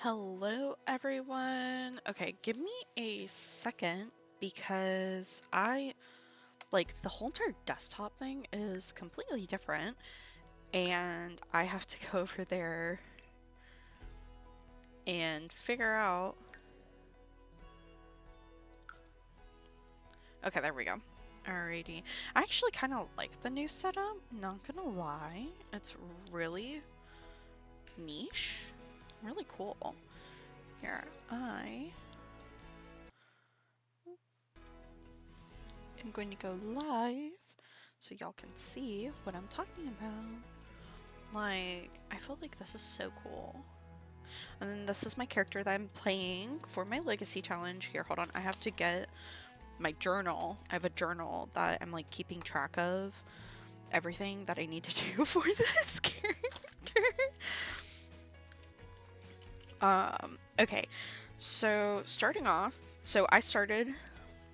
Hello, everyone. Okay, give me a second because the whole entire desktop thing is completely different, and I have to go over there and figure out. Okay, there we go. Alrighty. I actually kind of like the new setup, not gonna lie. It's really niche, really cool. Here, I am going to go live so y'all can see what I'm talking about. I feel like this is so cool. And then this is my character that I'm playing for my legacy challenge. Here, hold on. I have to get my journal. I have a journal that I'm like keeping track of everything that I need to do for this character. Okay. So starting off, I started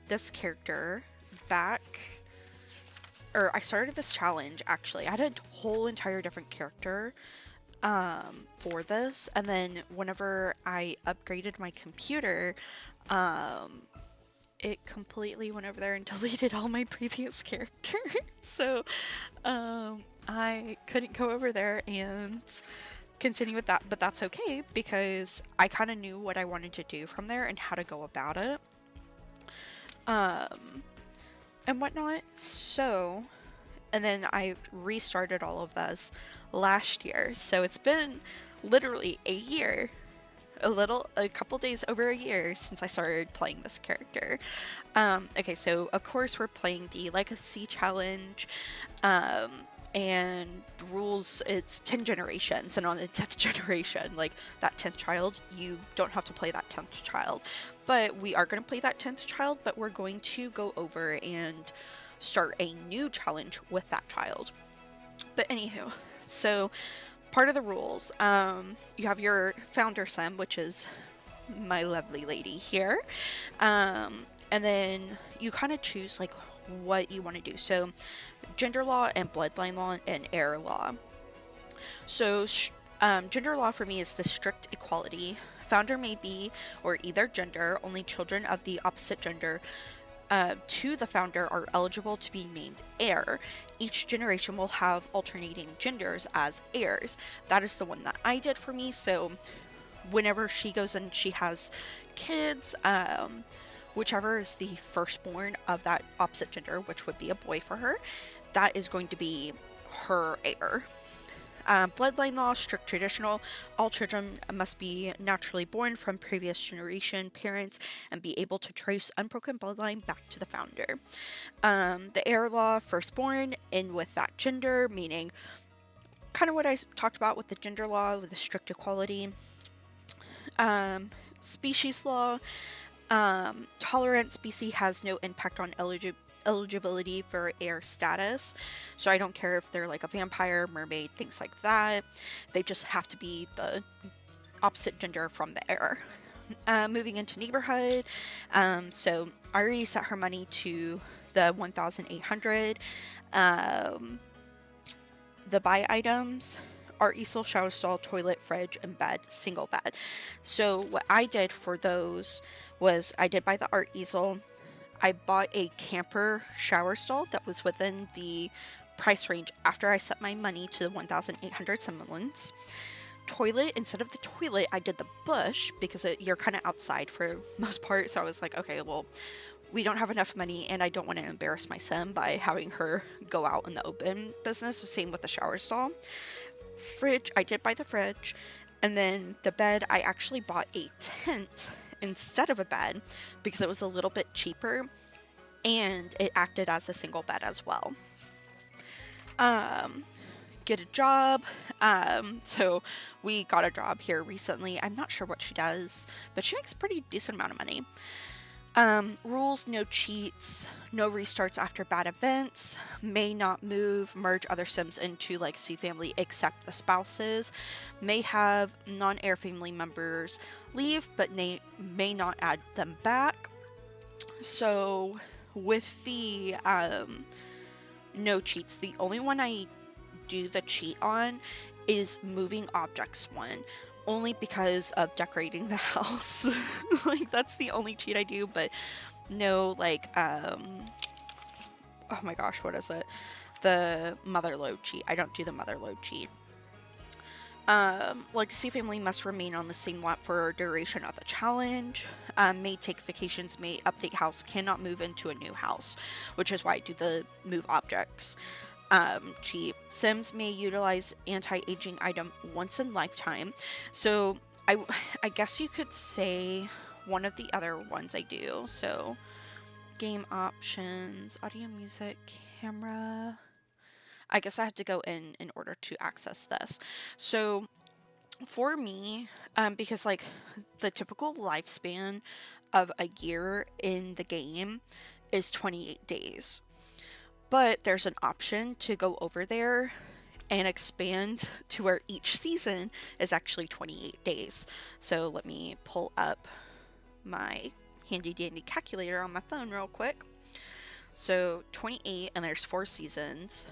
this character back, or I started this challenge actually. I had a whole entire different character for this, and then whenever I upgraded my computer, it completely went over there and deleted all my previous characters. So I couldn't go over there and continue with that, but that's okay because I kind of knew what I wanted to do from there and how to go about it and whatnot. So and then I restarted all of this last year. So it's been literally a year, a couple days over a year since I started playing this character. Okay, so of course we're playing the Legacy Challenge, and the rules, it's 10 generations, and on the 10th generation, like that 10th child, you don't have to play that 10th child. But we are going to play that 10th child, but we're going to go over and start a new challenge with that child. But anywho, so part of the rules, you have your founder sim, which is my lovely lady here, and then you kind of choose like what you want to do. So gender law and bloodline law and heir law. So gender law for me is the strict equality. Founder may be or either gender. Only children of the opposite gender to the founder are eligible to be named heir. Each generation will have alternating genders as heirs. That is the one that I did for me. So whenever she goes and she has kids, whichever is the firstborn of that opposite gender, which would be a boy for her, that is going to be her heir. Bloodline law, strict traditional. All children must be naturally born from previous generation parents and be able to trace unbroken bloodline back to the founder. The heir law, firstborn, in with that gender, meaning kind of what I talked about with the gender law, with the strict equality. Species law, tolerant species has no impact on eligibility for heir status. So I don't care if they're like a vampire, mermaid, things like that. They just have to be the opposite gender from the heir. Moving into neighborhood. So I already set her money to the 1,800. The buy items: art easel, shower stall, toilet, fridge, and bed, single bed. So what I did for those was I did buy the art easel. I bought a camper shower stall that was within the price range after I set my money to the 1,800 simoleons. Toilet, instead of the toilet, I did the bush because you're kind of outside for most part. So I was like, okay, well, we don't have enough money and I don't want to embarrass my sim by having her go out in the open business. Same with the shower stall. Fridge, I did buy the fridge. And then the bed, I actually bought a tent instead of a bed because it was a little bit cheaper and it acted as a single bed as well. Get a job. So we got a job here recently. I'm not sure what she does, but she makes a pretty decent amount of money. Rules: no cheats, no restarts after bad events, may not merge other sims into legacy family except the spouses, may have non-heir family members leave but may not add them back. So with the no cheats, the only one I do the cheat on is moving objects one. only because of decorating the house. Like, that's the only cheat I do, but no, like, oh my gosh, what is it? The mother load cheat. I don't do the mother load cheat. Legacy family must remain on the same lot for duration of the challenge. May take vacations, may update house, cannot move into a new house, which is why I do the move objects cheat. Sims may utilize anti-aging item once in lifetime. So I guess you could say one of the other ones I do. So game options, audio, music, camera. I guess I have to go in order to access this. So for me, because like the typical lifespan of a year in the game is 28 days. But there's an option to go over there and expand to where each season is actually 28 days. So let me pull up my handy dandy calculator on my phone real quick. So 28, and there's 4 seasons.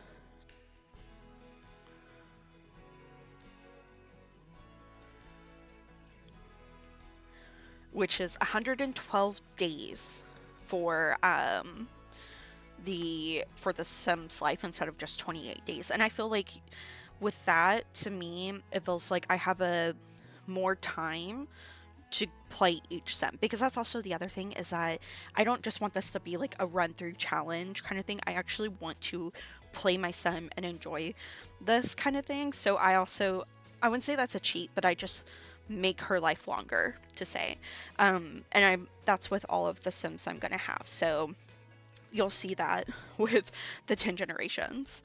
Which is 112 days for the Sims life instead of just 28 days. And I feel like with that, to me, it feels like I have a more time to play each sim, because that's also the other thing, is that I don't just want this to be like a run through challenge kind of thing. I actually want to play my sim and enjoy this kind of thing. So I wouldn't say that's a cheat, but I just make her life longer, to say. And that's with all of the sims I'm gonna have, so you'll see that with the 10 generations.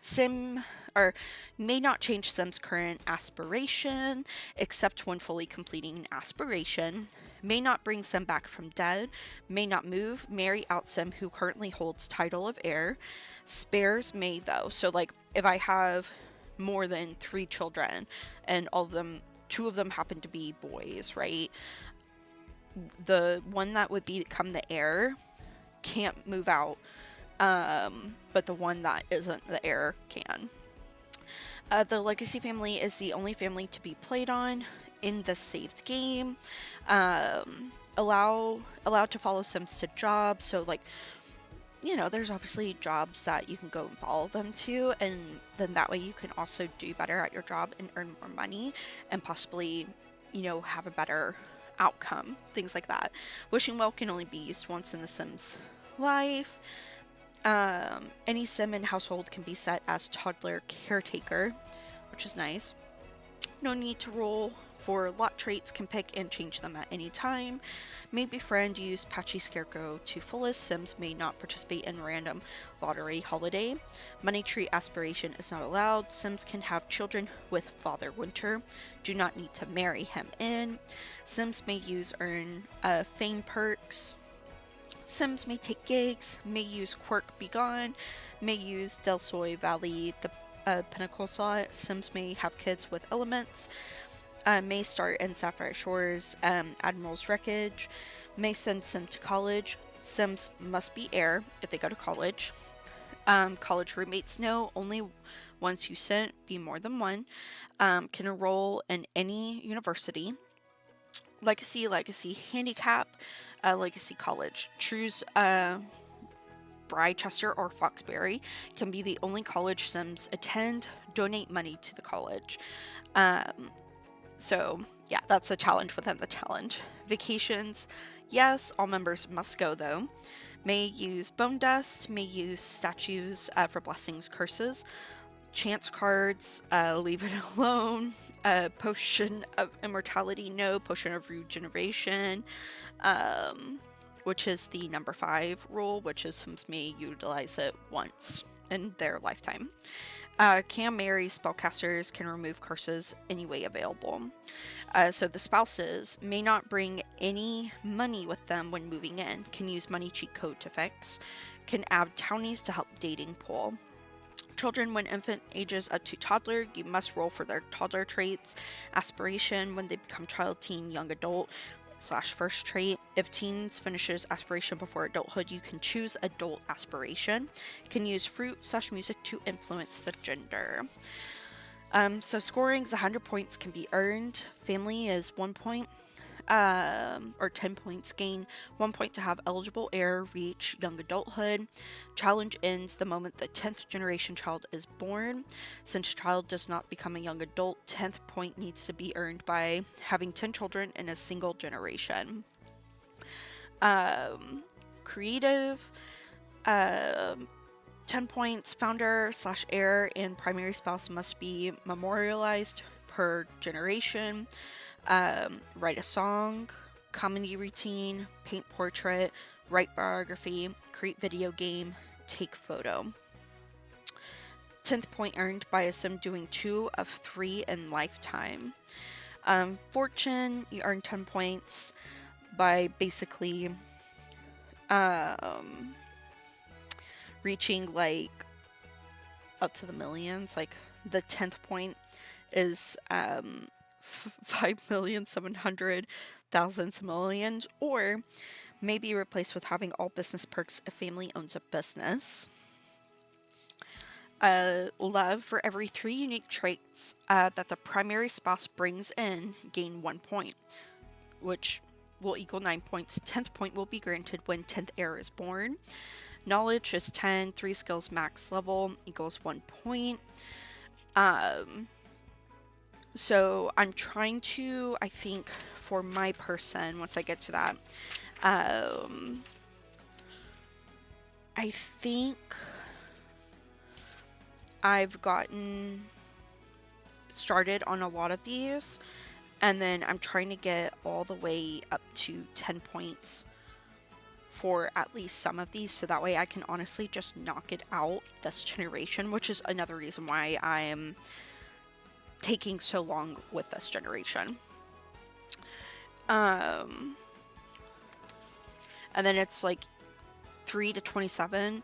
Sim or may not change Sim's current aspiration except when fully completing an aspiration. May not bring Sim back from dead. May not move, marry out Sim who currently holds title of heir. Spares may though. So like if I have more than 3 children and all of them, 2 of them happen to be boys, right? The one that would become the heir can't move out, but the one that isn't the heir can. The Legacy family is the only family to be played on in the saved game. Allowed to follow Sims to jobs, so like, you know, there's obviously jobs that you can go and follow them to, and then that way you can also do better at your job and earn more money and possibly, you know, have a better outcome, things like that. Wishing well can only be used once in the Sims life. Any sim in household can be set as toddler caretaker, which is nice. No need to roll for lot traits, can pick and change them at any time. May befriend, use Patchy Scarecrow to fullest. Sims may not participate in random lottery holiday. Money tree aspiration is not allowed. Sims can have children with Father Winter. Do not need to marry him in. Sims may use earn fame perks. Sims may take gigs, may use Quirk Begone, may use Del Soy Valley, the Pinnacle slot. Sims may have kids with elements. May start in Sapphire Shores, Admiral's Wreckage. May send Sim to college. Sims must be heir if they go to college. College roommates no, only once you sent, be more than one. Can enroll in any university. Legacy handicap, Legacy college. Choose Brychester or Foxbury. Can be the only college Sims attend. Donate money to the college. So yeah, that's a challenge within the challenge. Vacations, yes, all members must go though. May use bone dust, may use statues for blessings, curses. Chance cards, leave it alone. Potion of immortality, no. Potion of regeneration, which is the number 5 rule, which is Sims may utilize it once in their lifetime. Can marry spellcasters, can remove curses any way available. So the spouses may not bring any money with them when moving in, can use money cheat code to fix, can add townies to help dating pool. Children when infant ages up to toddler, you must roll for their toddler traits. Aspiration when they become child, teen, young adult / first trait. If teens finishes aspiration before adulthood, you can choose adult aspiration. Can use fruit / music to influence the gender. So scoring's 100 points can be earned. Family is 1 point, or 10 points. Gain 1 point to have eligible heir reach young adulthood. Challenge ends the moment the 10th generation child is born. Since child does not become a young adult, 10th point needs to be earned by having 10 children in a single generation. Creative, 10 points. Founder/heir and primary spouse must be memorialized per generation. Write a song, comedy routine, paint portrait, write biography, create video game, take photo. 10th point earned by a sim doing 2 of 3 in lifetime. Fortune, you earn 10 points by basically reaching like up to the millions. Like the 10th point is 5,700,000 millions, or may be replaced with having all business perks if family owns a business. Love, for every 3 unique traits that the primary spouse brings in, gain 1 point, which will equal 9 points. 10th point will be granted when 10th heir is born. Knowledge is 10, 3 skills max level equals 1 point. So I'm trying to, I think for my person, once I get to that, I think I've gotten started on a lot of these, and then I'm trying to get all the way up to 10 points for at least some of these, so that way I can honestly just knock it out this generation, which is another reason why I am taking so long with this generation. And then it's like 3 to 27.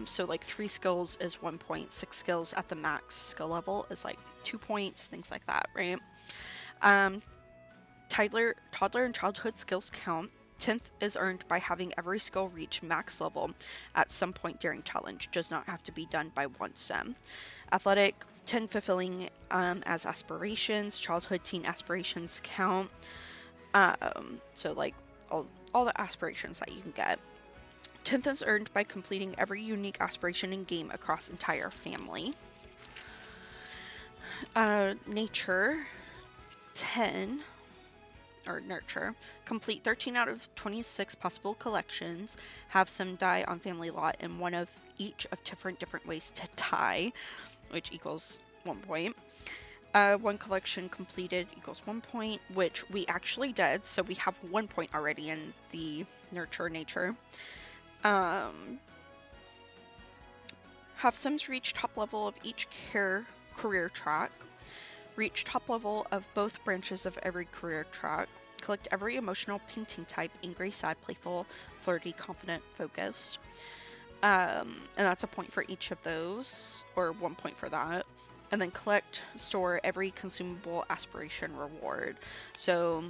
So like 3 skills is 1 point, 6 skills at the max skill level is like 2 points, things like that, right? Toddler and childhood skills count. 10th is earned by having every skill reach max level at some point during challenge. Does not have to be done by one sim. Athletic, 10 fulfilling as aspirations. Childhood teen aspirations count. So like all the aspirations that you can get. 10th is earned by completing every unique aspiration in game across entire family. Nature, 10, or nurture. Complete 13 out of 26 possible collections. Have some die on family lot in one of each of different ways to die, which equals 1 point. 1 collection completed equals 1 point, which we actually did, so we have 1 point already in the nurture nature. Have Sims reach top level of each career track. Reach top level of both branches of every career track. Collect every emotional painting type: angry, sad, playful, flirty, confident, focused. And that's a point for each of those, or 1 point for that. And then store every consumable aspiration reward. So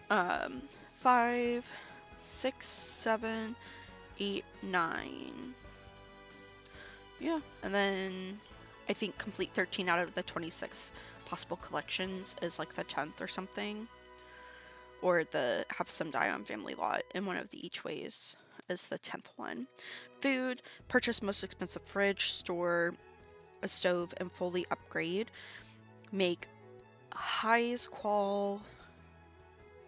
5, 6, 7, 8, 9. Yeah, and then I think complete 13 out of the 26 possible collections is like the 10th or something. Or the have some die on family lot in one of the each ways is the 10th one. Food, purchase most expensive fridge, store a stove, and fully upgrade. Make highest qual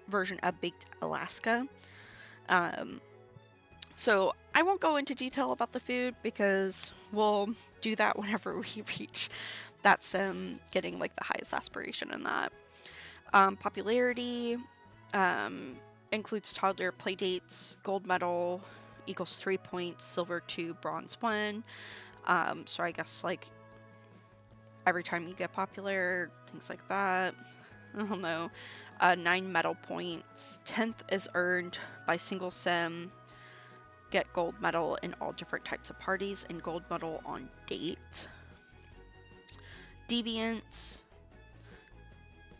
version of Baked Alaska. So I won't go into detail about the food because we'll do that whenever we reach that sim getting like the highest aspiration in that. Popularity includes toddler playdates. Gold medal equals 3 points, silver 2, bronze 1. So I guess like every time you get popular, things like that. I don't know. 9 medal points. 10th is earned by single sim. Get gold medal in all different types of parties and gold medal on date. Deviance,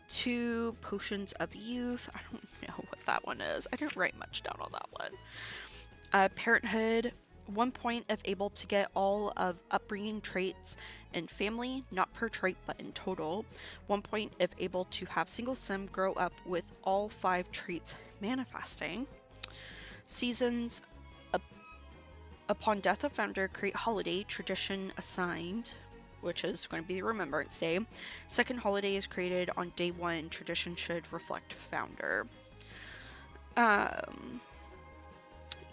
2 potions of youth. I don't know what that one is. I didn't write much down on that one. Parenthood, 1 point if able to get all of upbringing traits in family, not per trait but in total. 1 point if able to have single sim grow up with all 5 traits manifesting. Seasons, upon death of founder, create holiday tradition assigned, which is going to be Remembrance Day. Second holiday is created on day 1. Tradition should reflect founder.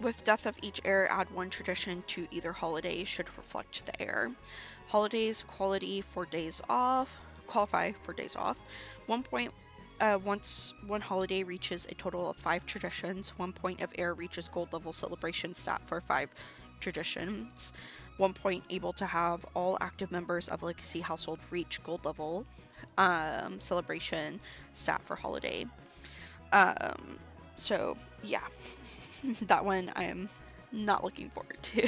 With death of each heir, add 1 tradition to either holiday should reflect the heir. Holidays qualify for days off. 1 point once one holiday reaches a total of 5 traditions. 1 point if heir reaches gold level celebration stat for 5 traditions. 1 point able to have all active members of legacy household reach gold level celebration stat for holiday. So yeah, that one I am not looking forward to.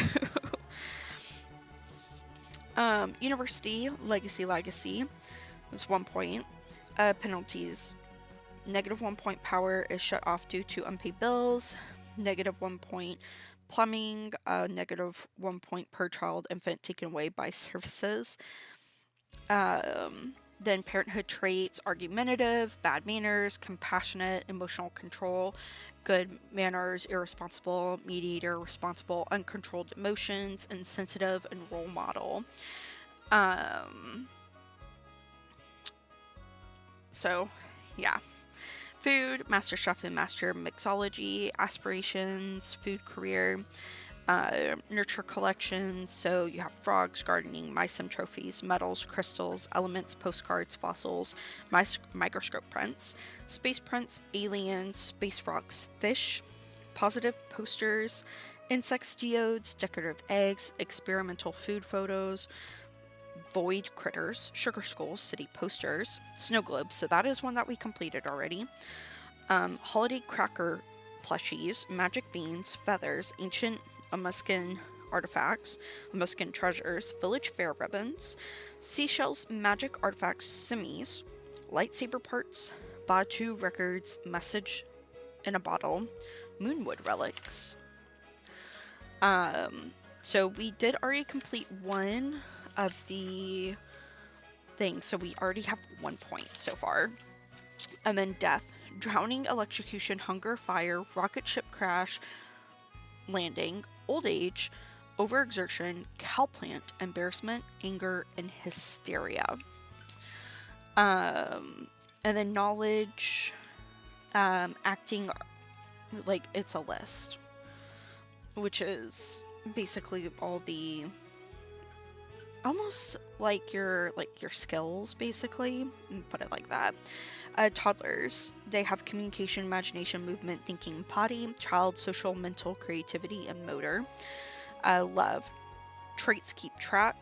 University legacy was 1 point. Penalties: -1 point power is shut off due to unpaid bills. -1 point plumbing. -1 point per child infant taken away by services. Then parenthood traits: argumentative, bad manners, compassionate, emotional control, good manners, irresponsible, mediator, responsible, uncontrolled emotions, insensitive, and role model. So, yeah. Food, master chef and master mixology, aspirations, food career, nurture collections. So you have frogs, gardening, MySim trophies, metals, crystals, elements, postcards, fossils, microscope prints, space prints, aliens, space frogs, fish, positive posters, insects, geodes, decorative eggs, experimental food photos, void critters, sugar skulls, city posters, snow globes. So that is one that we completed already. Holiday cracker plushies, magic beans, feathers, ancient Amuscan artifacts, Amuscan treasures, village fair ribbons, seashells, magic artifacts, simis, lightsaber parts, Batu records, message in a bottle, moonwood relics. So we did already complete one of the things, so we already have 1 point so far. And then death: drowning, electrocution, hunger, fire, rocket ship crash, landing, old age, overexertion, cowplant, embarrassment, anger, and hysteria. And then knowledge, acting like it's a list, which is basically all the, almost like your skills, basically, put it like that. Toddlers, they have communication, imagination, movement, thinking, potty. Child, social, mental, creativity, and motor. Love, traits, keep track.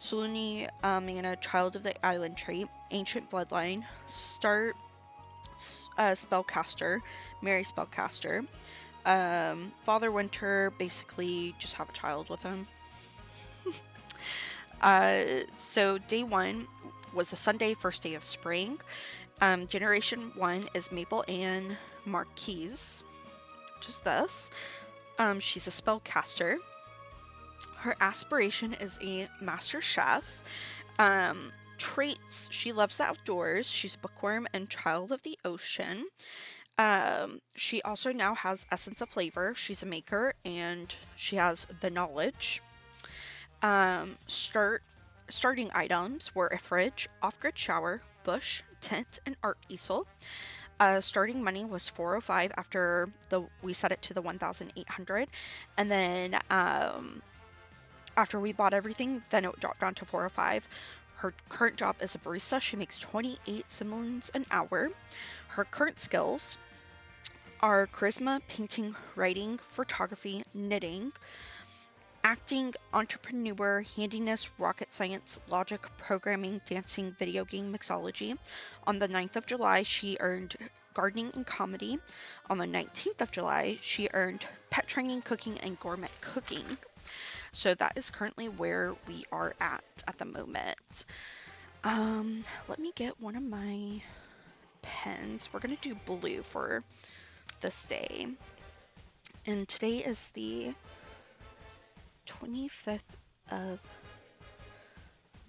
Suluni Mana, child of the island trait. Ancient bloodline. Start, spellcaster. Marry spellcaster. Father Winter, basically just have a child with him. So day 1 was a Sunday, first day of spring. Generation 1 is Maple Ann Marquise, which is this. She's a spellcaster. Her aspiration is a master chef. Traits: she loves the outdoors. She's a bookworm and child of the ocean. She also now has essence of flavor. She's a maker and she has the knowledge. Starting items were a fridge, off-grid shower, bush, tent, and art easel. Starting money was 405 after we set it to the 1,800, and then after we bought everything, then it dropped down to 405. Her current job is a barista. She makes 28 simoleons an hour. Her current skills are charisma, painting, writing, photography, knitting, acting, entrepreneur, handiness, rocket science, logic, programming, dancing, video game mixology. On the 9th of July, she earned gardening and comedy. On the 19th of July, she earned pet training, cooking, and gourmet cooking. So that is currently where we are at the moment. Let me get one of my pens. We're going to do blue for this day. And today is the 25th of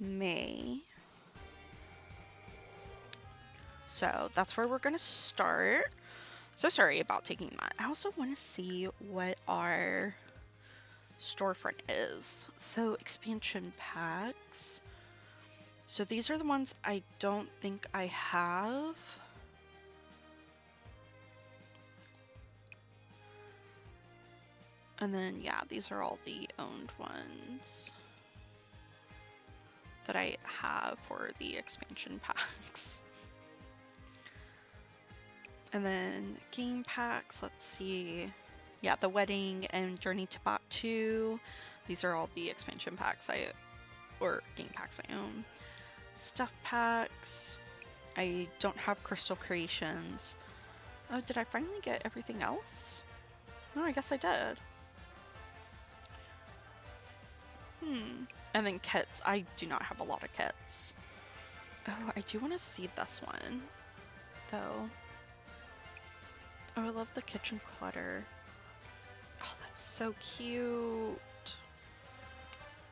May. So that's where we're gonna start. So sorry about taking that. I also want to see what our storefront is. So expansion packs. So these are the ones I don't think I have. And then, yeah, these are all the owned ones that I have for the expansion packs. And then game packs, let's see. Yeah, the Wedding and Journey to Bot 2. These are all the expansion packs or game packs I own. Stuff packs. I don't have Crystal Creations. Oh, did I finally get everything else? No, I guess I did. And then kits. I do not have a lot of kits. Oh, I do want to see this one, though. Oh, I love the kitchen clutter. Oh, that's so cute.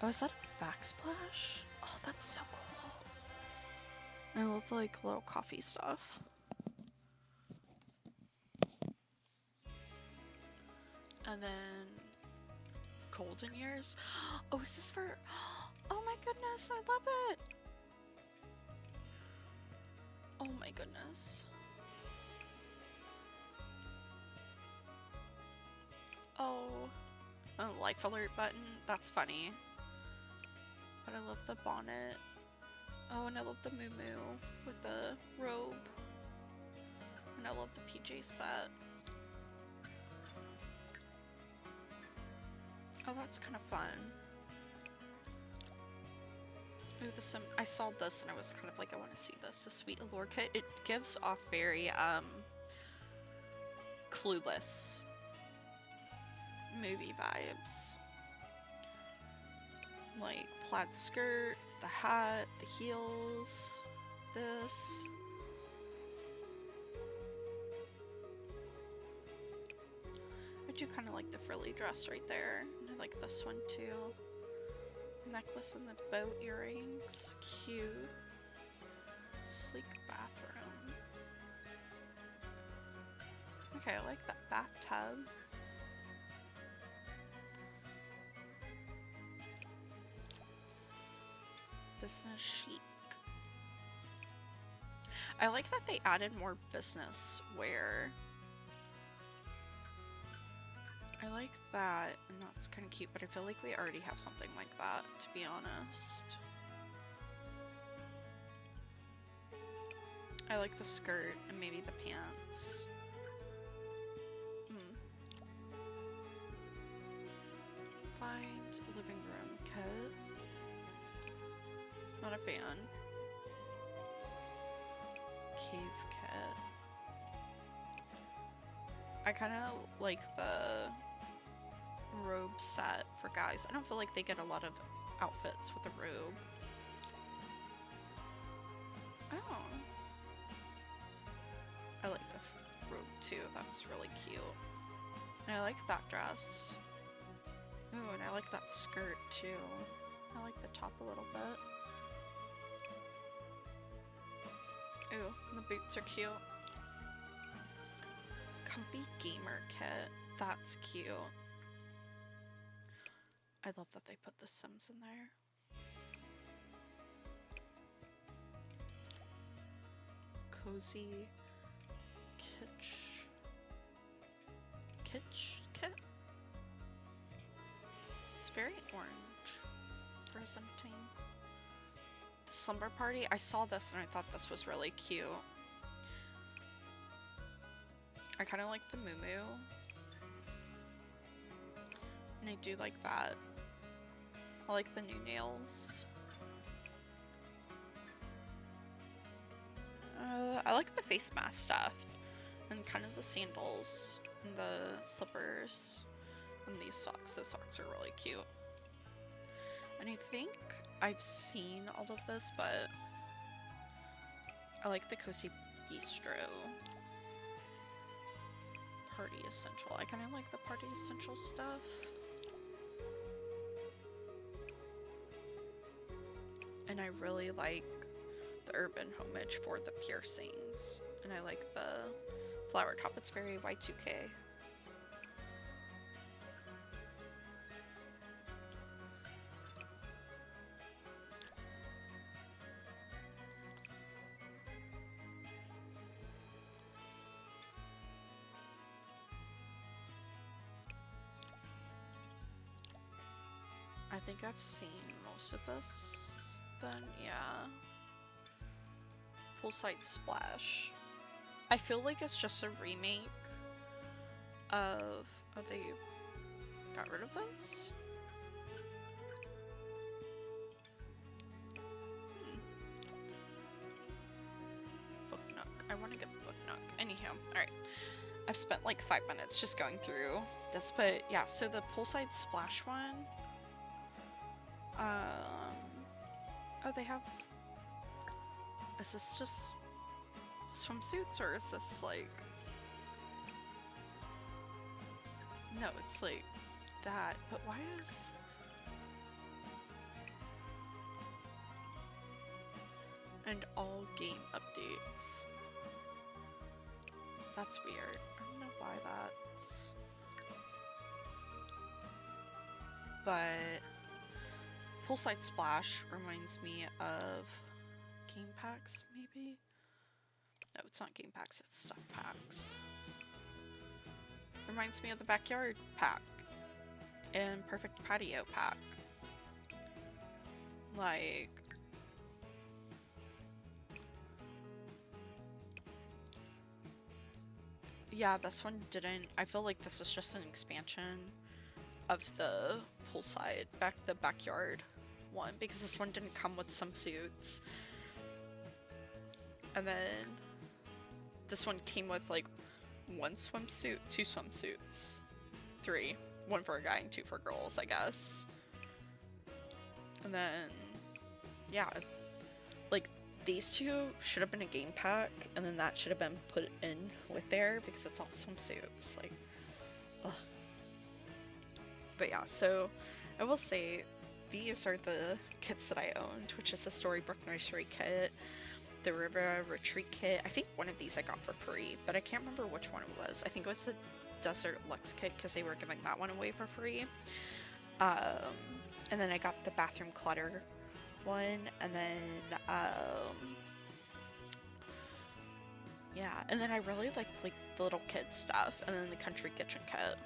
Oh, is that a backsplash? Oh, that's so cool. I love the, like, little coffee stuff. And then Golden Years. Oh, is this for... Oh my goodness, I love it. Oh my goodness. Oh, life alert button. That's funny. But I love the bonnet. Oh, and I love the muumuu with the robe. And I love the PJ set. Oh, that's kind of fun. Ooh, I saw this and I was kind of like, I want to see this. The Sweet Allure kit. It gives off very, Clueless movie vibes. Like, plaid skirt, the hat, the heels, this. I do kind of like the frilly dress right there. And I like this one too. Necklace and the bow earrings. Cute. Sleek bathroom. Okay, I like that bathtub. Business chic. I like that they added more business wear. I like that, and that's kind of cute, but I feel like we already have something like that, to be honest. I like the skirt and maybe the pants. Find living room kit. Not a fan. Cave kit. I kind of like the robe set for guys. I don't feel like they get a lot of outfits with a robe. Oh. I like the robe too. That's really cute. I like that dress. Ooh, and I like that skirt too. I like the top a little bit. Ooh, the boots are cute. Comfy gamer kit. That's cute. I love that they put the Sims in there. Cozy kitsch kit. It's very orange, presenting. The slumber party. I saw this and I thought this was really cute. I kind of like the muumuu. And I do like that. I like the new nails. I like the face mask stuff. And kind of the sandals. And the slippers. And these socks. The socks are really cute. And I think I've seen all of this, but I like the Cozy Bistro. Party essential. I kind of like the party essential stuff. And And I really like the urban homage for the piercings. And I like the flower top. It's very Y2K. I think I've seen most of this then, yeah. Poolside Splash. I feel like it's just a remake of... Oh, they got rid of this? Book Nook. I want to get Book Nook. Anyhow, alright. I've spent like 5 minutes just going through this, but yeah, so the Poolside Splash one... Oh, they have... Is this just swimsuits, or is this like... No, it's like that, but why is... And all game updates. That's weird. I don't know why that's... But... Poolside Splash reminds me of game packs, maybe? No, it's not game packs, it's stuff packs. Reminds me of the backyard pack and perfect patio pack. Like... Yeah, this one didn't... I feel like this is just an expansion of the poolside, the backyard one, because this one didn't come with swimsuits. And then this one came with like 1 swimsuit, 2 swimsuits, 3. 1 for a guy and 2 for girls, I guess. And then, yeah, like these 2 should have been a game pack, and then that should have been put in with there because it's all swimsuits. Like, ugh. But yeah, so I will say these are the kits that I owned, which is the Storybrooke Nursery kit, the River Retreat kit. I think one of these I got for free, but I can't remember which one it was. I think it was the Desert Luxe kit because they were giving that one away for free. And then I got the Bathroom Clutter one, and then yeah, and then I really liked like the little kid stuff, and then the Country Kitchen kit,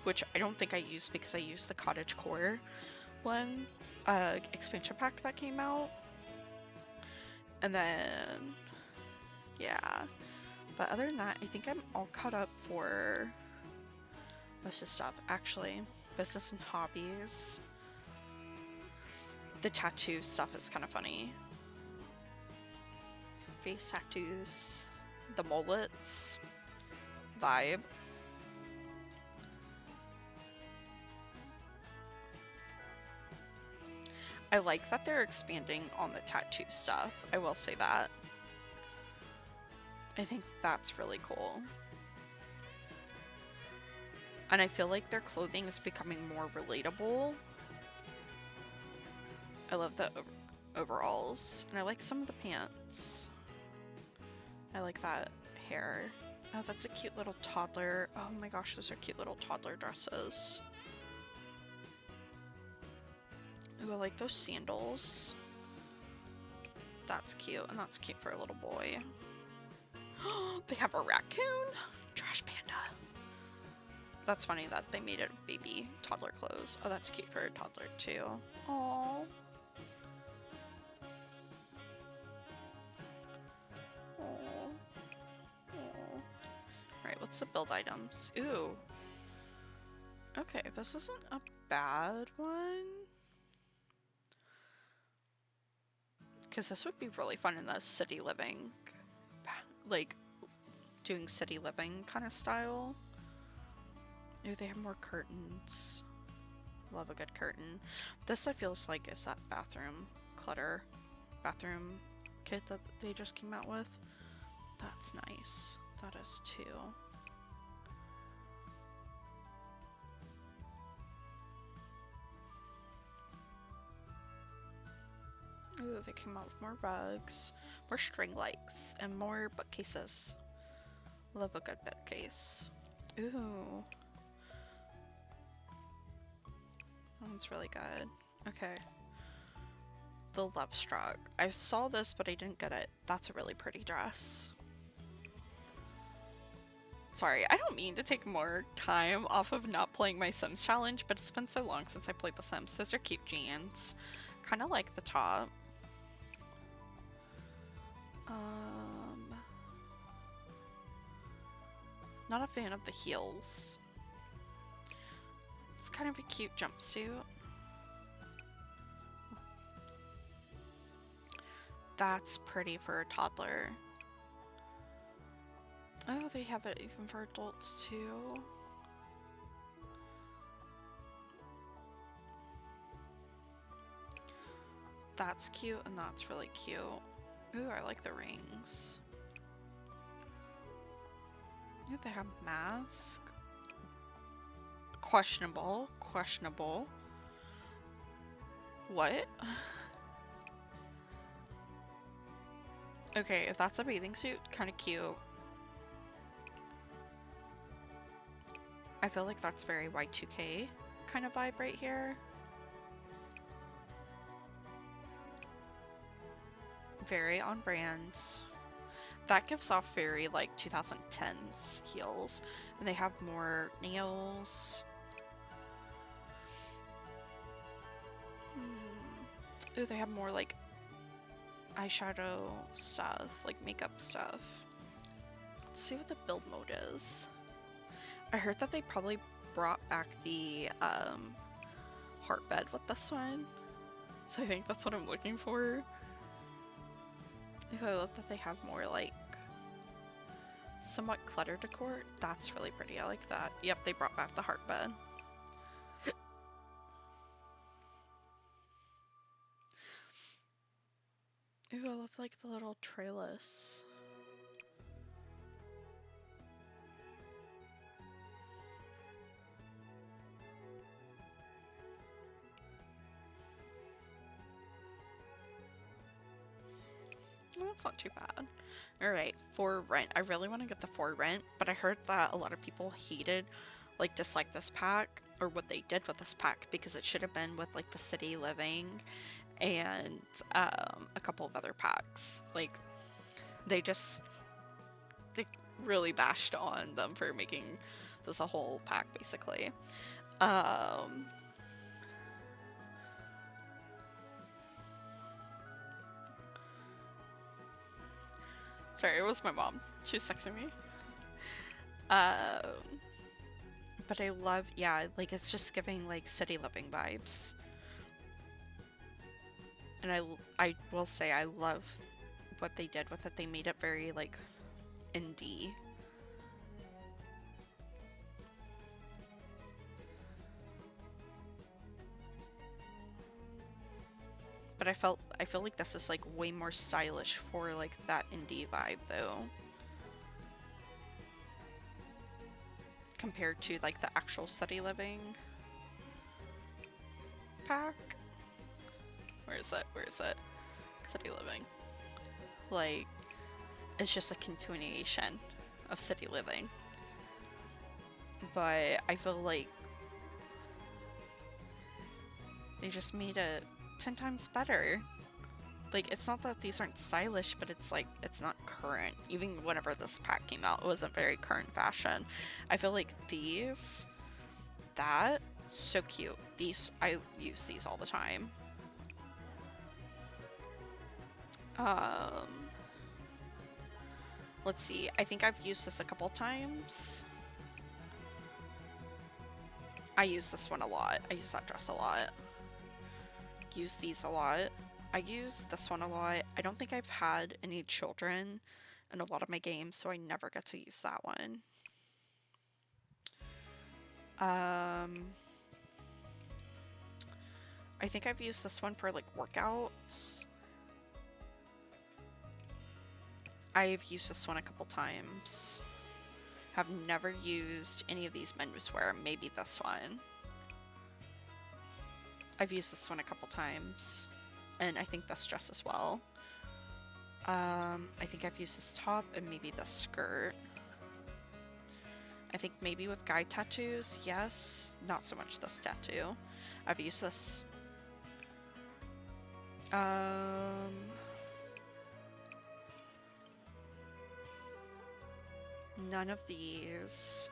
which I don't think I used because I used the Cottage Core one expansion pack that came out. And then yeah, but other than that, I think I'm all caught up for most of the stuff. Actually, business and hobbies, the tattoo stuff is kind of funny. Face tattoos, the mullets, vibe. I like that they're expanding on the tattoo stuff. I will say that. I think that's really cool. And I feel like their clothing is becoming more relatable. I love the overalls. And I like some of the pants. I like that hair. Oh, that's a cute little toddler. Oh my gosh, those are cute little toddler dresses. Ooh, I like those sandals. That's cute, and that's cute for a little boy. They have a raccoon? Trash panda. That's funny that they made it baby toddler clothes. Oh, that's cute for a toddler too. Aww. Alright, what's the build items? Ooh. Okay, this isn't a bad one. Because this would be really fun in the city living, like, doing city living kind of style. Ooh, they have more curtains. Love a good curtain. This, I feels like, is that bathroom kit that they just came out with. That's nice. That is too. Ooh, they came out with more rugs, more string lights, and more bookcases. Love a good bookcase. Ooh. That one's really good. Okay. The Love Struck. I saw this, but I didn't get it. That's a really pretty dress. Sorry, I don't mean to take more time off of not playing my Sims challenge, but it's been so long since I played The Sims. Those are cute jeans. Kind of like the top. Not a fan of the heels. It's kind of a cute jumpsuit. That's pretty for a toddler. Oh, they have it even for adults too. That's cute and that's really cute. Ooh, I like the rings. Ooh, they have mask. Questionable. Questionable. What? Okay, if that's a bathing suit, kind of cute. I feel like that's very Y2K kind of vibe right here. Very on brand. That gives off very like 2010s heels. And they have more nails. Ooh, they have more like eyeshadow stuff, like makeup stuff. Let's see what the build mode is. I heard that they probably brought back the heart bed with this one. So I think that's what I'm looking for. I love that they have more like somewhat clutter decor. That's really pretty. I like that. Yep, they brought back the heart bed. Ooh, I love like the little trellis. Well, that's not too bad. Alright, for rent. I really want to get the for rent, but I heard that a lot of people hated, like, dislike this pack, or what they did with this pack, because it should have been with, like, the city living and a couple of other packs. Like, they really bashed on them for making this a whole pack, basically. Sorry, it was my mom. She was texting me. But I love, yeah, like it's just giving like city living vibes. And I will say I love what they did with it. They made it very like indie. But I feel like this is like way more stylish for like that indie vibe though. Compared to like the actual city living pack. Where is it? Where is it? City living. Like, it's just a continuation of city living. But I feel like they just made it 10 times better. Like, it's not that these aren't stylish, but it's like, it's not current. Even whenever this pack came out, it wasn't very current fashion. I feel like these, so cute. These, I use these all the time. Let's see, I think I've used this a couple times. I use this one a lot. I use that dress a lot. Use these a lot. I use this one a lot. I don't think I've had any children in a lot of my games, so I never get to use that one. I think I've used this one for like workouts. I've used this one a couple times. Have never used any of these menswear, maybe this one. I've used this one a couple times. and I think this dress as well. I think I've used this top and maybe the skirt. I think maybe with guide tattoos, yes. Not so much this tattoo. I've used this. None of these.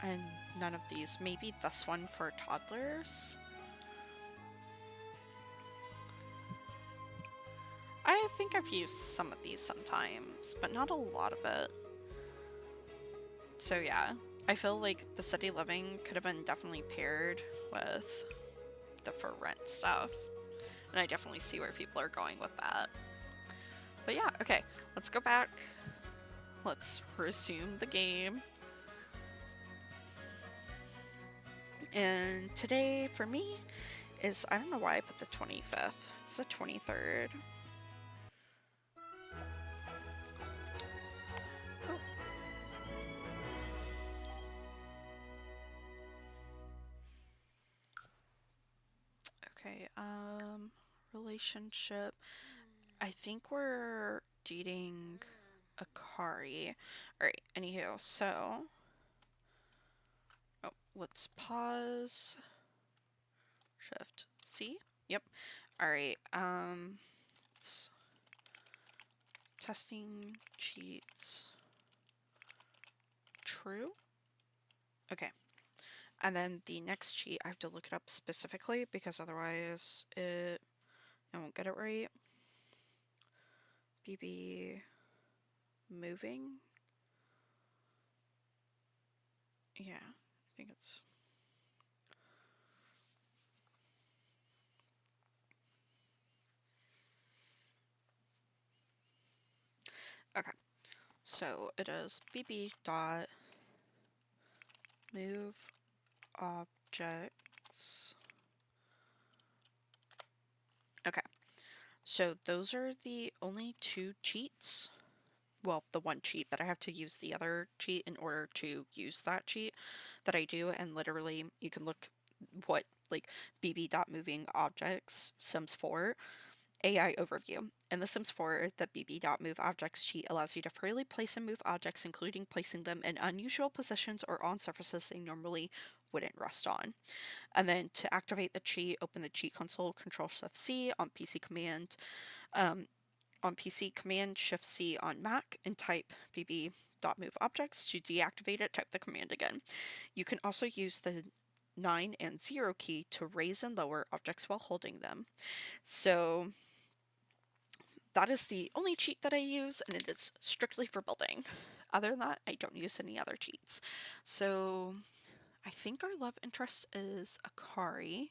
And none of these. Maybe this one for toddlers? I think I've used some of these sometimes, but not a lot of it. So yeah, I feel like the City Living could have been definitely paired with the for rent stuff. And I definitely see where people are going with that. But yeah, okay, let's go back. Let's resume the game. And today, for me, is, I don't know why I put the 25th. It's the 23rd. Oh. Okay, relationship. I think we're dating Akari. Alright, anywho, so... Oh, let's pause. Shift C. Yep. Alright, it's testing cheats. True? Okay. And then the next cheat, I have to look it up specifically because otherwise I won't get it right. BB moving. Yeah, I think it's... Okay, so it is BB dot move objects. Okay, so those are the only two cheats. Well, the one cheat, but I have to use the other cheat in order to use that cheat that I do. And literally, you can look what like bb.moving objects Sims 4 AI overview. In The Sims 4, the bb.move objects cheat allows you to freely place and move objects, including placing them in unusual positions or on surfaces they normally wouldn't rest on. And then to activate the cheat, open the cheat console, Control Shift C on PC command. On PC, Command Shift C on Mac, and type bb.move objects. To deactivate it, type the command again. You can also use the 9 and 0 key to raise and lower objects while holding them. So that is the only cheat that I use, and it is strictly for building. Other than that, I don't use any other cheats. So I think our love interest is Akari.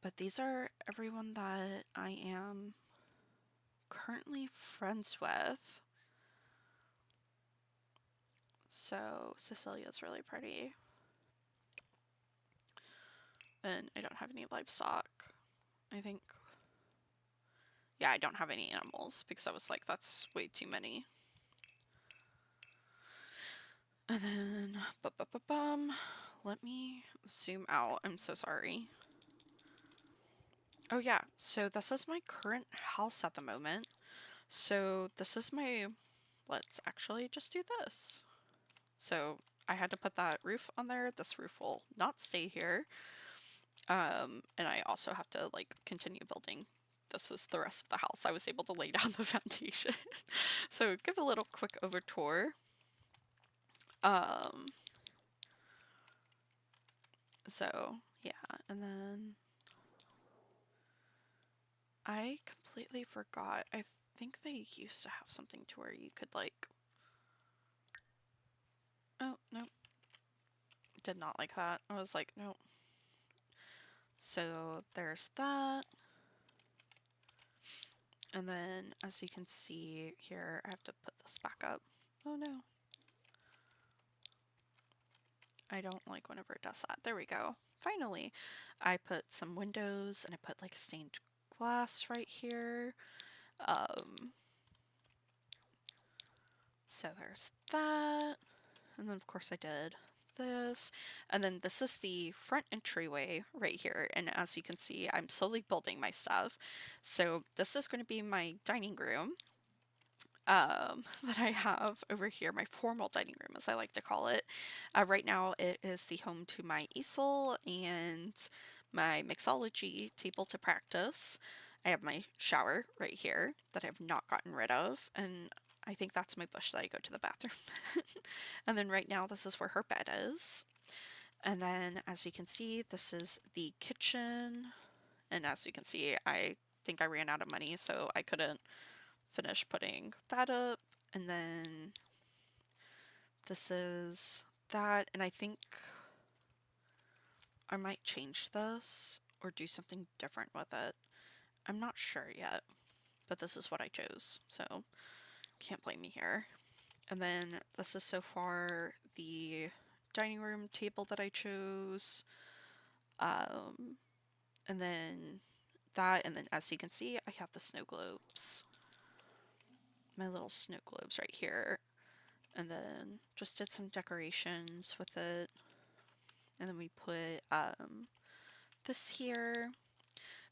But these are everyone that I am currently friends with. So Cecilia's really pretty. And I don't have any livestock. I think... Yeah, I don't have any animals because I was like, that's way too many. And then, let me zoom out. I'm so sorry. Oh yeah, so this is my current house at the moment. So this is my... Let's actually just do this. So I had to put that roof on there. This roof will not stay here. And I also have to like continue building. This is the rest of the house. I was able to lay down the foundation. So give a little quick over tour. So yeah, and then I completely forgot. I think they used to have something to where you could like... Oh, no. Did not like that. I was like, no. So there's that. And then as you can see here, I have to put this back up. Oh no. I don't like whenever it does that. There we go. Finally, I put some windows and I put like stained glass right here. So there's that. And then of course I did this. And then this is the front entryway right here. And as you can see, I'm slowly building my stuff. So this is going to be my dining room that I have over here, my formal dining room, as I like to call it. Right now, it is the home to my easel and my mixology table to practice. I have my shower right here that I have not gotten rid of, and I think that's my bush that I go to the bathroom. And then right now, this is where her bed is. And then, as you can see, this is the kitchen. And as you can see, I think I ran out of money, so I couldn't finish putting that up. And then this is that, and I think I might change this or do something different with it. I'm not sure yet, but this is what I chose, so can't blame me here. And then this is so far the dining room table that I chose. And then that, and then as you can see, I have the snow globes. My little snow globes right here. And then just did some decorations with it. And then we put this here.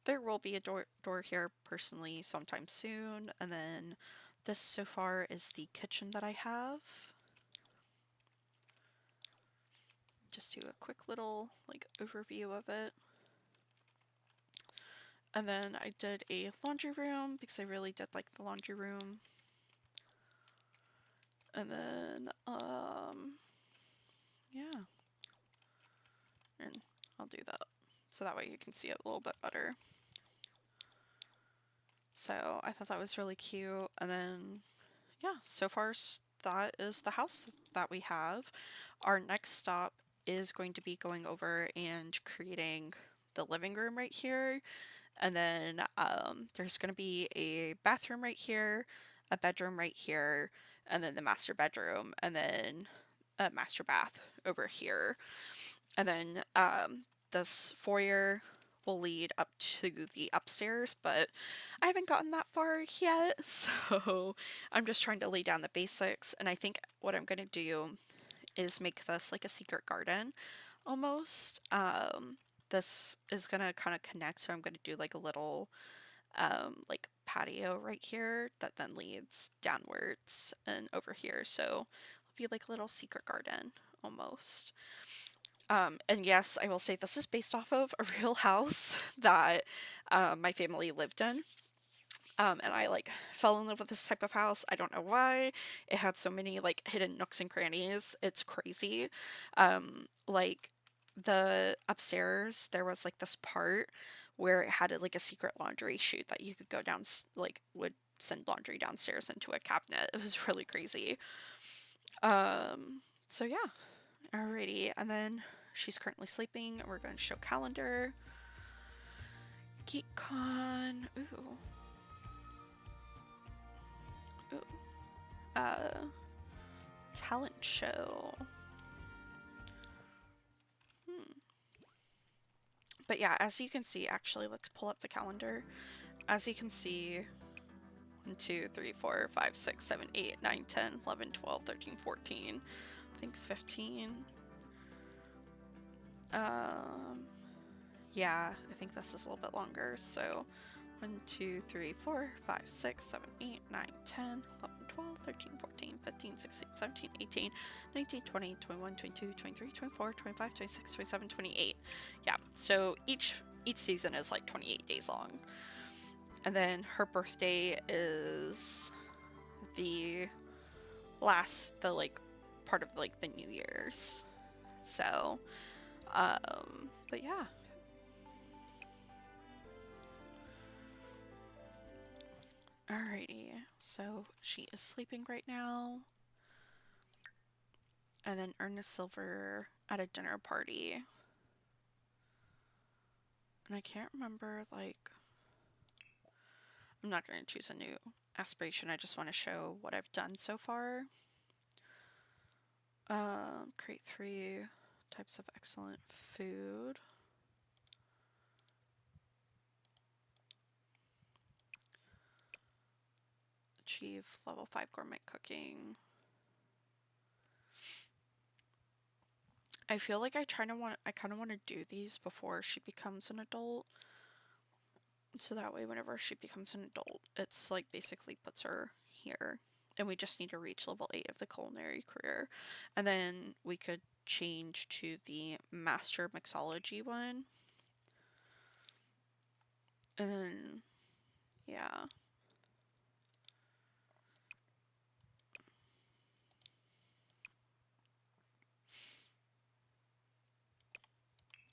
There will be a door here personally sometime soon. And then this so far is the kitchen that I have. Just do a quick little like overview of it. And then I did a laundry room because I really did like the laundry room. And then, yeah. And I'll do that so that way you can see it a little bit better. So I thought that was really cute. And then, yeah, so far that is the house that we have. Our next stop is going to be going over and creating the living room right here. And then there's going to be a bathroom right here, a bedroom right here, and then the master bedroom, and then a master bath over here. And then this foyer will lead up to the upstairs, but I haven't gotten that far yet, so I'm just trying to lay down the basics. And I think what I'm going to do is make this like a secret garden almost. This is going to kind of connect, so I'm going to do like a little like patio right here that then leads downwards and over here, so it'll be like a little secret garden almost. And yes, I will say this is based off of a real house that my family lived in. And I like fell in love with this type of house. I don't know why. It had so many like hidden nooks and crannies. It's crazy. Like the upstairs, there was like this part where it had like a secret laundry chute that you could go down, like would send laundry downstairs into a cabinet. It was really crazy. So yeah. Alrighty, and then she's currently sleeping. We're going to show calendar. GeekCon. Ooh. Ooh. Talent show. But yeah, as you can see, actually, let's pull up the calendar. As you can see, 1, 2, 3, 4, 5, 6, 7, 8, 9, 10, 11, 12, 13, 14. I think 15. Yeah, I think this is a little bit longer. So 1, 2, 3, 4, 5, 6, 7, 8, 9, 10, 11, 12, 13, 14, 15, 16, 17, 18, 19, 20, 21, 22, 23, 24, 25, 26, 27, 28. Yeah, so each season is like 28 days long. And then her birthday is the like part of like the New Year's. So, but yeah. Alrighty, so she is sleeping right now. And then Ernest Silver at a dinner party. And I can't remember, like, I'm not going to choose a new aspiration. I just want to show what I've done so far. Create 3 types of excellent food. Achieve level 5 gourmet cooking. I feel like I kind of want to do these before she becomes an adult. So that way, whenever she becomes an adult, it's like basically puts her here. And we just need to reach level 8 of the culinary career. And then we could change to the master mixology one. And then, yeah.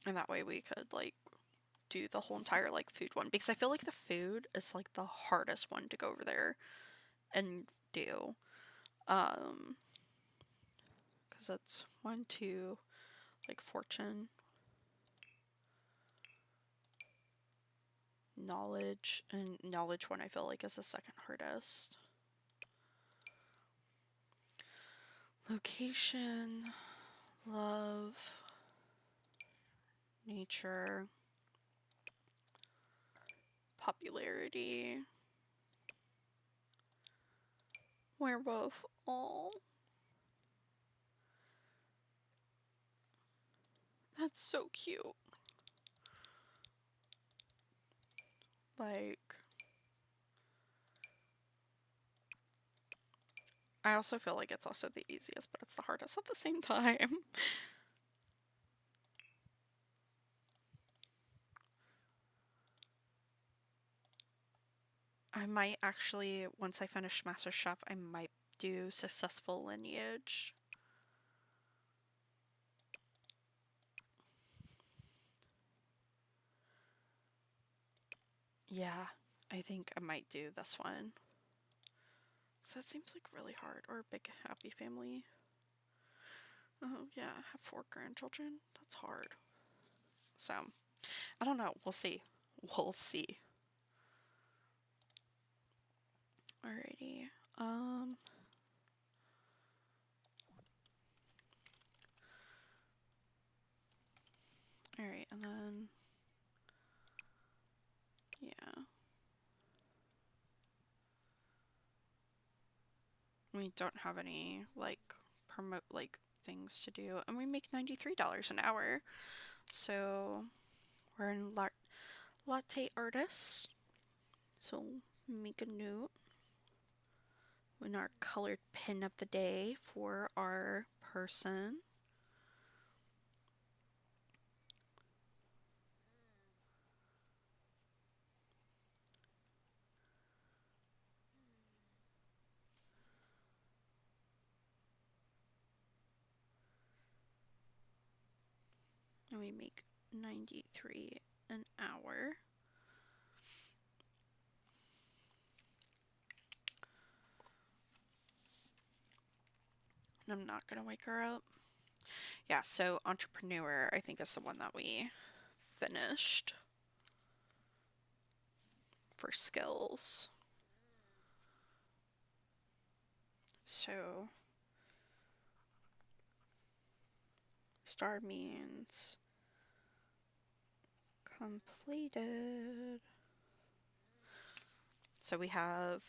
And that way we could like do the whole entire like food one, because I feel like the food is like the hardest one to go over there and do. Because it's 1, 2, like fortune, knowledge, and knowledge one I feel like is the second hardest. Location, love, nature, popularity, werewolf. Oh, that's so cute. Like, I also feel like it's also the easiest, but it's the hardest at the same time. I might actually, once I finish MasterChef, I might do successful lineage. Yeah, I think I might do this one. So that seems like really hard. Or a big happy family. Oh yeah, have 4 grandchildren. That's hard. So, I don't know. We'll see. We'll see. Alrighty. Alright, and then yeah. We don't have any like promote like things to do, and we make $93 an hour. So we're in latte artists. So make a note in our colored pin of the day for our person. And we make 93 an hour. And I'm not gonna wake her up. Yeah, so entrepreneur, I think, is the one that we finished for skills. So star means completed. So we have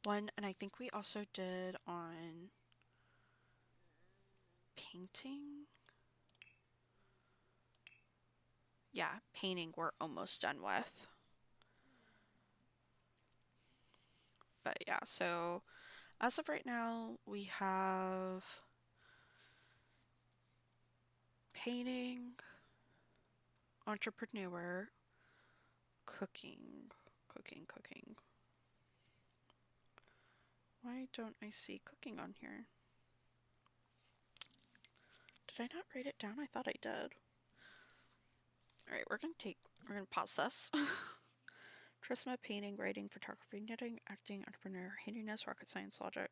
one, and I think we also did on painting. Yeah, painting we're almost done with. But yeah, so as of right now, we have painting, entrepreneur, cooking. Why don't I see cooking on here? Did I not write it down? I thought I did. Alright, we're gonna pause this. Trisma, painting, writing, photography, knitting, acting, entrepreneur, handiness, rocket science, logic,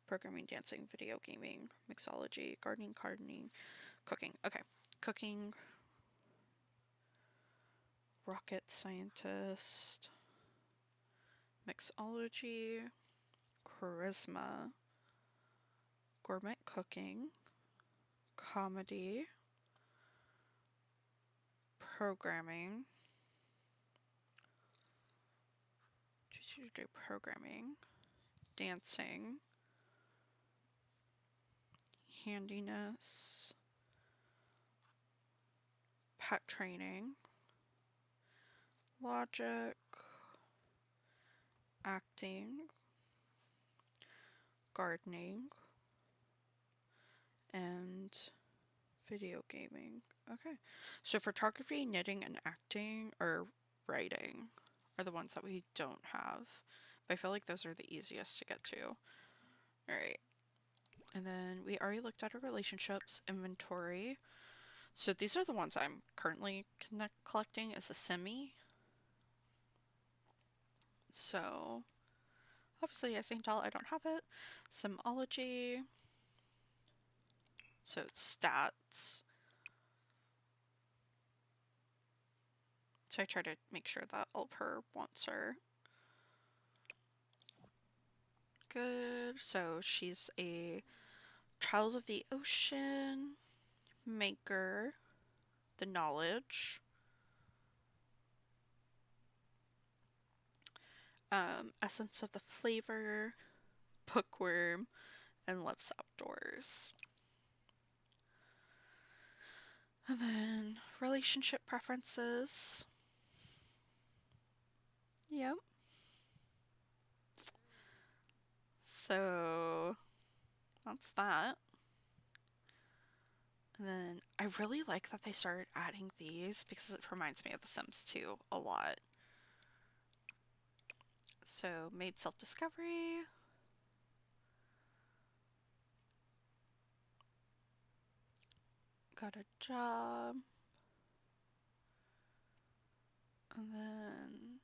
programming, dancing, video gaming, mixology, gardening, cooking. Okay, cooking, rocket scientist, mixology, charisma, gourmet cooking, comedy, programming, programming, dancing, handiness, pet training, logic, acting, gardening, and video gaming. Okay. So photography, knitting, and acting or writing are the ones that we don't have. But I feel like those are the easiest to get to. Alright. And then we already looked at our relationships, inventory. So these are the ones I'm currently collecting as a semi. So obviously, as you can tell, I don't have it. Simology. So it's stats. So I try to make sure that all of her wants are good. So she's a child of the ocean, maker, the knowledge, essence of the flavor, bookworm, and lives outdoors. And then relationship preferences. Yep. So that's that. And then I really like that they started adding these because it reminds me of The Sims 2 a lot. So made self-discovery. Got a job. And then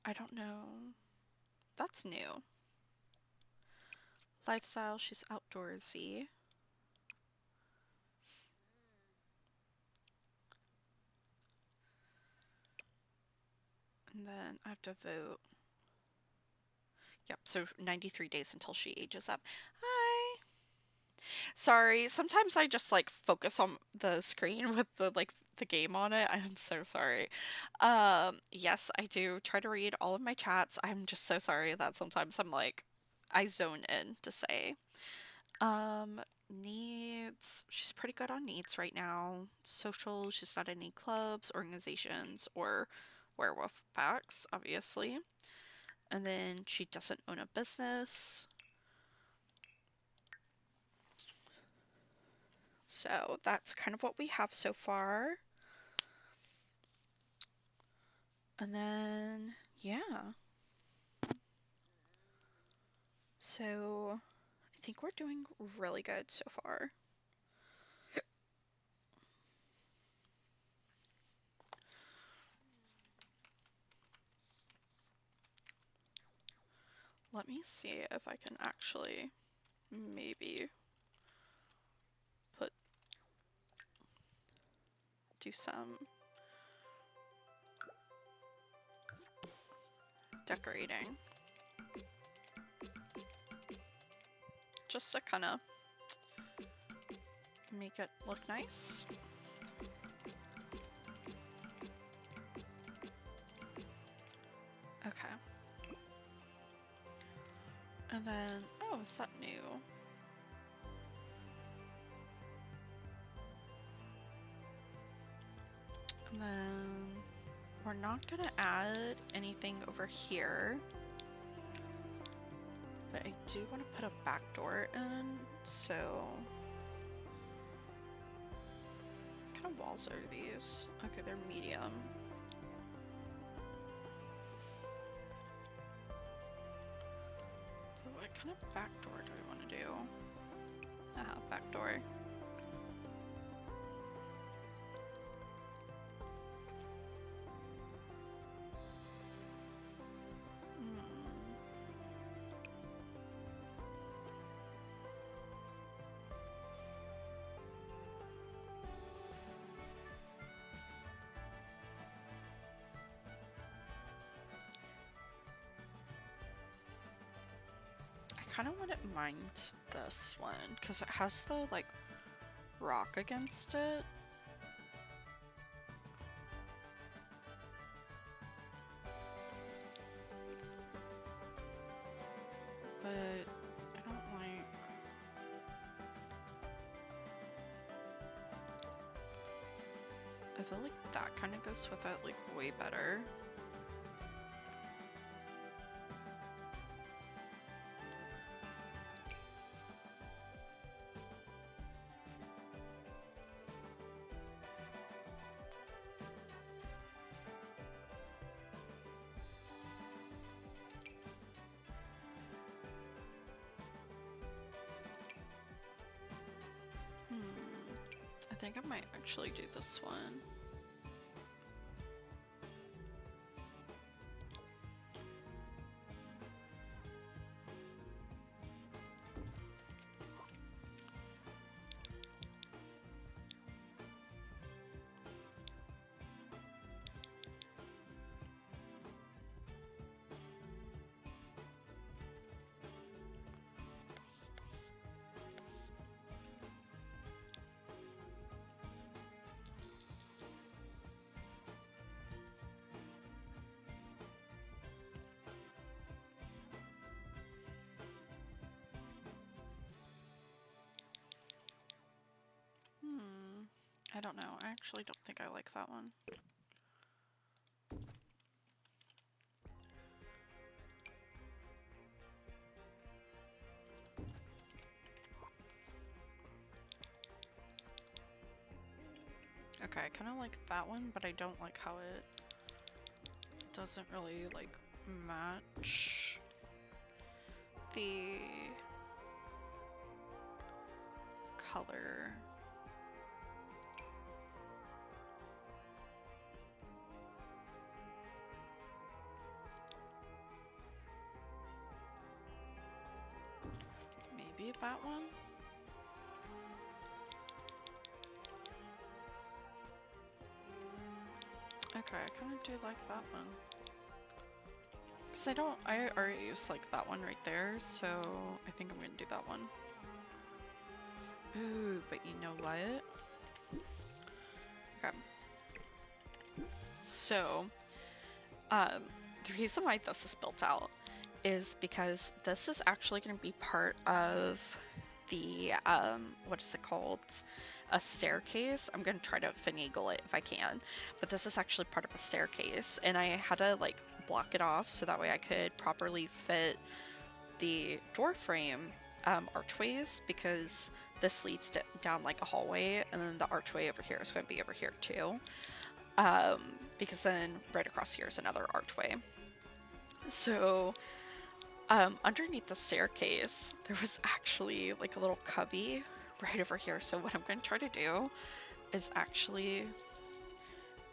I don't know. That's new. Lifestyle, she's outdoorsy. And then I have to vote. Yep, so 93 days until she ages up. Hi. Sorry, sometimes I just like focus on the screen with the game on it. I'm so sorry. Yes, I do try to read all of my chats. I'm just so sorry that sometimes I'm like I zone in to say. Needs. She's pretty good on needs right now. Social, she's not in any clubs, organizations, or werewolf packs, obviously. And then she doesn't own a business. So that's kind of what we have so far. And then, yeah. So I think we're doing really good so far. Let me see if I can actually maybe do some decorating. Just to kind of make it look nice. Okay. And then, oh, is that new? And then we're not gonna add anything over here. But I do want to put a back door in, so what kind of walls are these? Okay, they're medium. But what kind of back door do I want to do? Back door. I kind of wouldn't mind this one because it has the like rock against it. feel like that kind of goes with it like way better. I think I might actually do this one. I don't know. I actually don't think I like that one. Okay, I kind of like that one, but I don't like how it doesn't really like match the color. Maybe that one? Okay, I kind of do like that one. Because I already used like that one right there, so I think I'm gonna do that one. Ooh, but you know what? Okay. So, the reason why this is built out is because this is actually going to be part of the, what is it called? A staircase. I'm going to try to finagle it if I can, but this is actually part of a staircase, and I had to like block it off so that way I could properly fit the door frame archways, because this leads down like a hallway, and then the archway over here is going to be over here too. Because then right across here is another archway. So underneath the staircase, there was actually like a little cubby right over here. So what I'm going to try to do is actually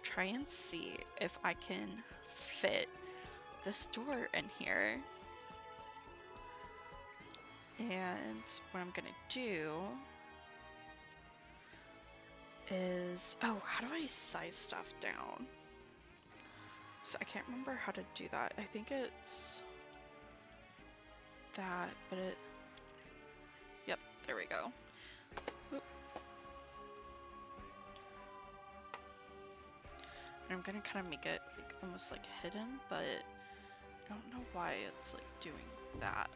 try and see if I can fit this door in here. And what I'm going to do is, oh, how do I size stuff down? So I can't remember how to do that. I think it's that, but it, yep, there we go. Oop. And I'm gonna kind of make it like almost like hidden, but I don't know why it's like doing that.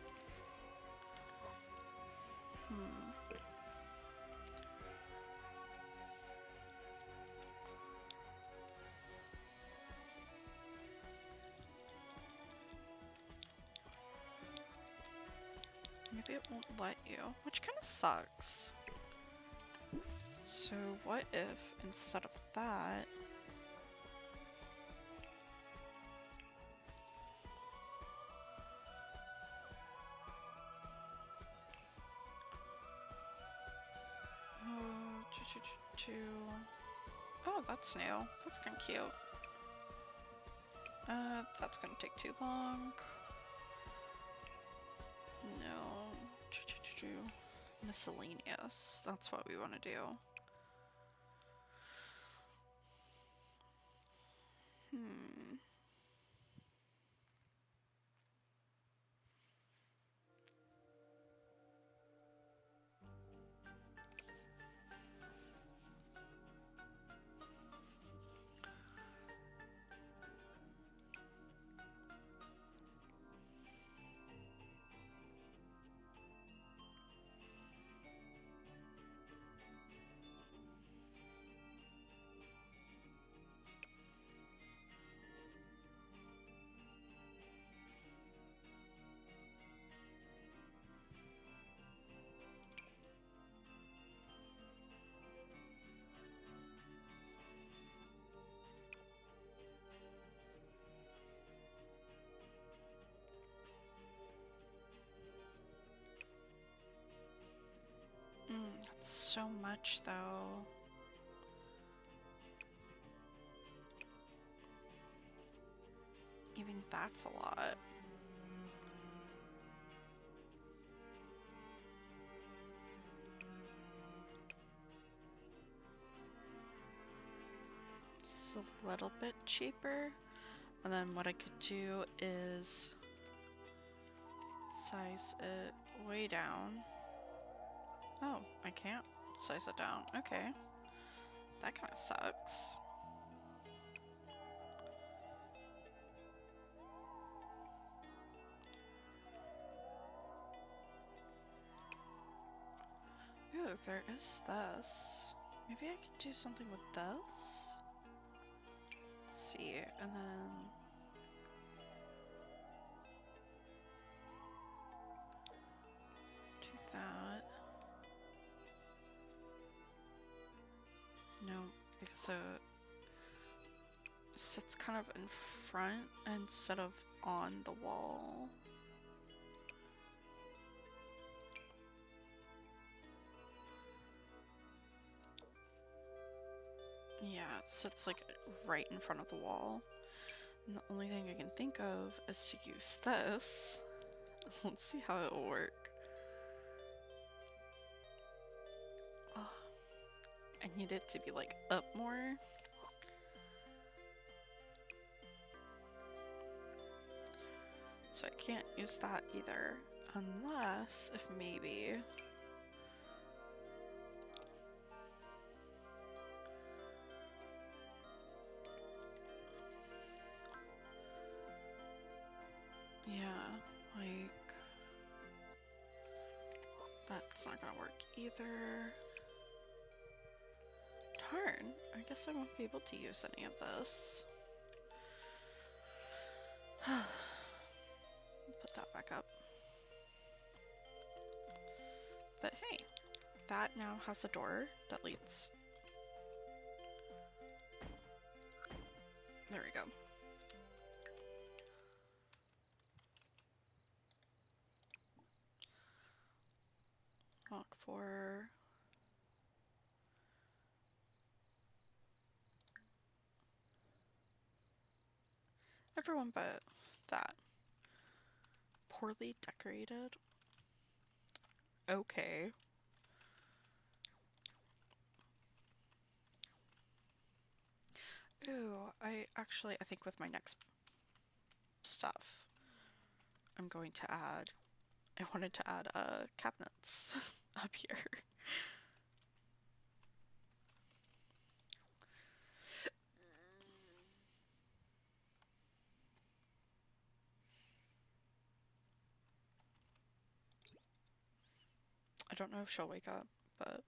Maybe it won't let you, which kind of sucks. So what if instead of that, oh, that's new. That's kind of cute. That's gonna take too long. No. Miscellaneous. That's what we want to do. so much though. Even that's a lot. It's a little bit cheaper. And then what I could do is size it way down. Oh, I can't size it down. Okay. That kind of sucks. Ooh, there is this. Maybe I could do something with this? Let's see, and then... do that. No, because it sits kind of in front instead of on the wall. Yeah, it sits like right in front of the wall. And the only thing I can think of is to use this. Let's see how it will work. Oh, I need it to be like up more. So I can't use that either, unless if maybe... yeah, like... that's not gonna work either. Darn, I guess I won't be able to use any of this. Put that back up. But hey, that now has a door that leads... There we go. Lock for... everyone but that. Poorly decorated? Okay. Ooh, I think with my next stuff, I'm going to add... I wanted to add cabinets up here. I don't know if she'll wake up, but...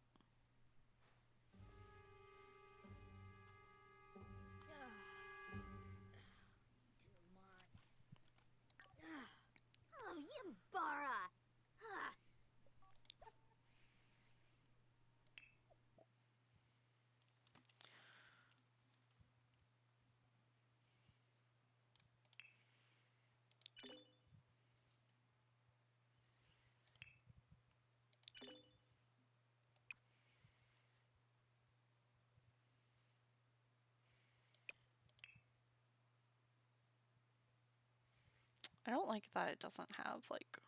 Oh, you Bara! I don't like that it doesn't have, like...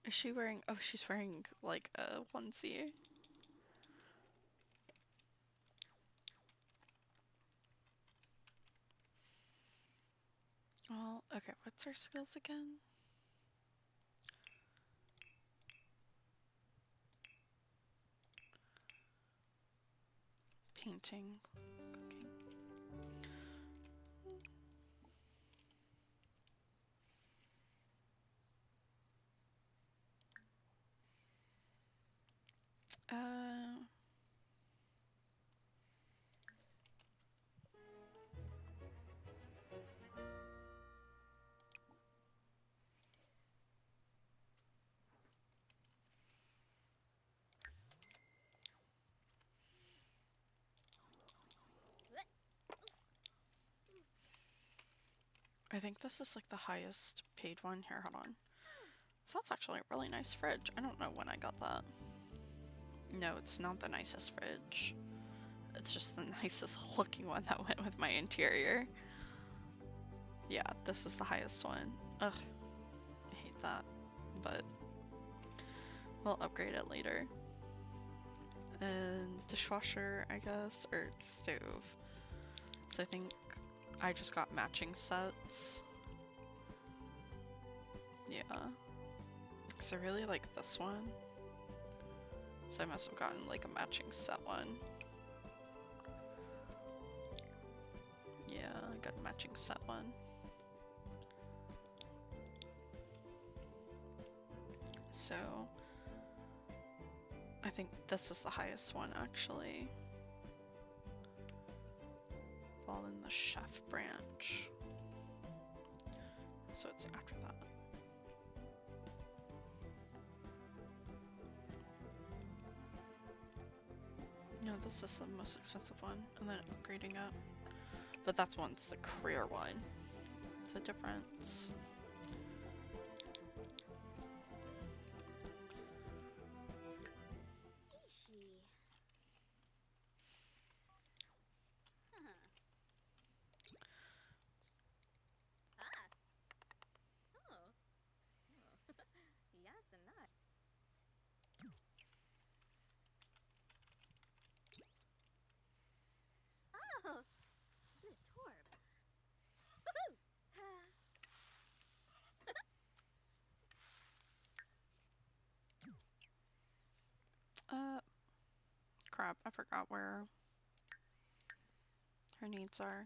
Is she wearing... oh, she's wearing, like, a onesie. Well, okay, what's her skills again? Painting, cooking. Uh, I think this is like the highest paid one. Here, hold on. So that's actually a really nice fridge. I don't know when I got that. No, it's not the nicest fridge. It's just the nicest looking one that went with my interior. Yeah, this is the highest one. Ugh, I hate that. But we'll upgrade it later. And dishwasher, I guess, or stove. So I think I just got matching sets. Yeah. Because I really like this one. So I must have gotten like a matching set one. Yeah, I got a matching set one. So I think this is the highest one actually. Fall in the chef branch. So it's after that. No, this is the most expensive one, and then upgrading it. But that's once the career one. It's a difference. Crap, I forgot where her needs are.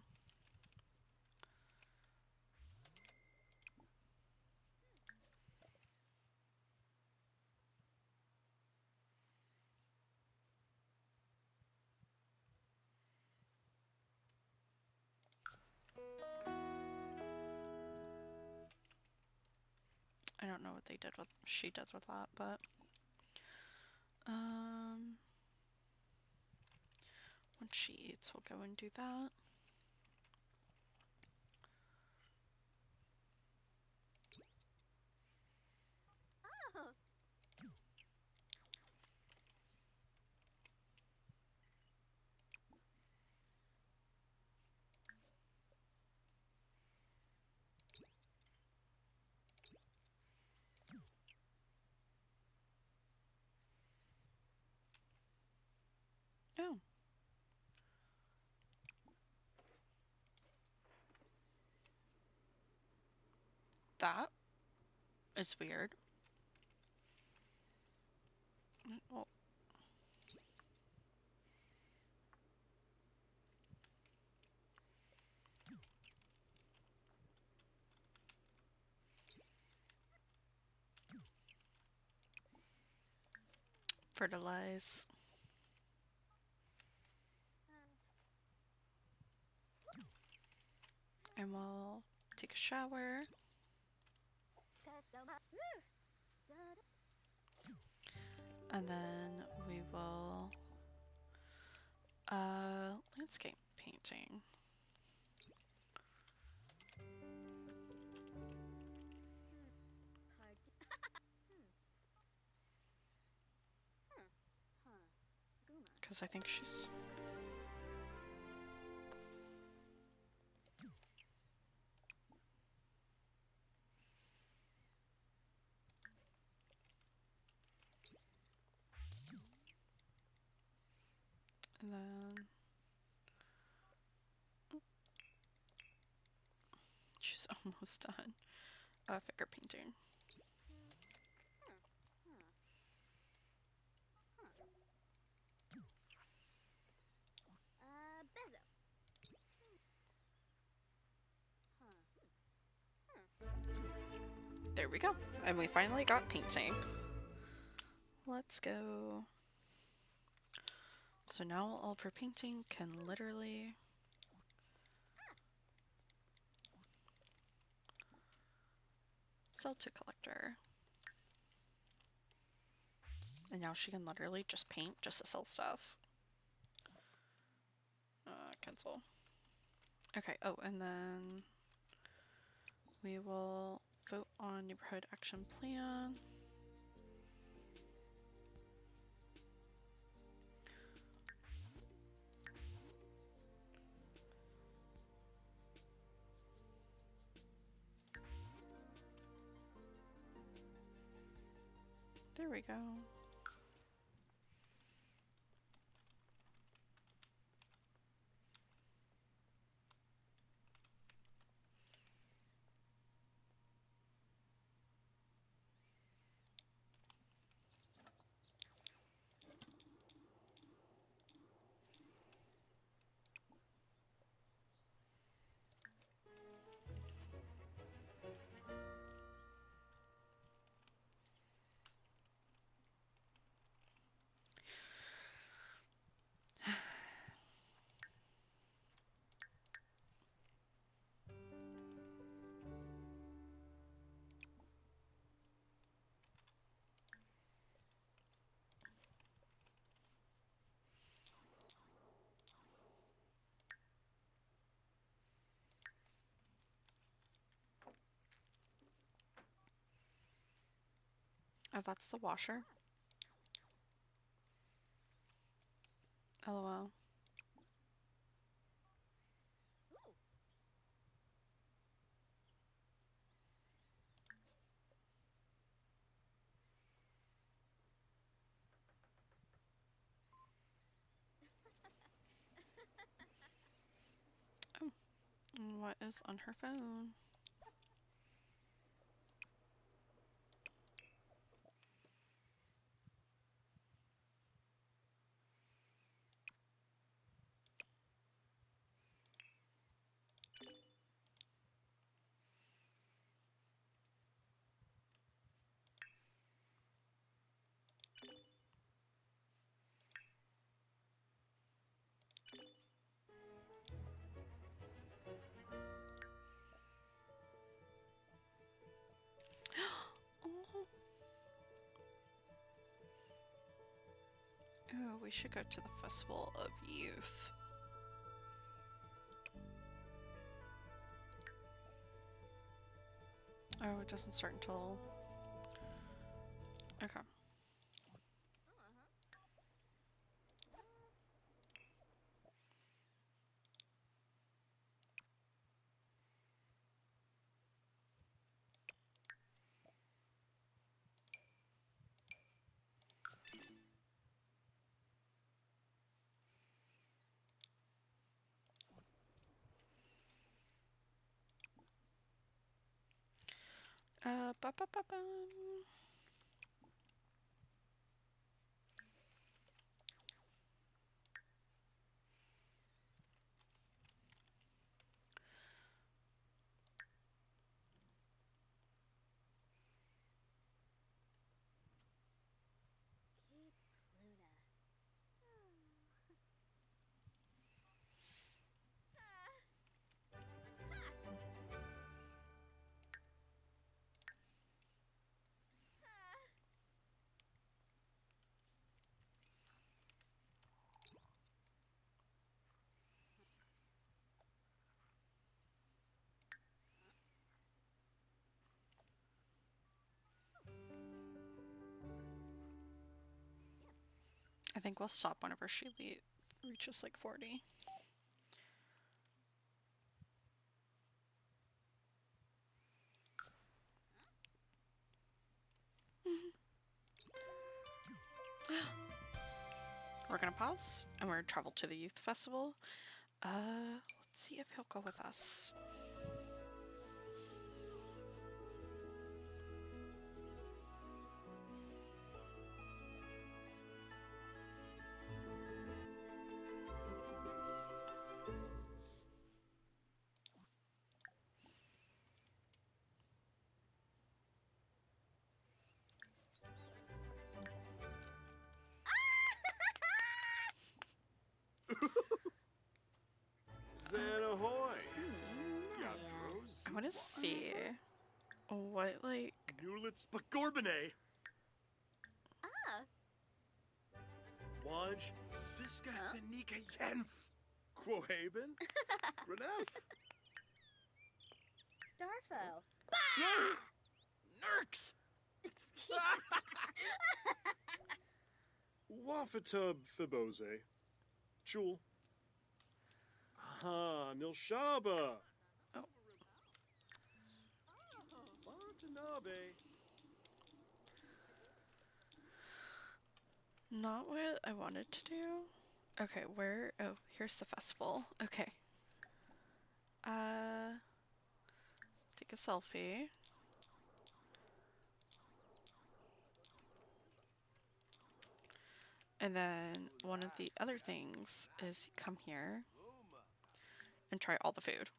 I don't know what she did with that, but when she eats, we'll go and do that. Oh. That is weird. Well, fertilize. And we'll take a shower. And then we will landscape painting. Because I think she's... And then... She's almost done. Figure painting. There we go. And we finally got painting. Let's go So now all of her painting can literally sell to collector. And now she can literally just paint just to sell stuff. Cancel. Okay, oh, and then we will vote on neighborhood action plan. There we go. Oh, that's the washer. LOL. Oh, and what is on her phone? Oh. Oh, we should go to the Festival of Youth. Oh, it doesn't start until... Okay. Ba ba ba bum. I think we'll stop whenever she reaches like 40. We're gonna pause and we're gonna travel to the youth festival. Let's see if he'll go with us. want to see what, like... Nulitz Bagorbine. Waj Siska Fenika Yenf. Quohaben. Grenef. Darfo. Nurks. Wafatub Fibose. Chul. Aha, Nilshaba. Oh. Watanabe. Not what I wanted to do. Okay, where? Oh, here's the festival. Okay. Take a selfie. And then one of the other things is you come here and try all the food.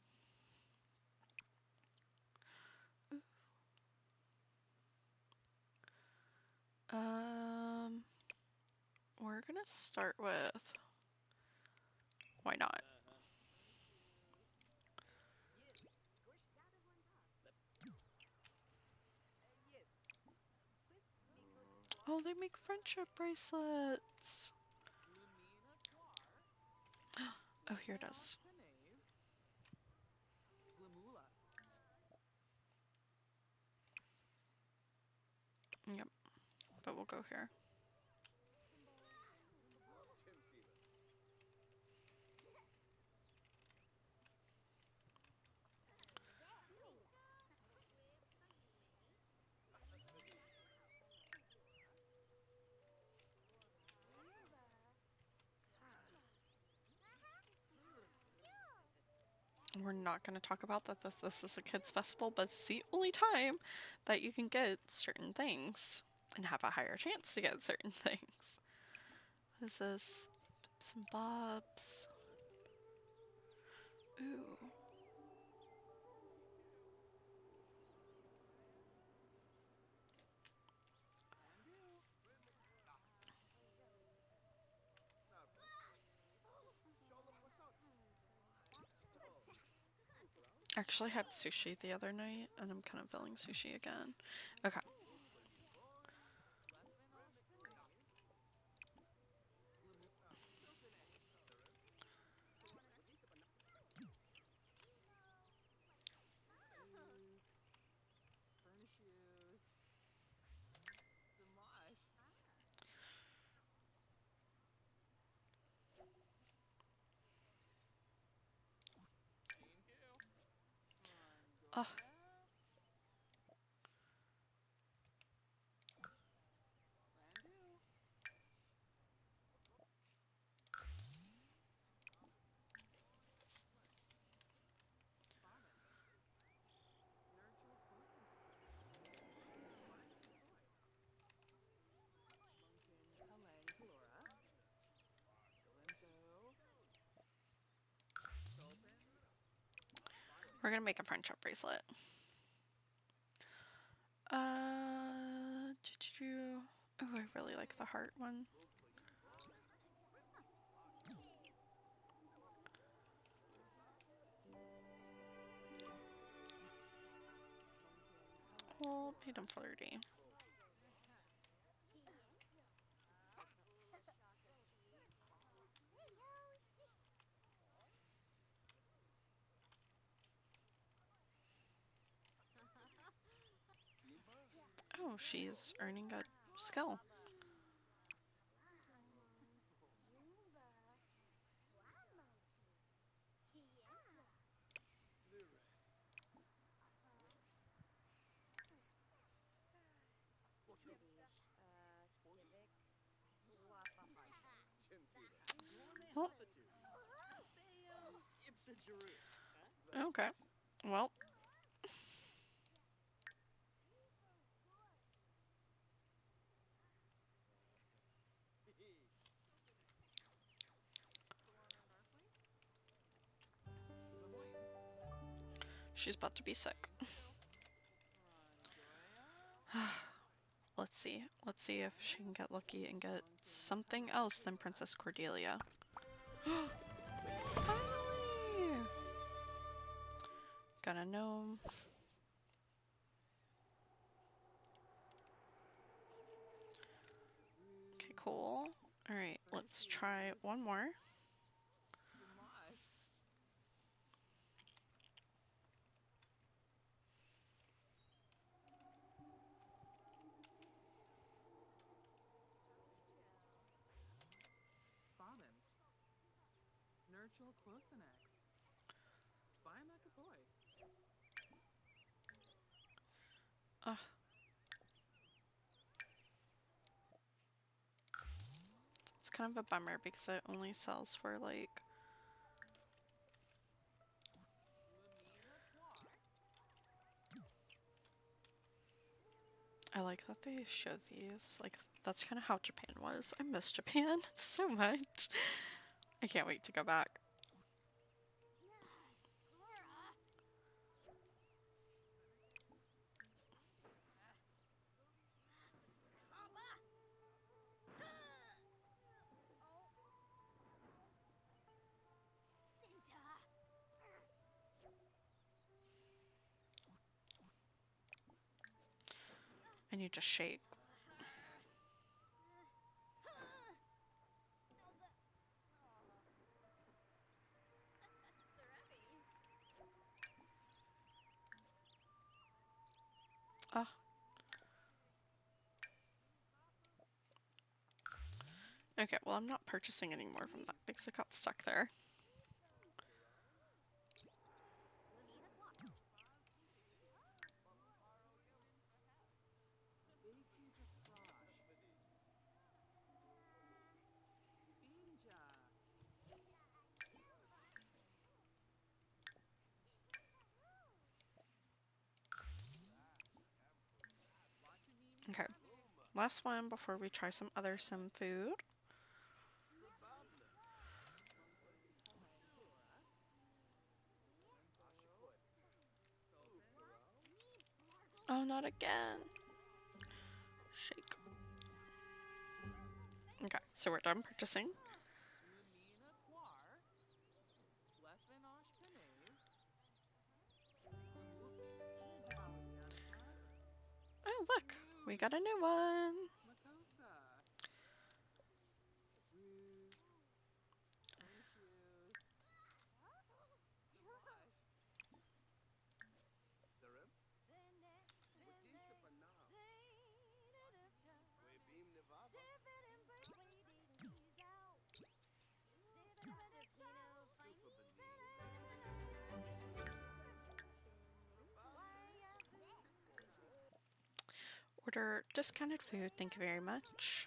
We're gonna start with, why not? Oh, they make friendship bracelets. Oh, here it is. Yep, but we'll go here. We're not going to talk about that this is a kids festival, but it's the only time that you can get certain things and have a higher chance to get certain things. What is this? Some bobs. Ooh. Actually had sushi the other night and I'm kind of feeling sushi again. Okay. Oh. We're gonna make a friendship bracelet. Oh, I really like the heart one. Well, made him flirty. Oh, she's earning a skill. Oh. Okay. Well. She's about to be sick. Let's see. Let's see if she can get lucky and get something else than Princess Cordelia. Finally! got a gnome. Okay, cool. Alright, let's try one more. Nurtural Closenex. Spymacaboy. Ugh. It's kind of a bummer because it only sells for like... I like that they show these. Like, that's kind of how Japan was. I miss Japan so much. I can't wait to go back. And you just shake. Ah. Okay, well, I'm not purchasing any more from that because it got stuck there. Okay, last one before we try some other sim food. Oh, not again. Shake. Okay, so we're done purchasing. Oh, look, we got a new one. Order discounted food, thank you very much.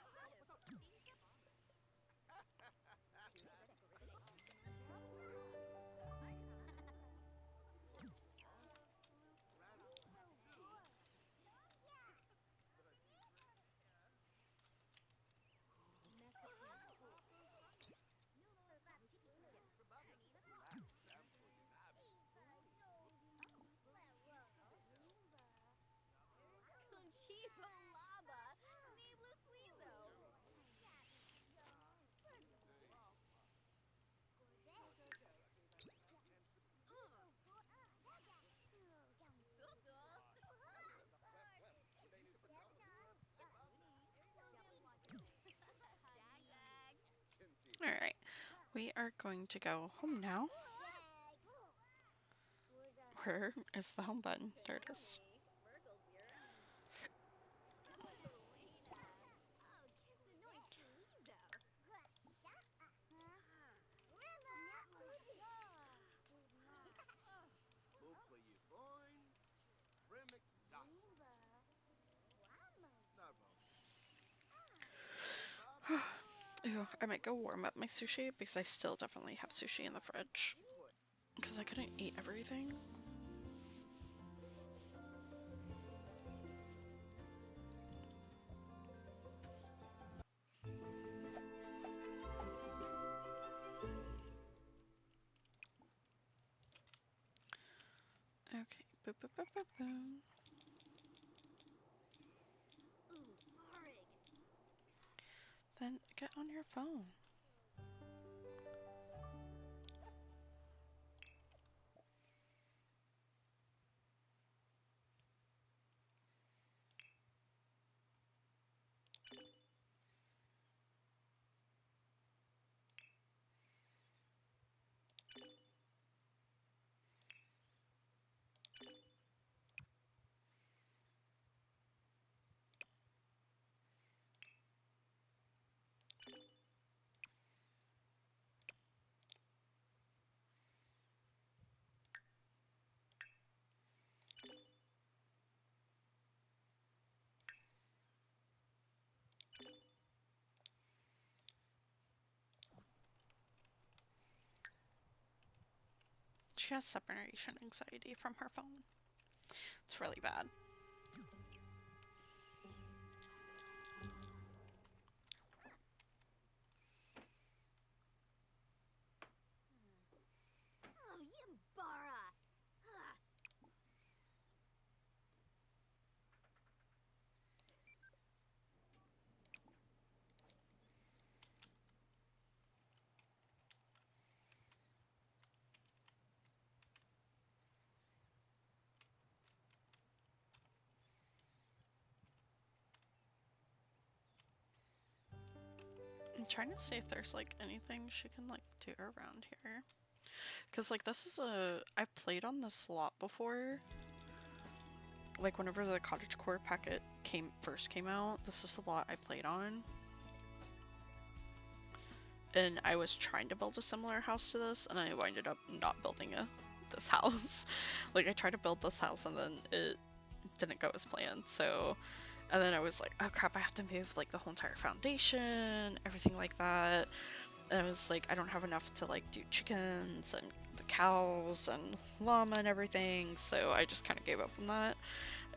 Alright, we are going to go home now. Where is the home button? There it is. Ew, I might go warm up my sushi because I still definitely have sushi in the fridge. Because I couldn't eat everything. Okay, boop boop boop boop boom. Then get on your phone. She has separation anxiety from her phone. It's really bad. Oh, Yambara! Huh. I'm trying to see if there's like anything she can like do around here. Cause like this is I've played on this a lot before. Like whenever the cottagecore packet first came out, this is a lot I played on. And I was trying to build a similar house to this, and I winded up not building this house. Like I tried to build this house and then it didn't go as planned, so and then I was like, oh crap, I have to move like the whole entire foundation, everything like that. And I was like, I don't have enough to like do chickens and the cows and llama and everything, so I just kind of gave up on that.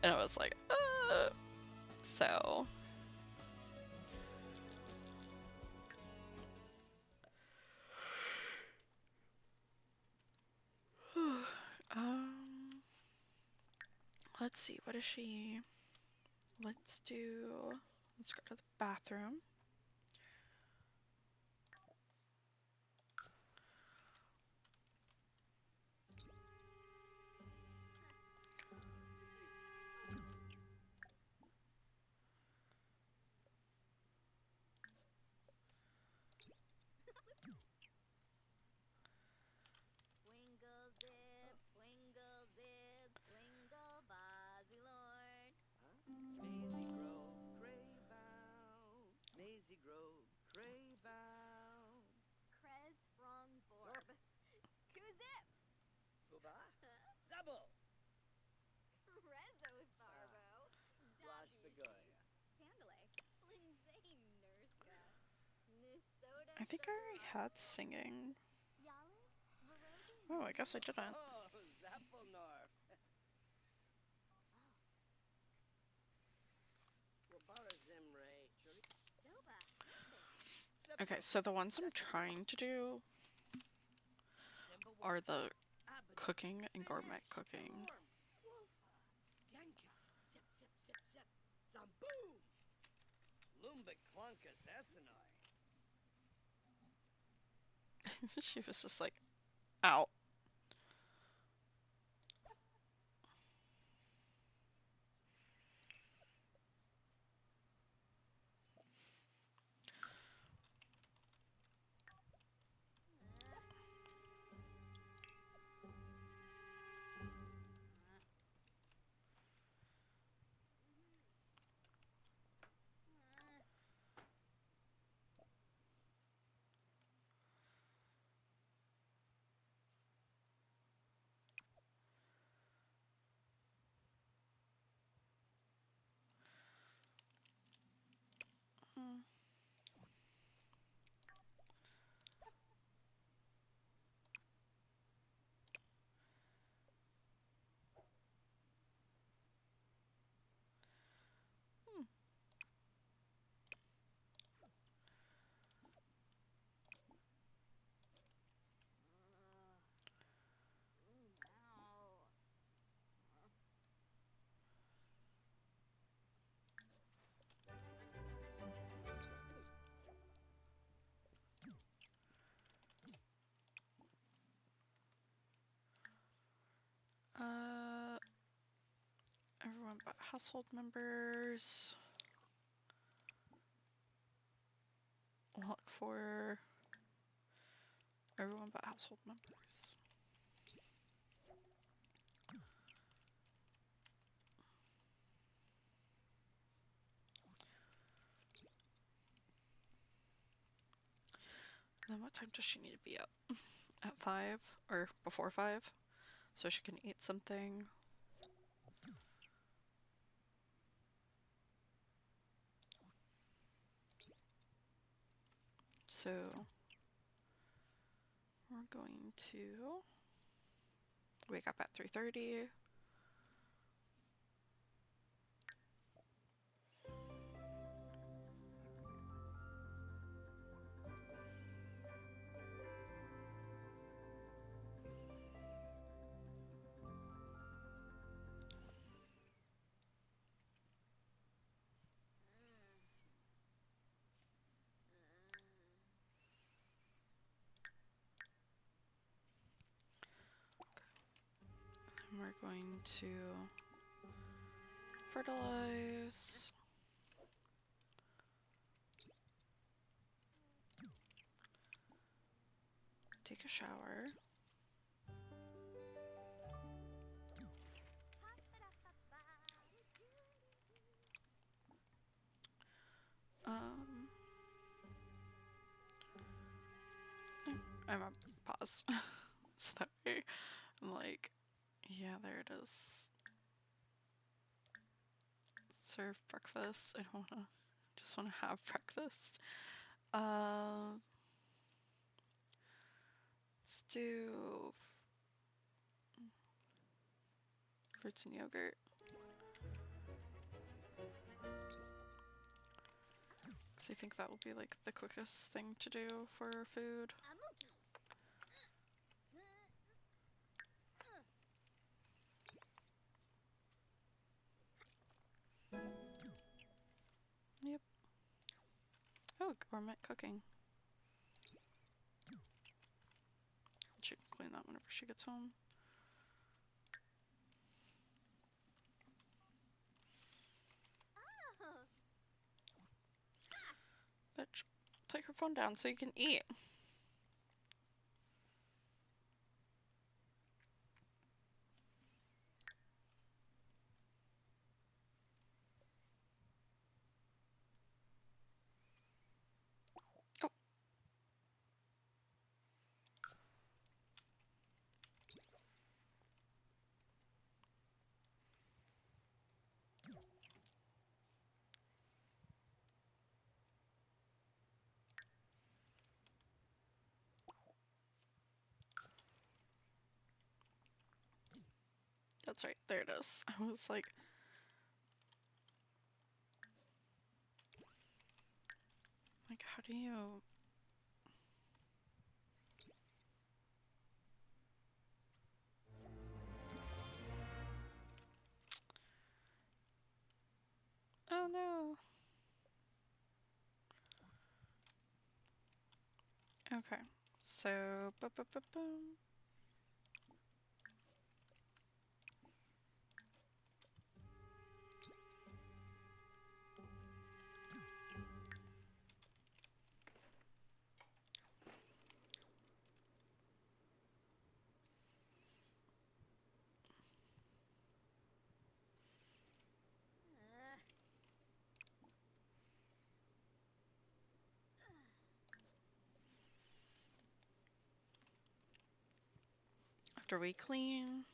And I was like, so let's see, what is she? Let's go to the bathroom. Swingle zip, swingle zip, swingle bozzy lord. Maisie Grove, Craybound. Maisie Grove, Craybound. Krez Frongborb. Kuzip! Fuba, Zabo, Rezo Tharbo. Wash Doggy. Begoya. Dandale. Lindsay Nurska. Nisota. I think I already had singing. Yalin? Verodi? Oh, I guess I didn't. Oh, Zappelnarf. Wabara Zimre, Churi. Doba. Okay, so the ones I'm trying to do are the cooking and gourmet cooking. Yanka, zip, zip, zip, zip. Zamboom. Lumbic Clunkus Essenai. She was just like, out. Ow. Everyone but household members. Look for everyone but household members. And then what time does she need to be up? At 5 or before 5? So she can eat something. So we're going to Wake up at 3:30. And we're going to fertilize. Take a shower. I'm a pause. So that way I'm like, yeah, there it is. Serve breakfast. I don't wanna, just wanna have breakfast. Let's do fruits and yogurt. Because I think that will be like the quickest thing to do for food. Yep. Oh, gourmet cooking. She can clean that whenever she gets home. Bitch, put your phone down so you can eat. Oh. That's right, there it is. I was like, how do you... Oh no. Okay, so boom. After we clean.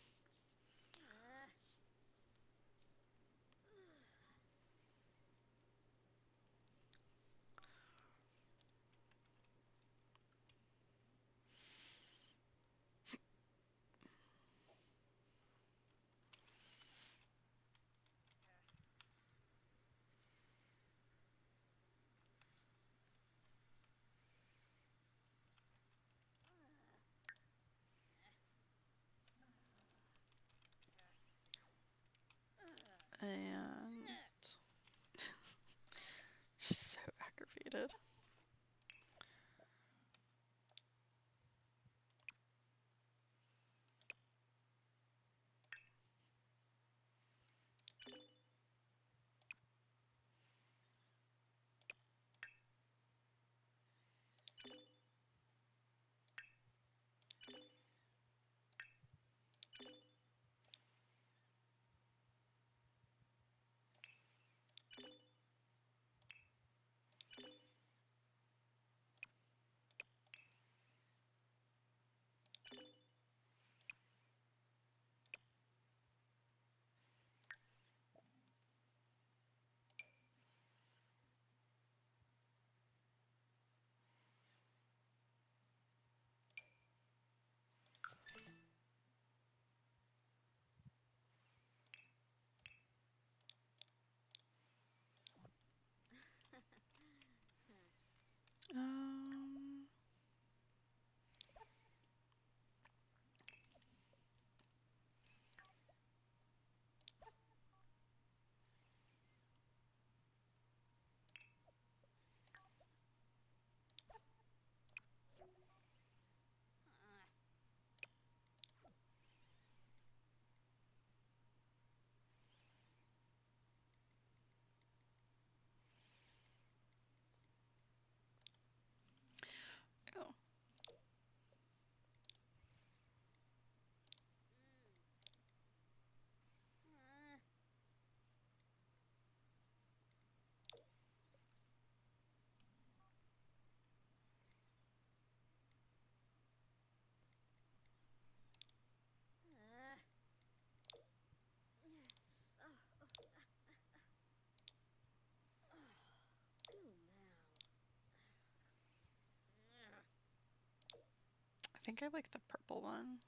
think I like the purple one.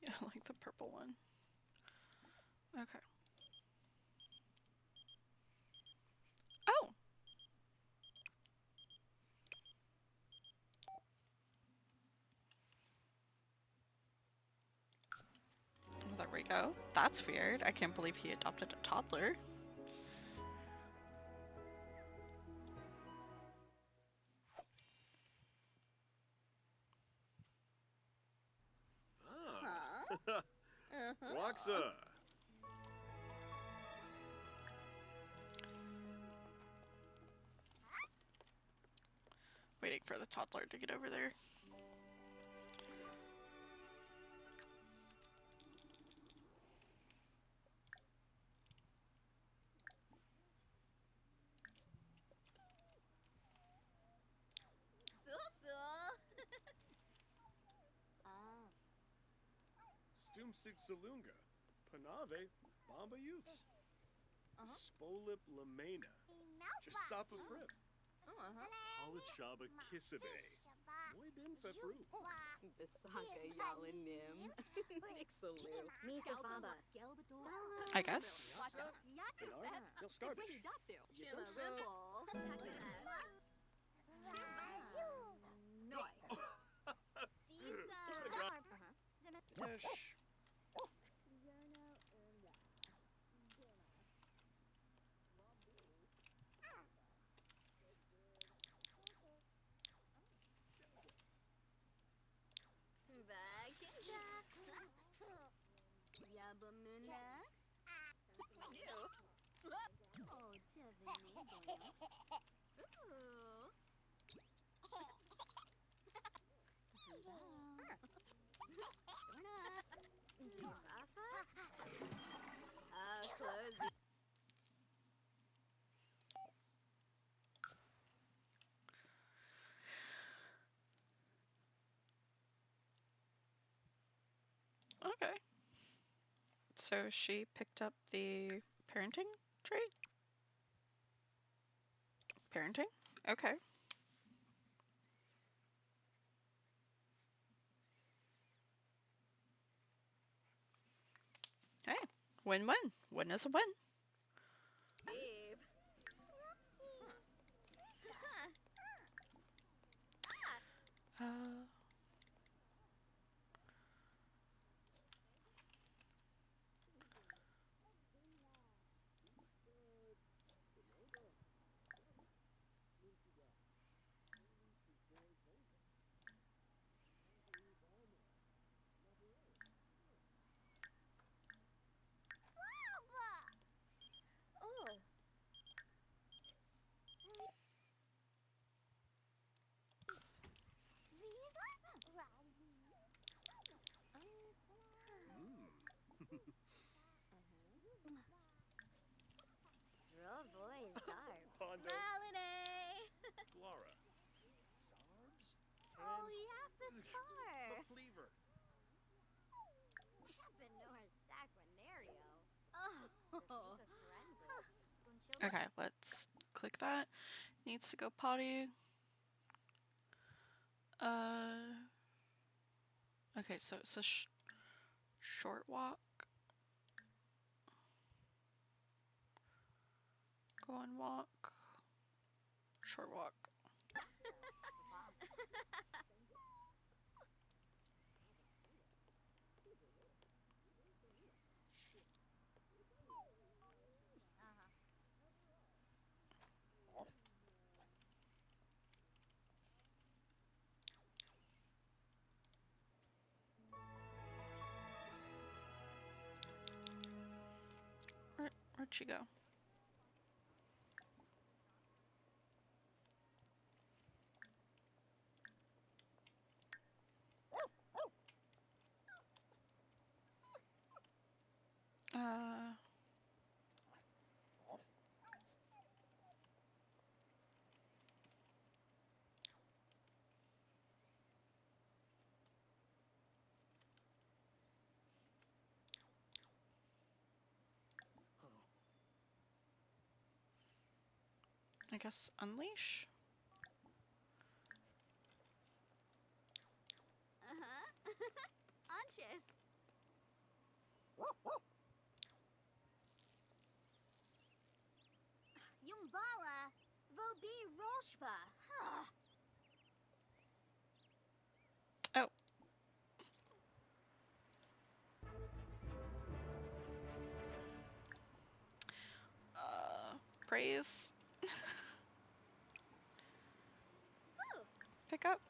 Yeah, I like the purple one. Okay. Oh! There we go. That's weird. I can't believe he adopted a toddler. Ah. Waxa. Waiting for the toddler to get over there. Ah. Stumsig Salunga. Panave. Bamba Yups. Spolip Lamena. Jasapa Frip. Halachaba Kisabe. Moy bin Fefru. Bisaka Yalanim. Nixaloo. Misa Faba. I guess. Bernard. Del Scarbish. Yadosa. Yesh. Yabamuna. You. Oh, Devin. Ooh. Close. Okay. So she picked up the parenting trait? Parenting? Okay. Hey, win-win. Win is a win. Babe. Uh... Oh. Draw boys, Zarbs. Pondo. Holiday. Glara. Zarbs. Oh, yeah, the star. Cleaver. Benor Sacranario. Oh. Okay, let's click that. Needs to go potty. Okay, so it's a short walk. Go on walk. Short walk. Where'd she go? I guess unleash? Anxious. Yumbala. Vobi Rolshpa. Huh. Oh. Praise. Whew. Pick up.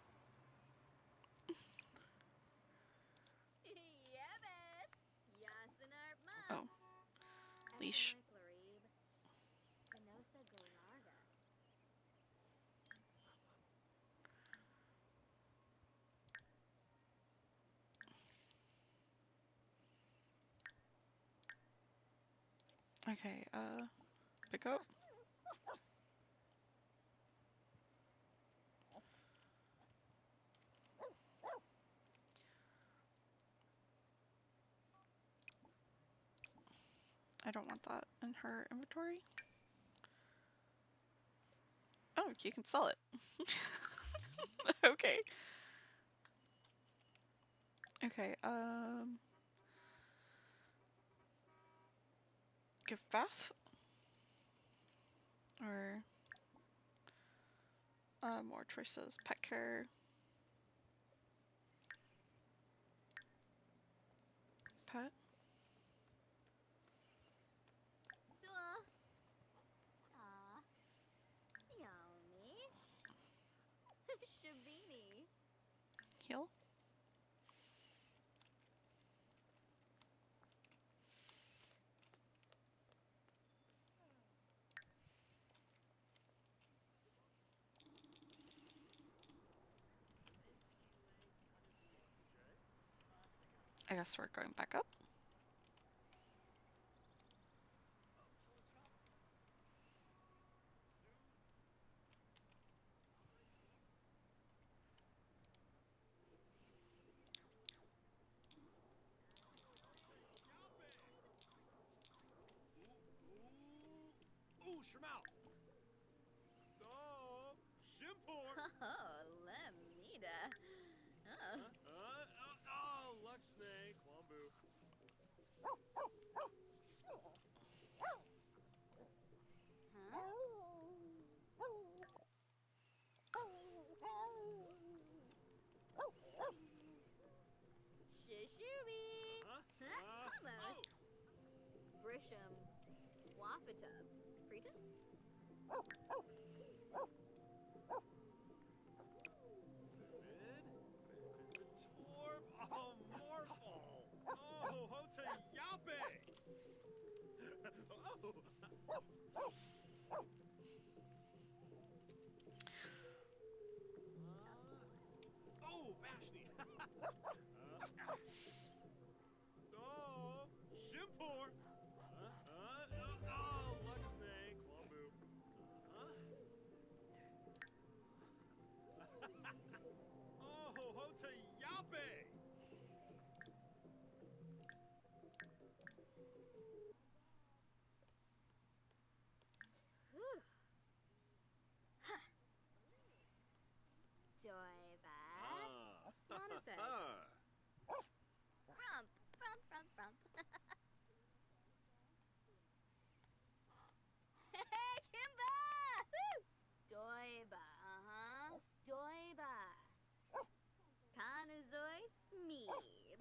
Yebes. Yasinar Ma. Oh. Leash. Canosa Galarga. Okay, pick up. I don't want that in her inventory. Oh, you can sell it. Okay. Okay, gift bath? Or, more choices. Pet care. Pet. Sua. Ah. Yaumish. Shabini. Heal. I guess we're going back up. Ooh, Shemau! Oh, Shimpor! Oh, Lemida. Oh. Oh, Luxnay, Kwambu. Shishubi. Huh? Almost. Brisham. Wafatub. Preetum? Visitorb, oh, Morphle! Oh, Hote Yabe! Oh, Vashni! Oh, Shimpor! Oh, Luxnay, Kwambu. Oh, Hote Yabe! Doiba. Monoseg. Frump. Frump, frump, frump. Hey, Kimba! Woo! Doiba, Doiba. Kanazoy Smeed.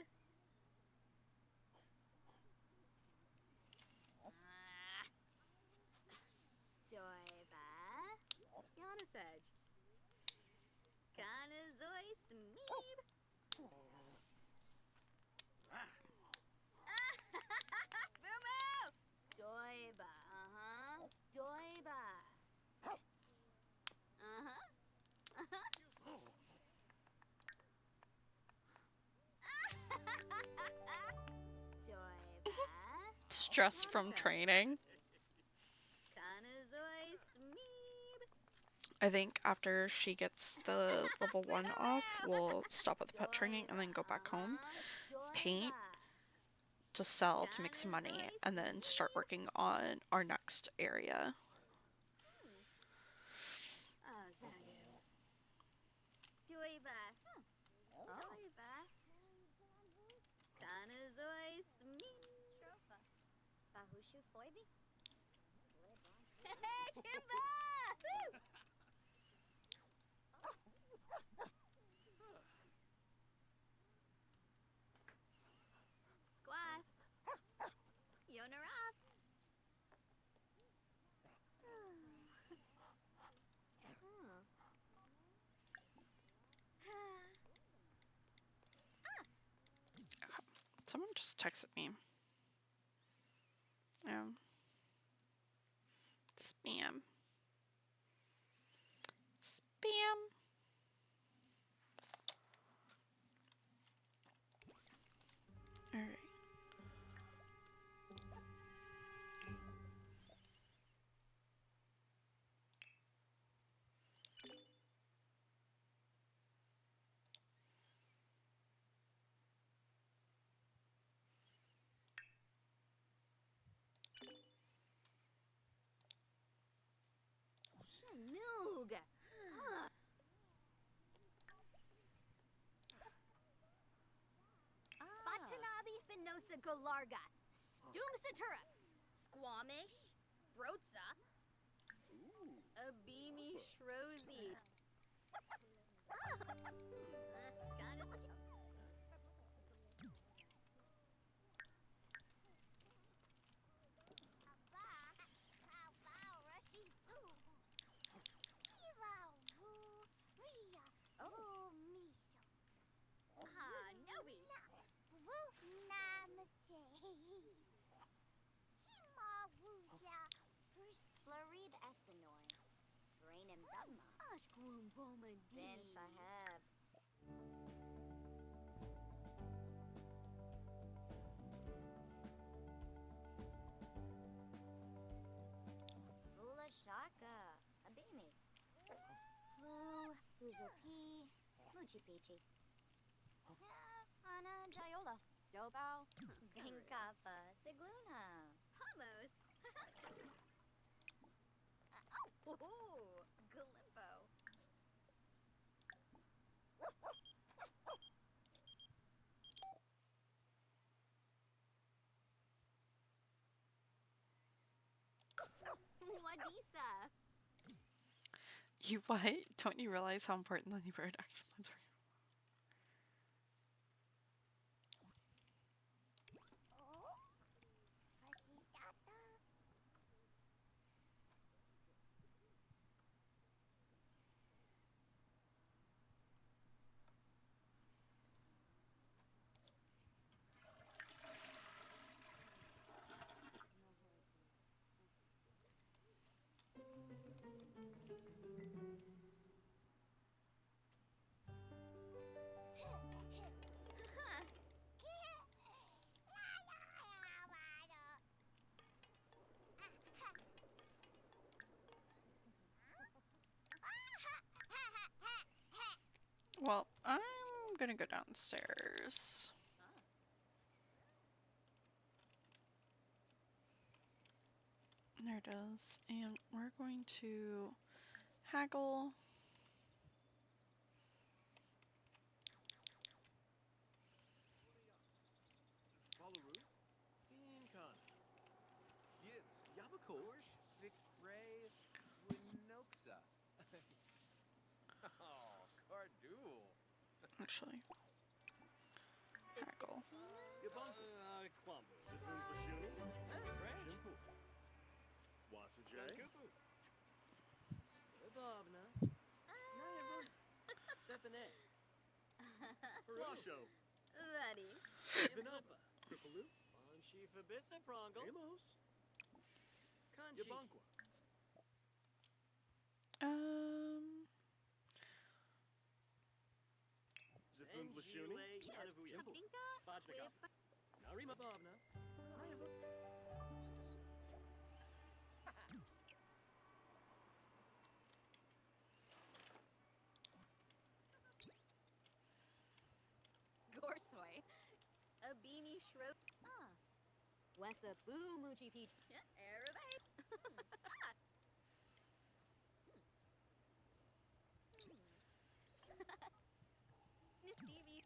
Doiba. Yanaseg. Kanazoy Smeed. Fumu! Doiba, Doiba. Doiba. Stress from training. Kanazoy Smeed. I think after she gets the level 1 off, we'll stop with the pet training and then go back home, paint to sell to make some money, and then start working on our next area. Oh, Zagu. Doiba. Doiba. Bushu Foibi? Hey, Kimba! Woo! Glass. Yonarab. Someone just texted me. Spam. Spam. All right. Shanoog. Batanabi Finosa Galarga. Stoomsatura. Squamish. Brotza. Abimi Shrozy. Ah, Noe. Florid Essenoi. Brainim Dugma. Ashquam Boma Bin Faheb. Vula Shaka. Abimi. Flu. Fluzopi. Muchi Pichi. Ana Jayola. Dobao. Ginkapa. Sigluna. Homos. Oh, Glimpo. Wadisa. You what? Don't you realize how important the neighborhood action plans are? Well, I'm gonna go downstairs. There it is. And we're going to haggle. Ballaru? Inkan. Gibbs. Yabakorsh. Vicray. Winoxa. Oh, Cardul. Actually, haggle. Yabunku. Klumbu. Zafun Bashuni. Shimpu. Wasajay. Kupu. Babna. Nayabu. Sepane. Parasho. Buddy. Vinopa. Kripalu. Anshifa Bisa Prongle. Amos. Yabunkwa. Zafun Blashuni. Anavu Yimpu. Tapinka. Bajnaka. Narima Babna. Nayabu. Gorsoy. Abimi Shro. Ah. Wessa Boo Moochie Peach. Yeah, everybody. Stevie.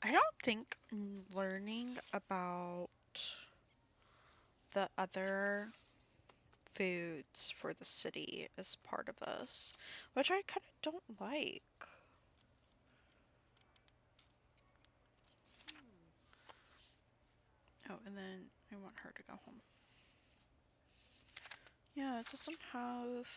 I don't think learning about the other foods for the city is part of this, which I kind of don't like. Oh, and then I want her to go home. Yeah, it doesn't have...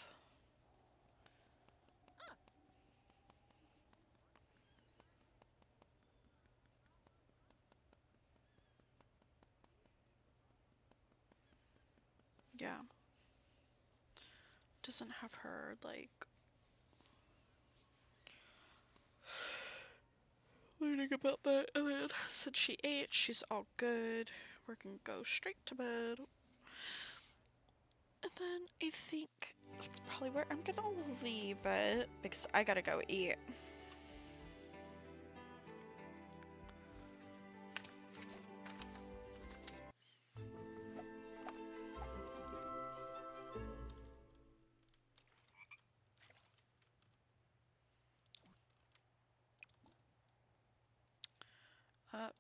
Yeah. Doesn't have her, like... learning about that, and then since she ate, she's all good. We're gonna go straight to bed. And then I think that's probably where I'm gonna leave it because I gotta go eat.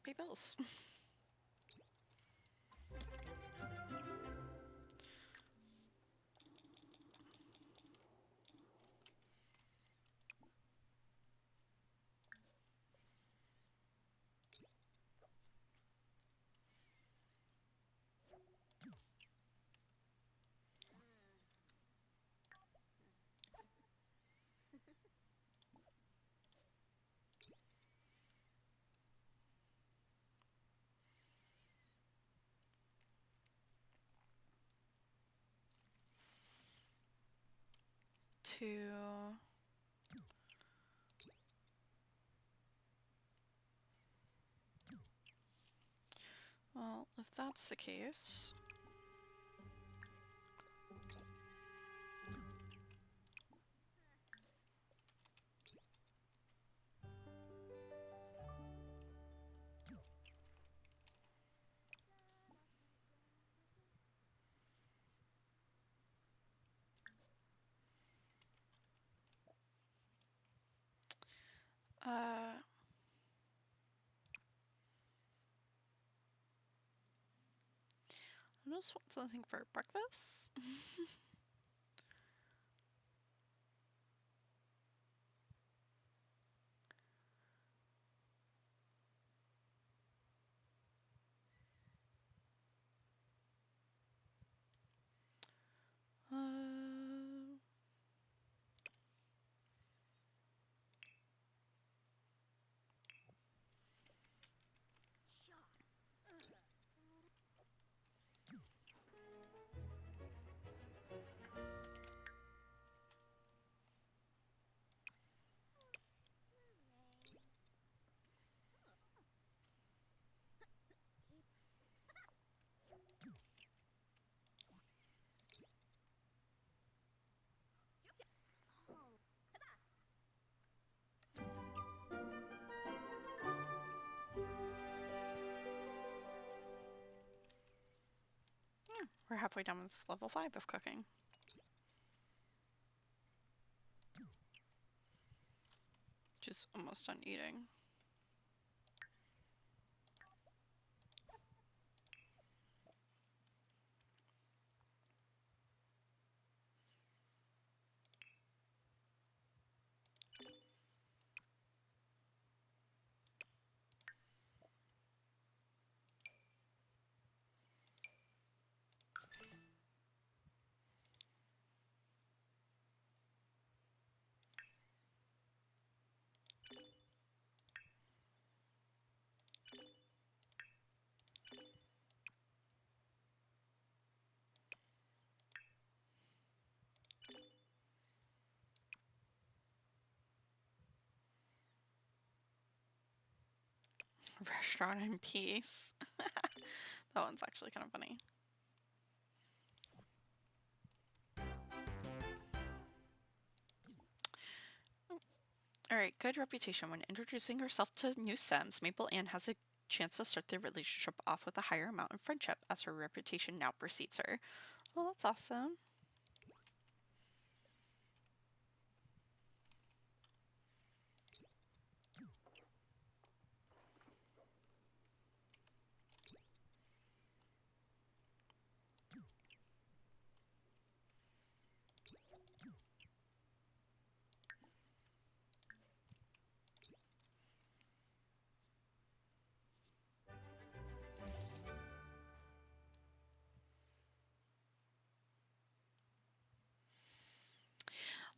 Pay bills. To... Well, if that's the case... I just want something for breakfast. uh... We're halfway done with level 5 of cooking. Just almost done eating. Restaurant in peace. That one's actually kind of funny. Alright, good reputation. When introducing herself to new Sims, Maple Ann has a chance to start their relationship off with a higher amount of friendship as her reputation now precedes her. Well, that's awesome.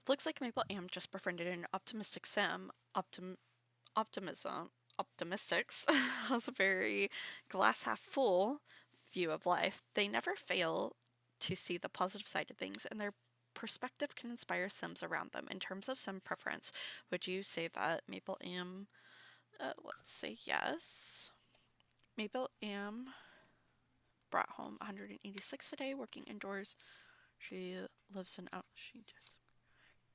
Looks like Maple Am just befriended an optimistic Sim. Optimistics has a very glass half full view of life. They never fail to see the positive side of things, and their perspective can inspire Sims around them. In terms of Sim preference, would you say that Maple Am? Let's say yes. Maple Am brought home 186 today, working indoors. She lives in out. She does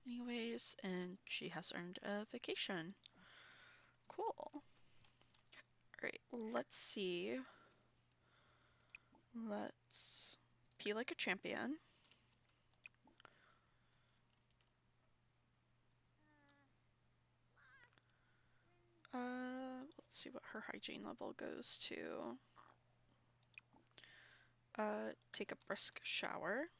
anyways, and she has earned a vacation. Cool. Alright, let's see. Let's pee like a champion. Let's see what her hygiene level goes to. Take a brisk shower.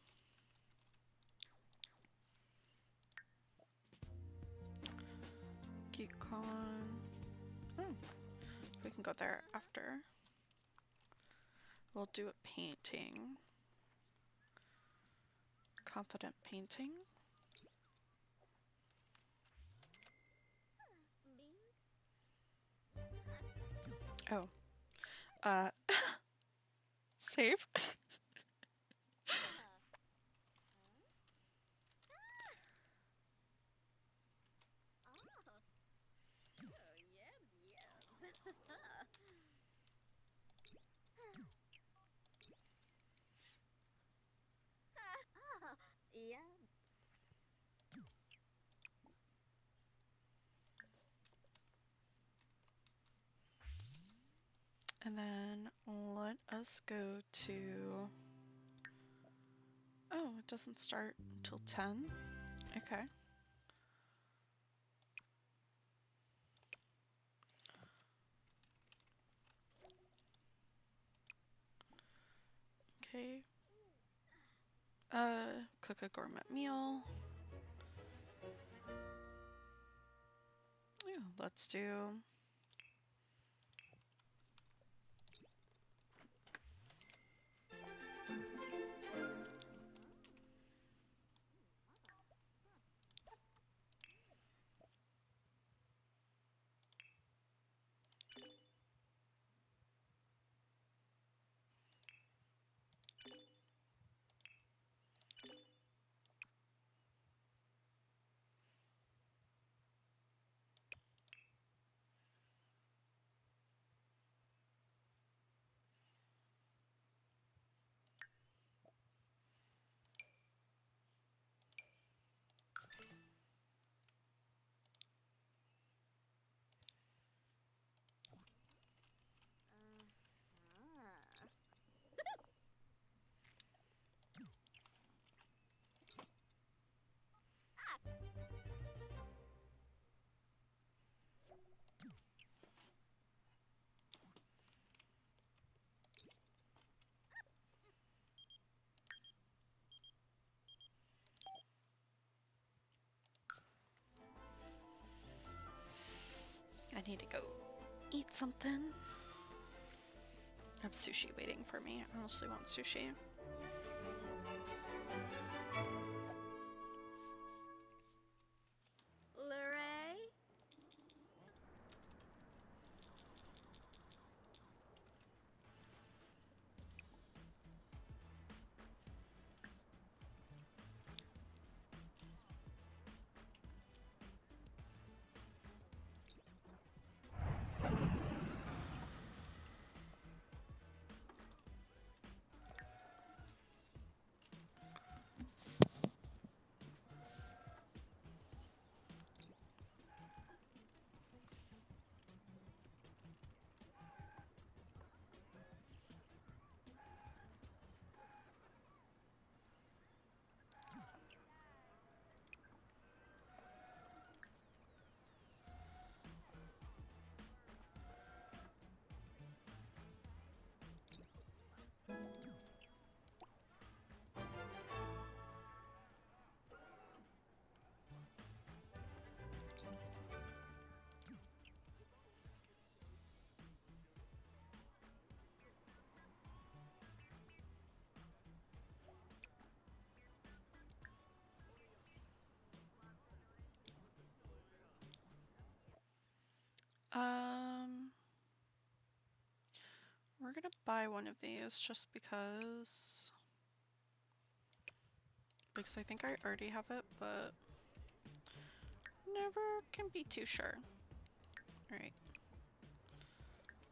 Geekon. Oh, we can go there after. We'll do a painting. Confident painting. Oh. Save. Yeah. And then let us go to... Oh, it doesn't start until 10? Okay. Okay. Cook a gourmet meal. Yeah, let's do... I need to go eat something. I have sushi waiting for me. I honestly want sushi. Luray? buy one of these just because I think I already have it, but never can be too sure. Alright.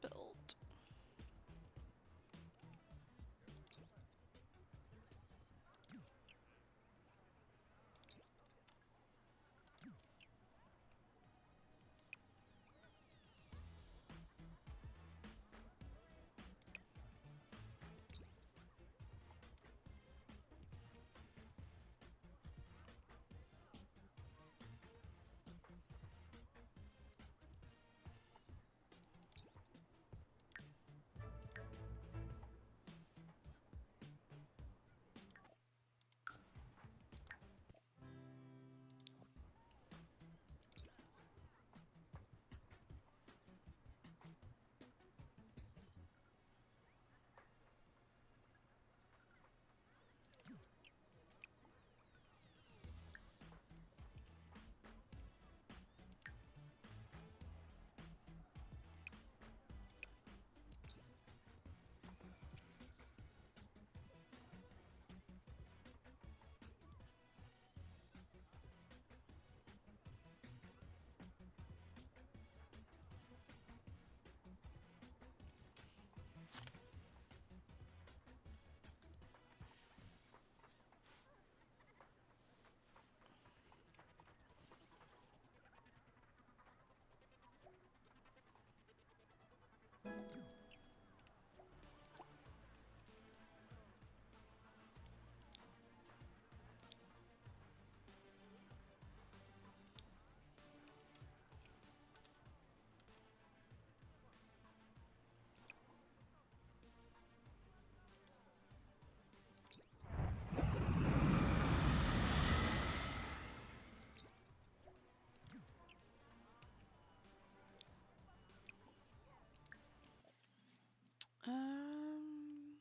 Build. Um,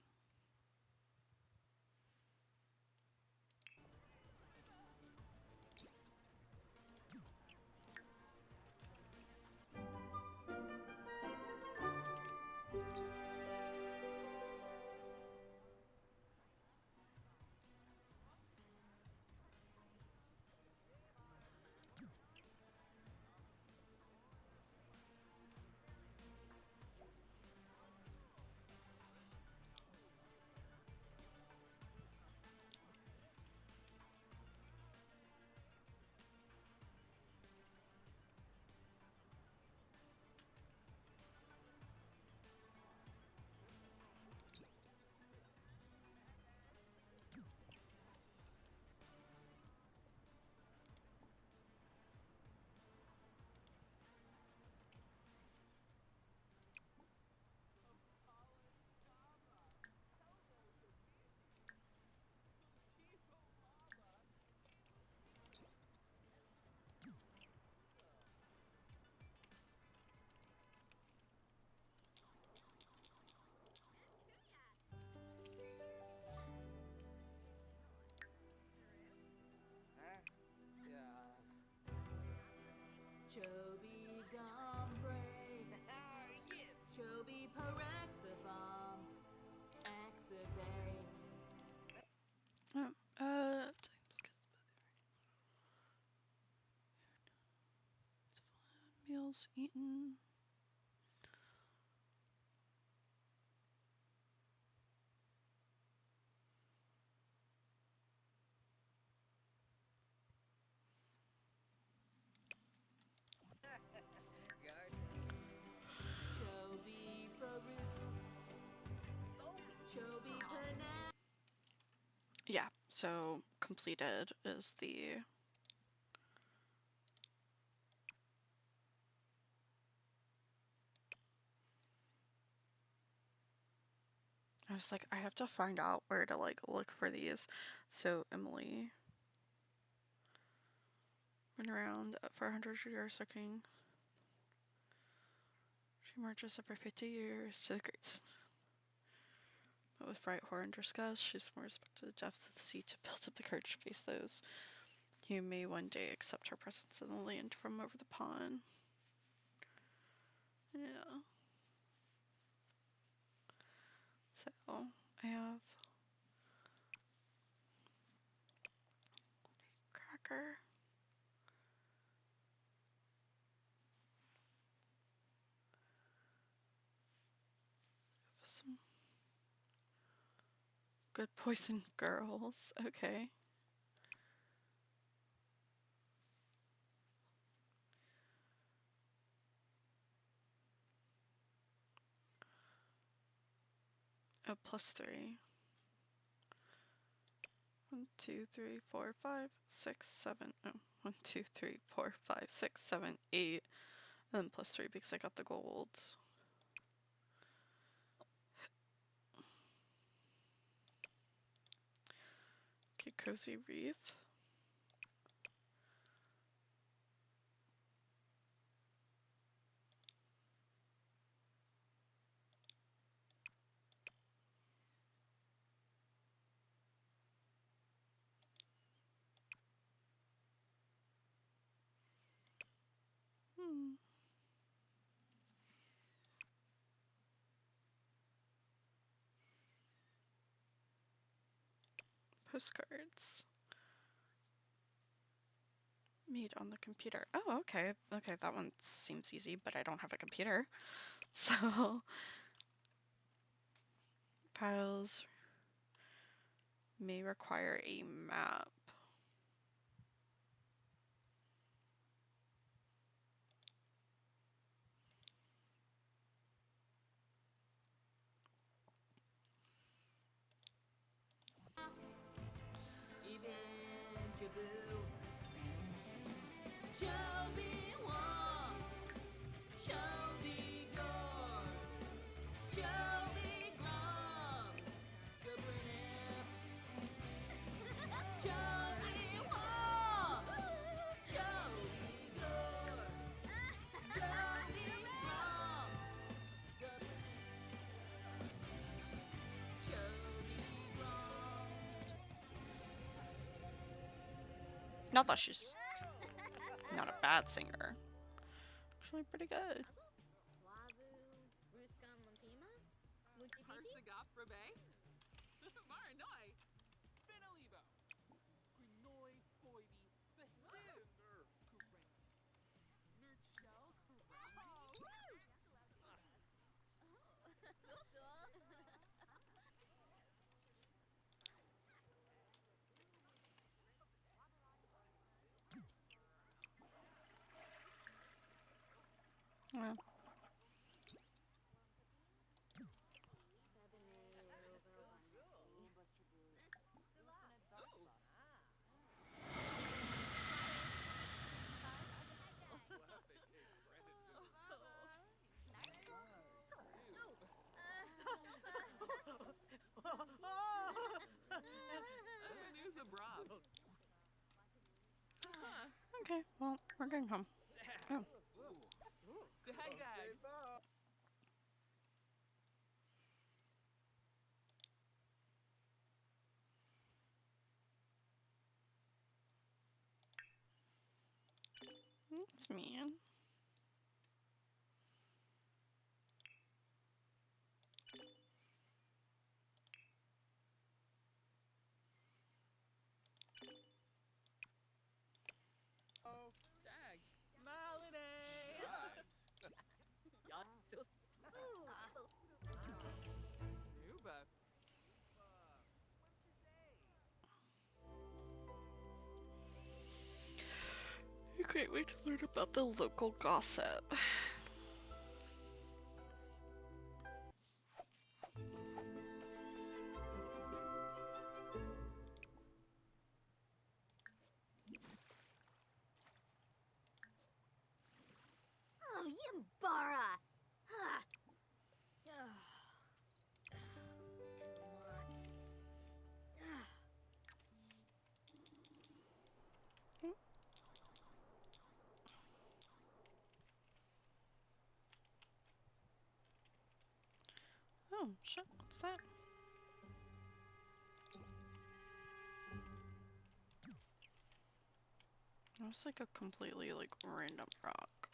Huh? Yeah. Chobi Gombre, Yes. Chobi Parexabom, Exabay. oh, meals eaten. Guard. Chobi Faru, Chobi Pana. Yeah, so completed is the I was like, I have to find out where to like look for these. So Emily went around for 100 years looking. She marches every 50 years to the great. But with bright horn Driscoll, she's more respected to the depths of the sea to build up the courage to face those who may one day accept her presence in the land from over the pond. Yeah. So I have cracker. Some good poison girls. Okay. Oh, +3. 1, 2, 3, 4, 5, 6, 7. Oh, 1, 2, 3, 4, 5, 6, 7, 8. And then +3 because I got the gold. Okay, cozy wreath. Postcards. Made on the computer. Oh, okay. Okay, that one seems easy, but I don't have a computer. So, piles may require a map. Even Jaboo. Chobi Wong. Chobi Gore. Chobi Glum. Goblin Chobi Wong. Chobi Gore. Chobi Glum. Goblin Chobi Glum. Not that she's not a bad singer. Actually, pretty good. Wazoo, Ruskan Lampima, Muchi Pichi. Persagop Rabe? Maranoi? Benalibo? Grenoi Foibi? Bestim? Kuren? Nurchel Kuren? Yeah. News of Rob. Okay, well, we're going home. Oh, Dag Dag. that's mean. Oh, Dag. Malinae. Nuba. I can't wait to learn about the local gossip. Oh, Yambara! Huh. Lots. Oh, shit, what's that? It was like a completely, like, random rock.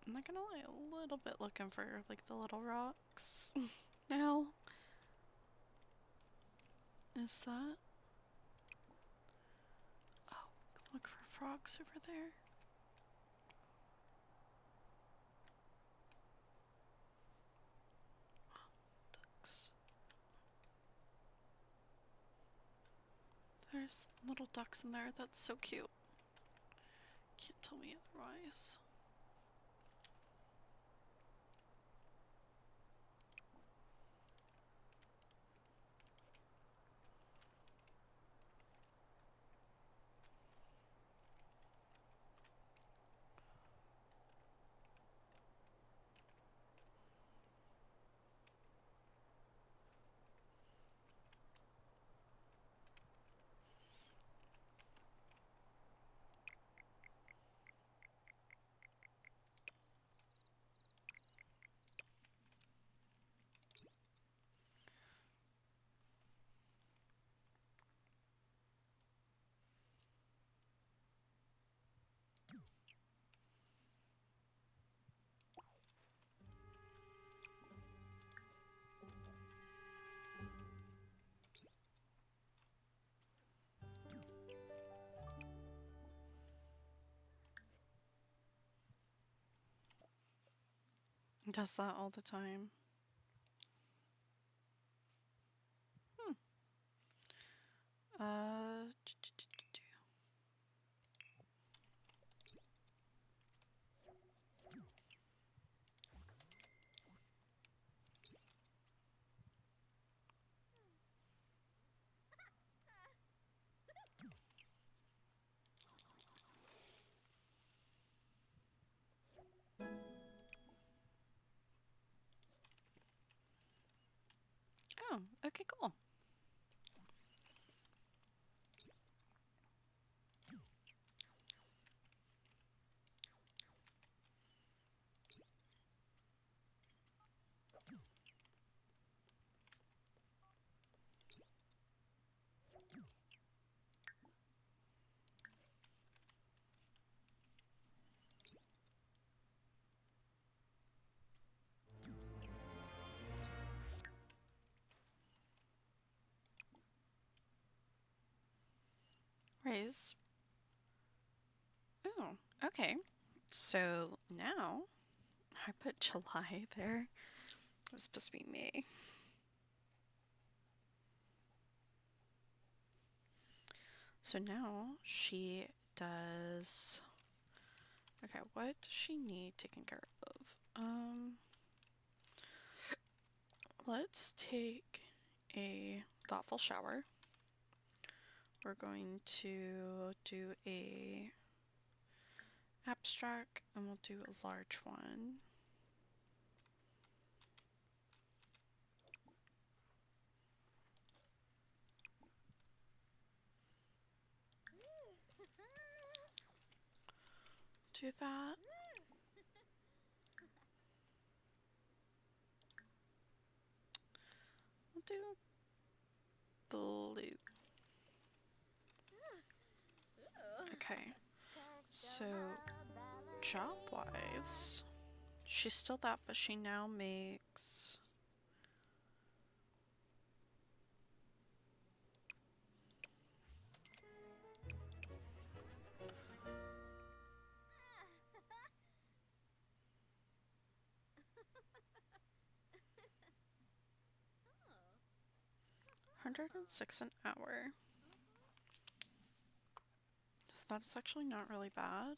I'm not gonna lie, a little bit looking for like the little rocks. Now, is that? Oh, look for frogs over there. Ducks. There's little ducks in there. That's so cute. Can't tell me otherwise. It does that all the time. Uh, oh, okay, cool. Raise. Oh, okay. So now I put July there. It was supposed to be May. So now she does. Okay, what does she need taken care of? Let's take a thoughtful shower. We're going to do a abstract and we'll do a large one. Do that. We'll do blue. Okay, so job-wise, she's still that, but she now makes... $106 an hour. So that's actually not really bad.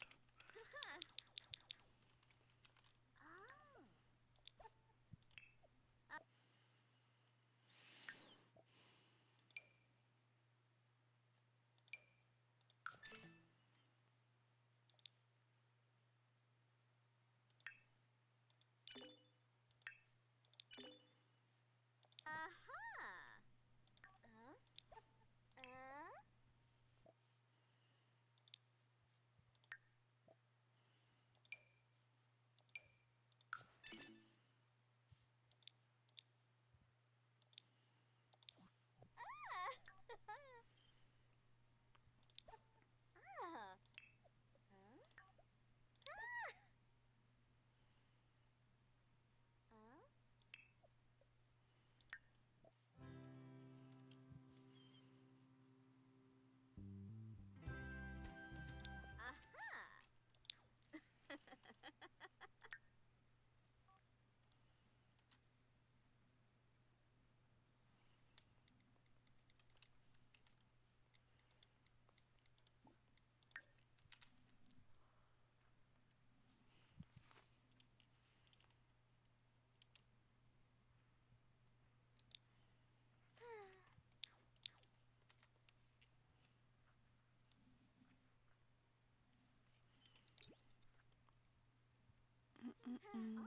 Oh. Whis.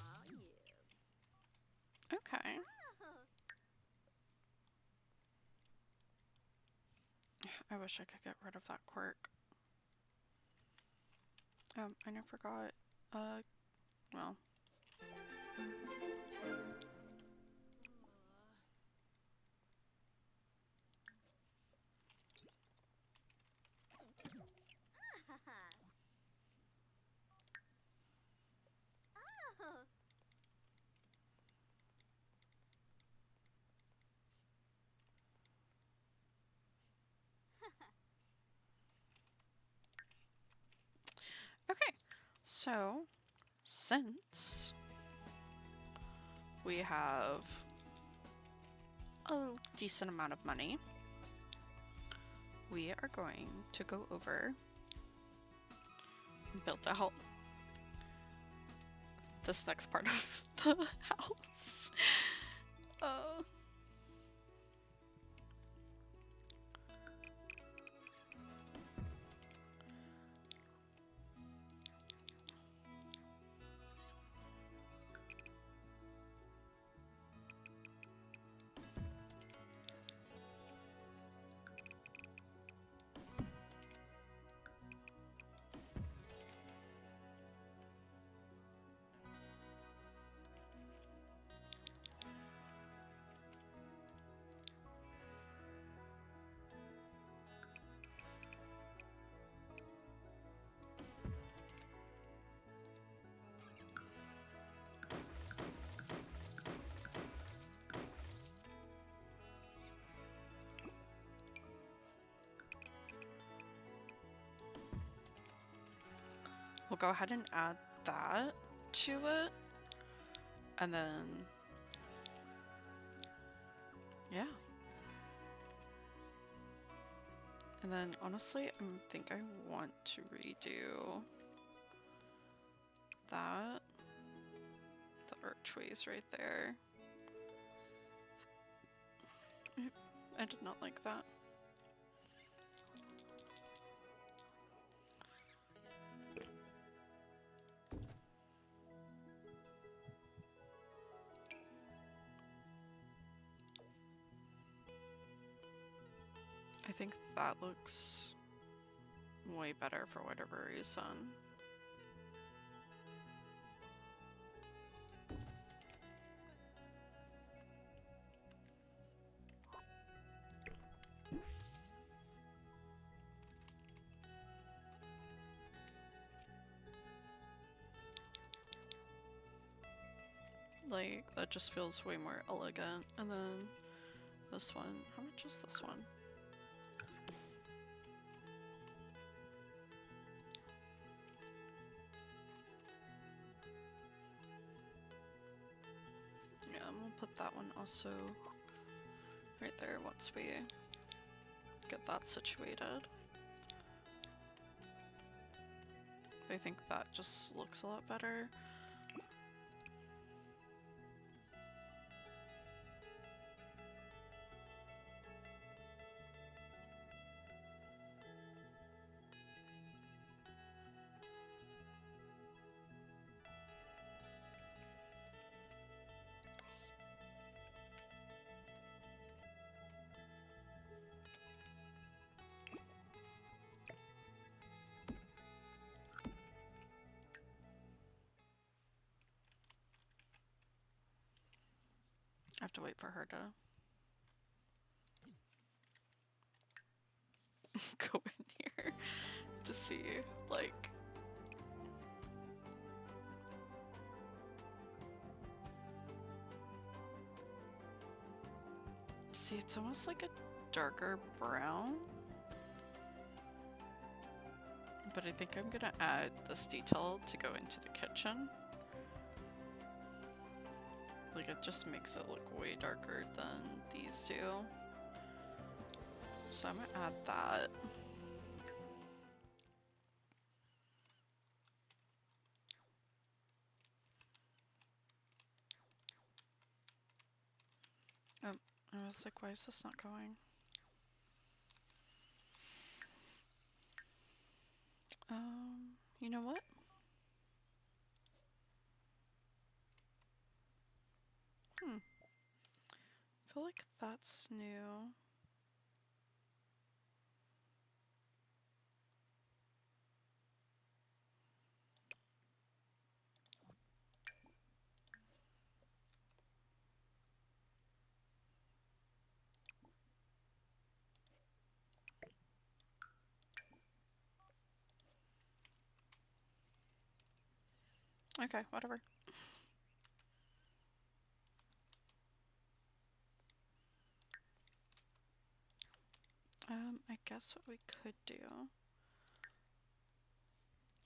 Oh, yeah. Okay. I wish I could get rid of that quirk. I never forgot. Well. Oh. Okay. So, since we have a decent amount of money, we are going to go over and build out this next part of the house. Uh, we'll go ahead and add that to it. And then, yeah. And then honestly, I think I want to redo that. The archways right there. I did not like that. I think that looks way better for whatever reason. Like, that just feels way more elegant. And then this one, how much is this one? Yeah, and we'll put that one also right there once we get that situated. I think that just looks a lot better. I have to wait for her to go in here to see, like, See, it's almost like a darker brown. But I think I'm gonna add this detail to go into the kitchen. Like, it just makes it look way darker than these two. So I'm gonna add that. Oh, I was like, why is this not going? You know what? I feel like that's new. Okay, whatever. I guess what we could do.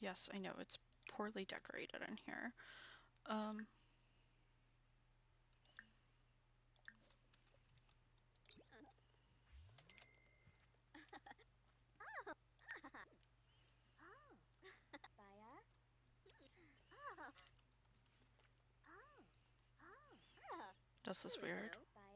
Yes, I know it's poorly decorated in here. Baya? This is weird. Baya?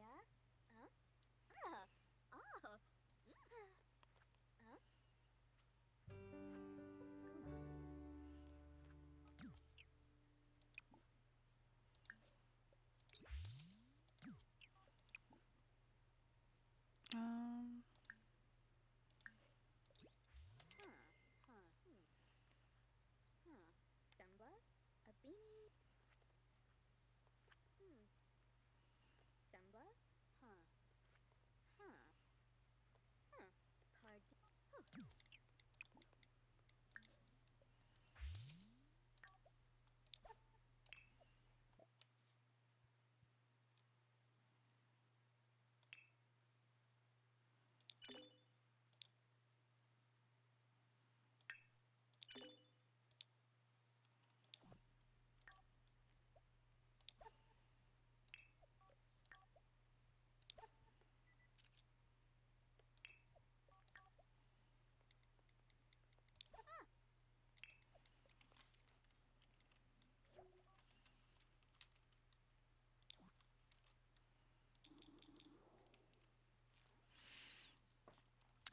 Sembla? A beanie? Sembla? Pardon?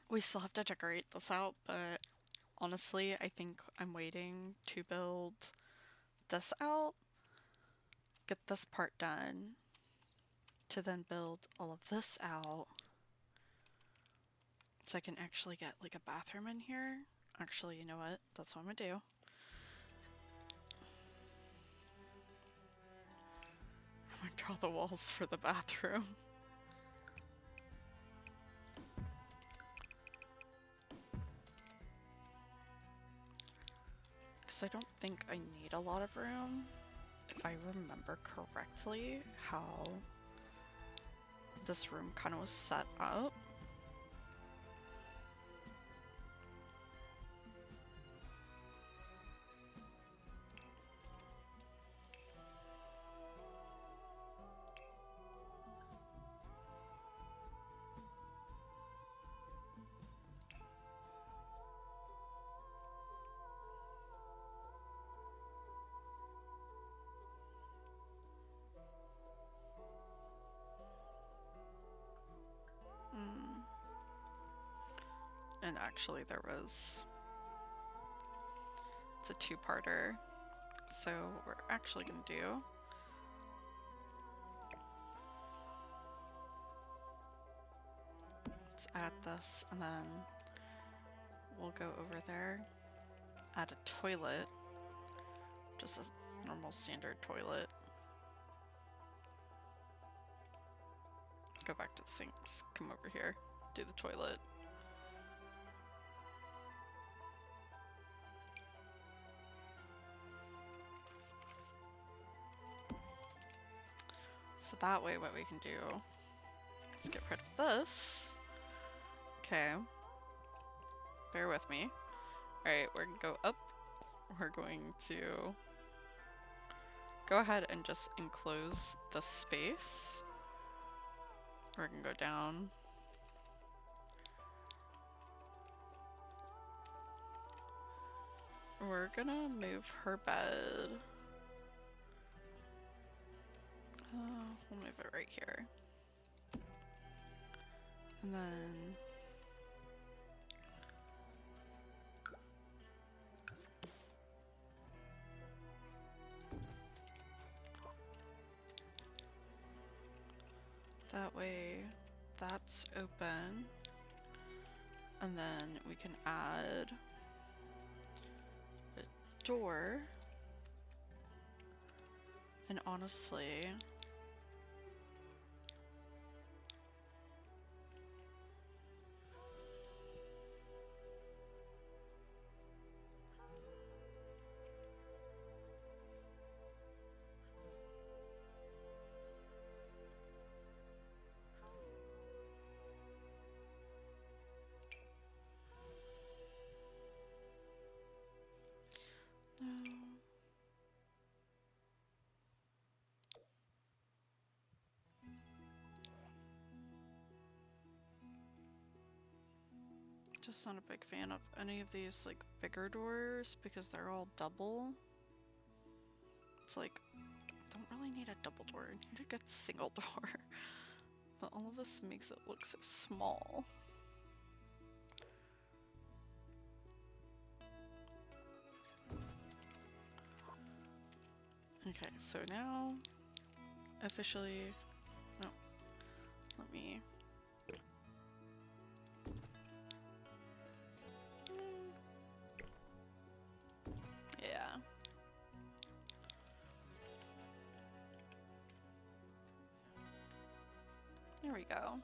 We still have to decorate this out, but honestly, I think I'm waiting to build this out, get this part done, to then build all of this out, so I can actually get like a bathroom in here. Actually, you know what? That's what I'm gonna do. I'm gonna draw the walls for the bathroom. Because I don't think I need a lot of room. If I remember correctly, how this room kind of was set up. And actually there was, it's a two-parter, so what we're actually gonna do is add this, and then we'll go over there, add a toilet, just a normal standard toilet. Go back to the sinks, come over here, do the toilet. So that way what we can do Let's get rid of this. Okay. Bear with me. Alright, we're gonna go up. We're going to go ahead and just enclose the space. We're gonna go down. We're gonna move her bed. We'll move it right here. And then that way that's open. And then we can add a door. And honestly, no. Just not a big fan of any of these like bigger doors because they're all double. It's like, don't really need a double door, you need a good single door. But all of this makes it look so small. Okay, so now officially, no, let me. Yeah. There we go.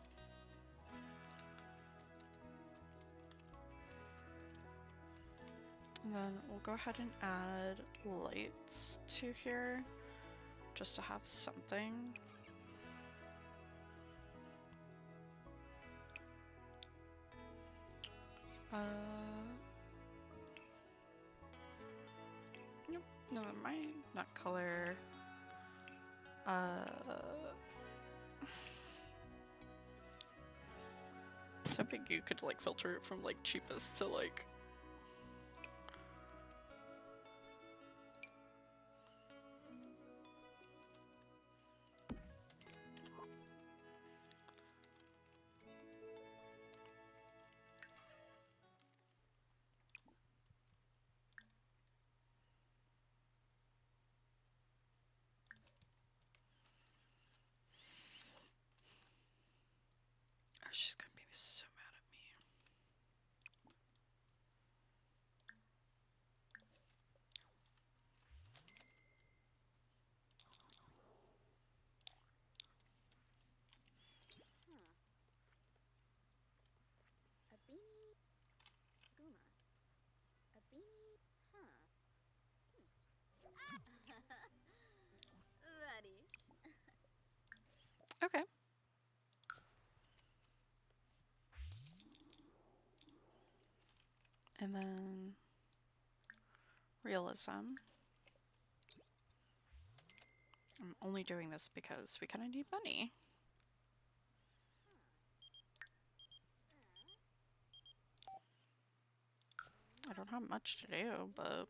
And then we'll go ahead and add lights to here, just to have something. Nope, never mind. Not color. So big you could like filter it from like cheapest to like. Oh, she's gonna be so mad at me. A beanie. Skuma. A beanie. Huh. Buddy. Okay. And then realism. I'm only doing this because we kind of need money. I don't have much to do, but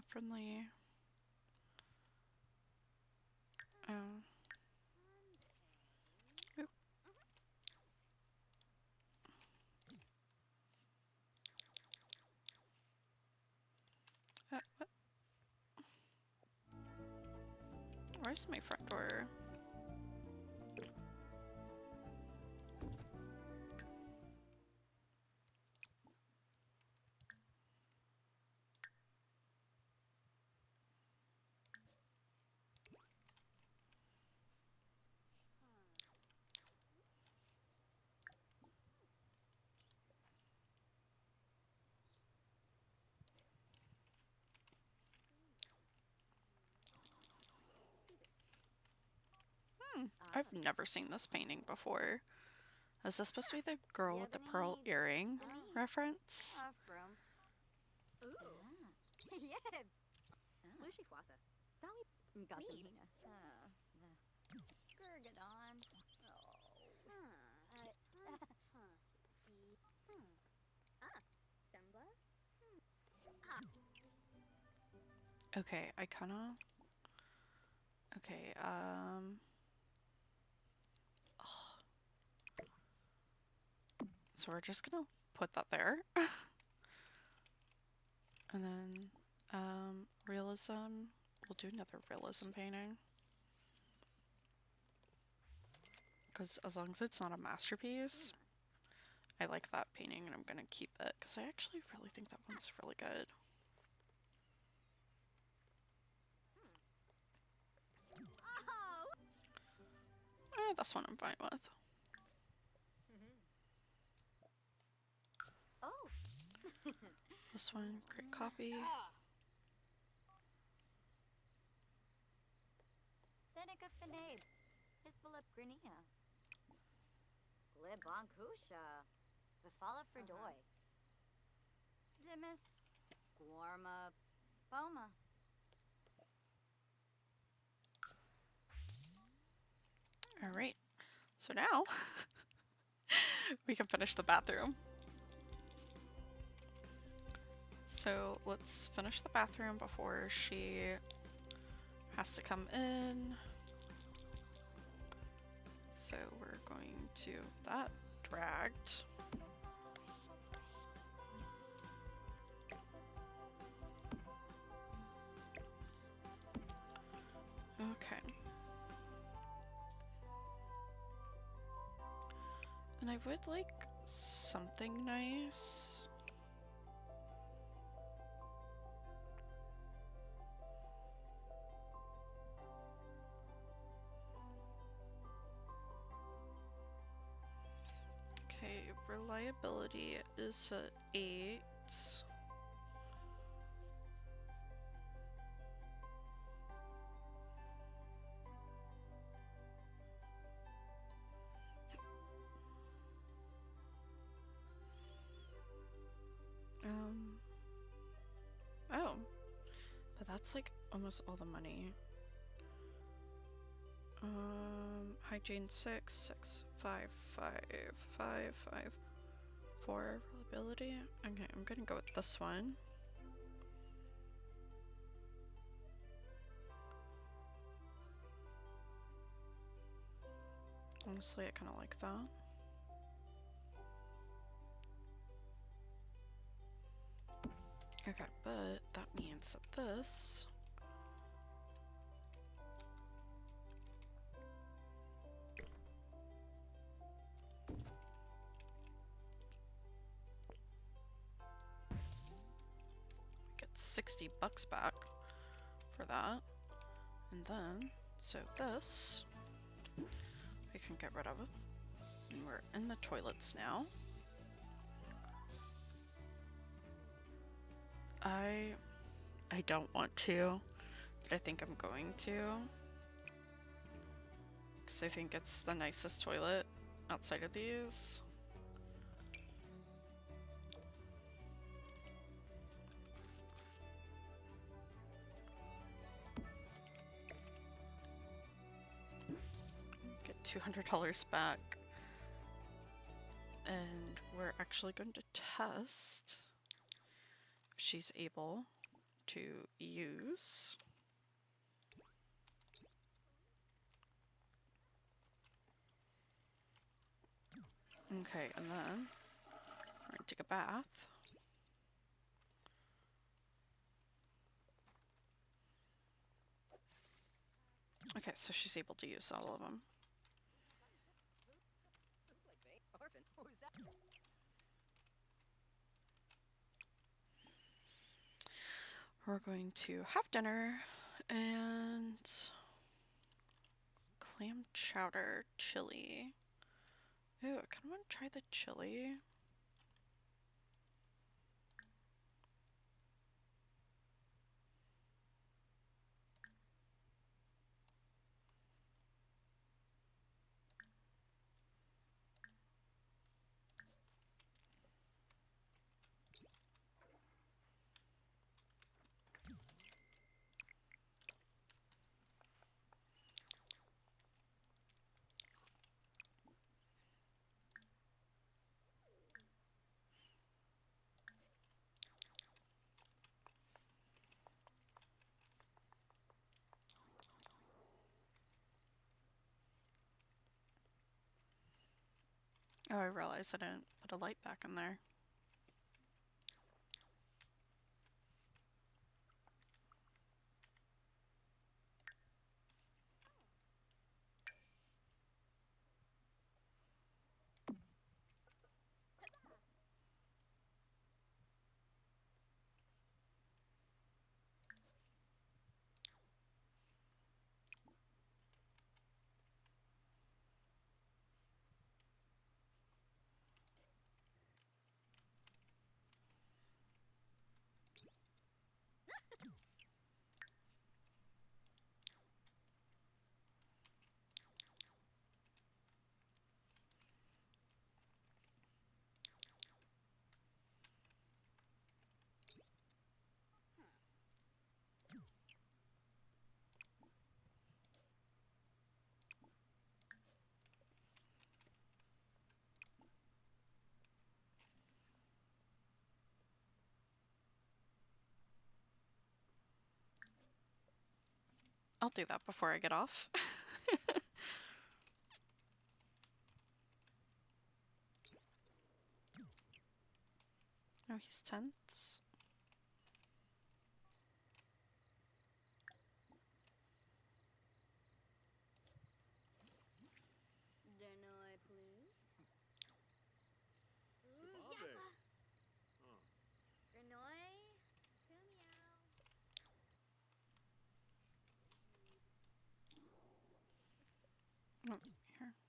friendly. Oh. Oop. What? Where's my front door? I've never seen this painting before. Is this supposed to be the girl with the pearl earring reference? From. Ooh. Yes. Lucy Flassa. Dolly. Gossamina. Gurgadon. Sembla. Okay, I kinda... Okay, so we're just gonna put that there. And then, realism. We'll do another realism painting. Because as long as it's not a masterpiece, I like that painting and I'm gonna keep it. Because I actually really think that one's really good. This one I'm fine with. Oh. This one, great copy. Fenica Fenabe. Hisbalip Grinia. Glibonkusha. Bifala Ferdoy. Dimis. Guarma. Boma. Alright, so now we can finish the bathroom. So let's finish the bathroom before she has to come in. So we're going to that dragged. Okay. And I would like something nice. Okay, reliability is a 8. Oh, but that's like almost all the money. Hygiene 6, 6, 5, 5, 5, 5, 4, reliability. Okay, I'm gonna go with this one. Honestly, I kind of like that. Okay, but that means that this get 60 bucks back for that. And then, so this we can get rid of it. And we're in the toilets now. I don't want to, but I think I'm going to. Because I think it's the nicest toilet outside of these. Get $200 back. And we're actually going to test if she's able to use. Okay, and then we're gonna take a bath. Okay, so she's able to use all of them. We're going to have dinner and clam chowder chili. Ooh, I kind of want to try the chili. Oh, I realized I didn't put a light back in there. I'll do that before I get off. Oh, he's tense. Denoi, please. Ooh, Sababe. yappa. Huh. Renoi. Kumiao. Oh, here.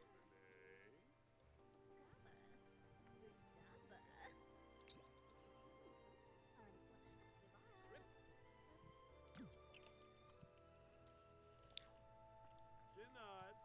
Orderly. Kinnad. Gibbs Kinnad.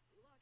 Good luck.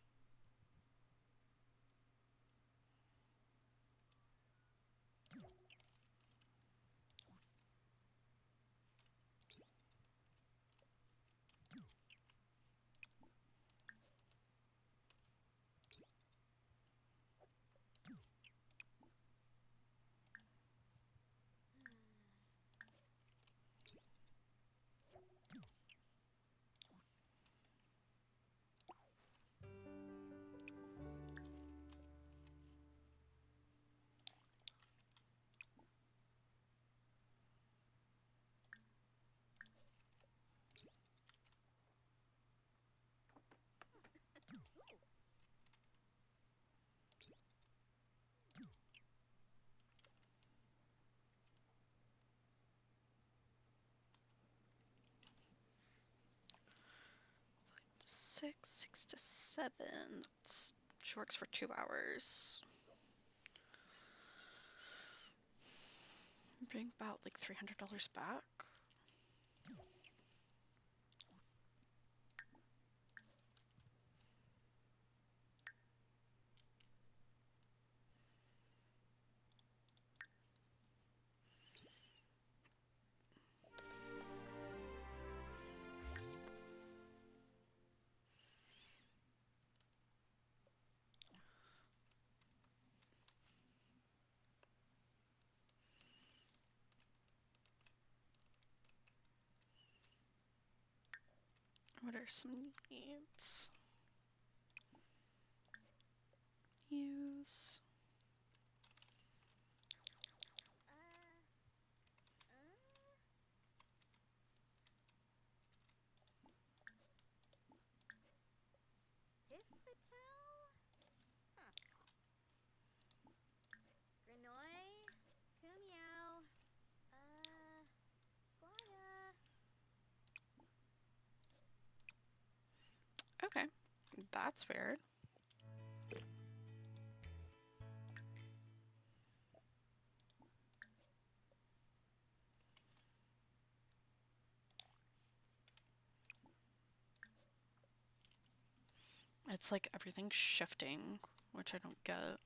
Six to seven. She works for 2 hours. Bring about like $300 back. What are some needs? That's weird. It's like everything's shifting, which I don't get.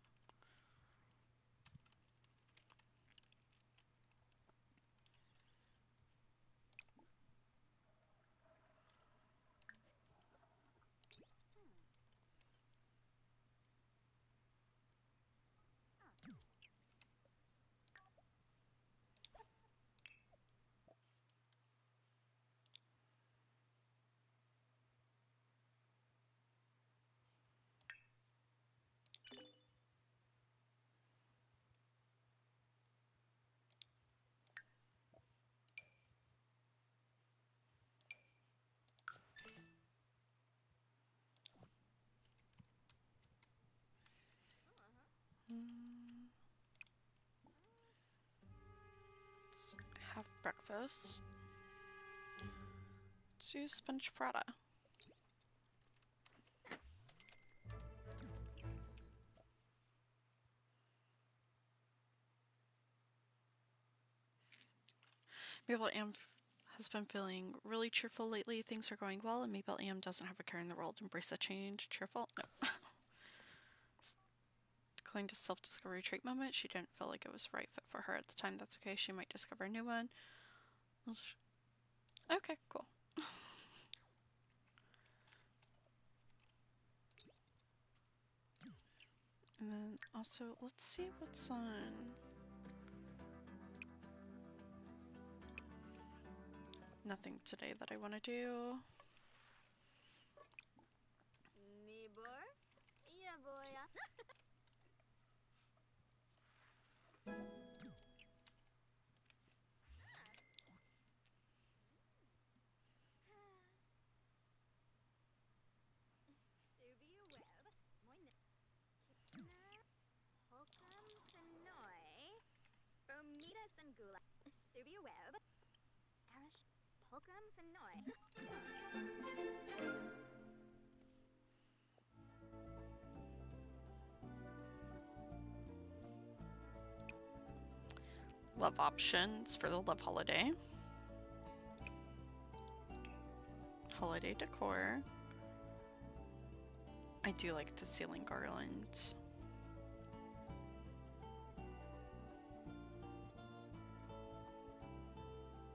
Let's have breakfast. Let's do spinach prata. Mabel Am has been feeling really cheerful lately. Things are going well, and Mabel Am doesn't have a care in the world. Embrace the change. Cheerful? No. Cling to self-discovery trait moment. She didn't feel like it was the right fit for her at the time. That's okay. She might discover a new one. Okay, cool. And then also, let's see what's on. Nothing today that I want to do. Nibor? Yeah, boy. Subi web. Moin. Holcomb Fenoi. Romita Sangula. Subi web. Arish. Holcomb Fenoi. Love options for the love holiday. Holiday decor. I do like the ceiling garlands.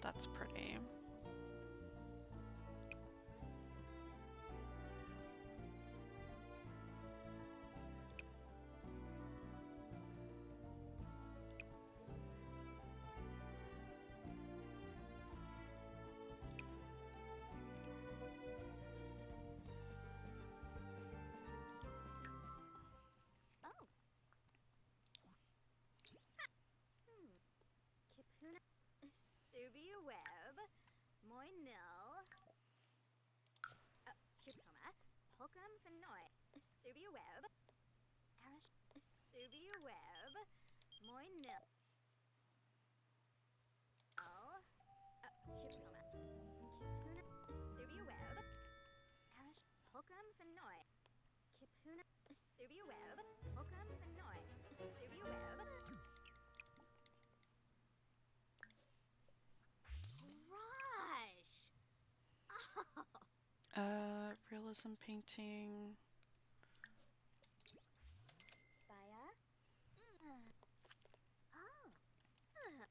That's pretty. Oh. Kipuna. Subi web. Moinil. Chipkoma. Holcomb Fenoi. Subi web. Arish. Subi web. Moinil. Chipkoma. Kipuna. Subi web. Arish. Holcomb Fenoi. Kipuna. Subi web. Holcomb Fenoi. Subi web. Rush! Realism painting. Fire? Oh. Skooma.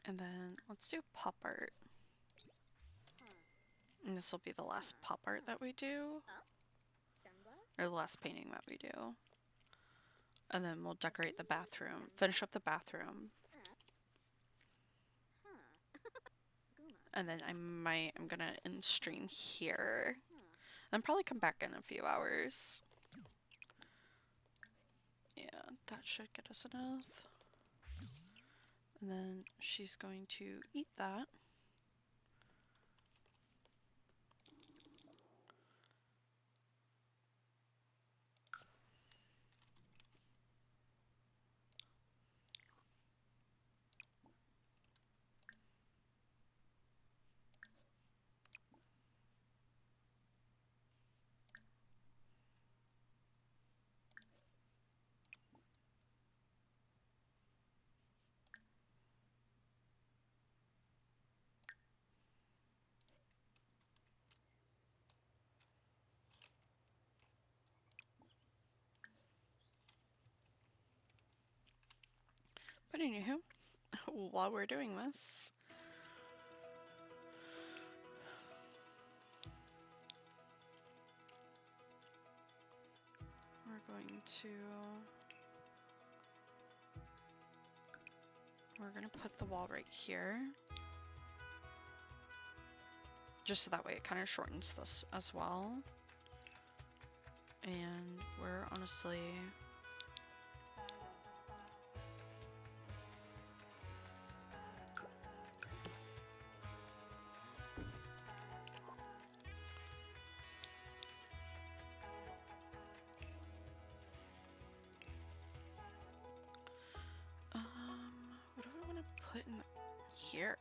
And then let's do pop art. And this will be the last pop art that we do. Samba? Or the last painting that we do. And then we'll decorate the bathroom. Finish up the bathroom. and then I'm gonna end stream here and probably come back in a few hours. Yeah, that should get us enough. And then she's going to eat that. But anywho, while we're doing this, we're gonna put the wall right here. Just so that way it kind of shortens this as well. And we're honestly... what do I want to put in here?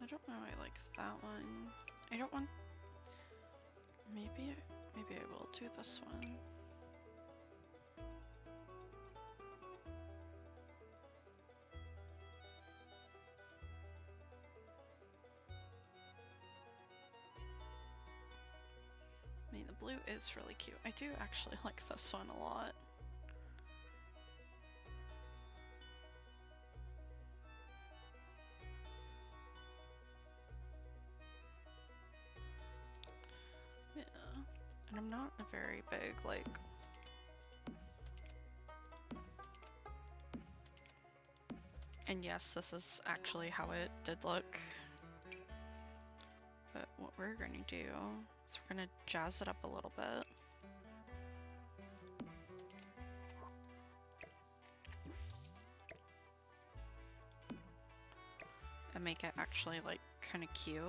I don't know, I like that one. I don't want... Maybe I will do this one. I mean, the blue is really cute. I do actually like this one a lot. Yeah, and I'm not a very big, like... And yes, this is actually how it did look. But what we're gonna do is we're gonna jazz it up a little bit. And make it actually like kind of cute.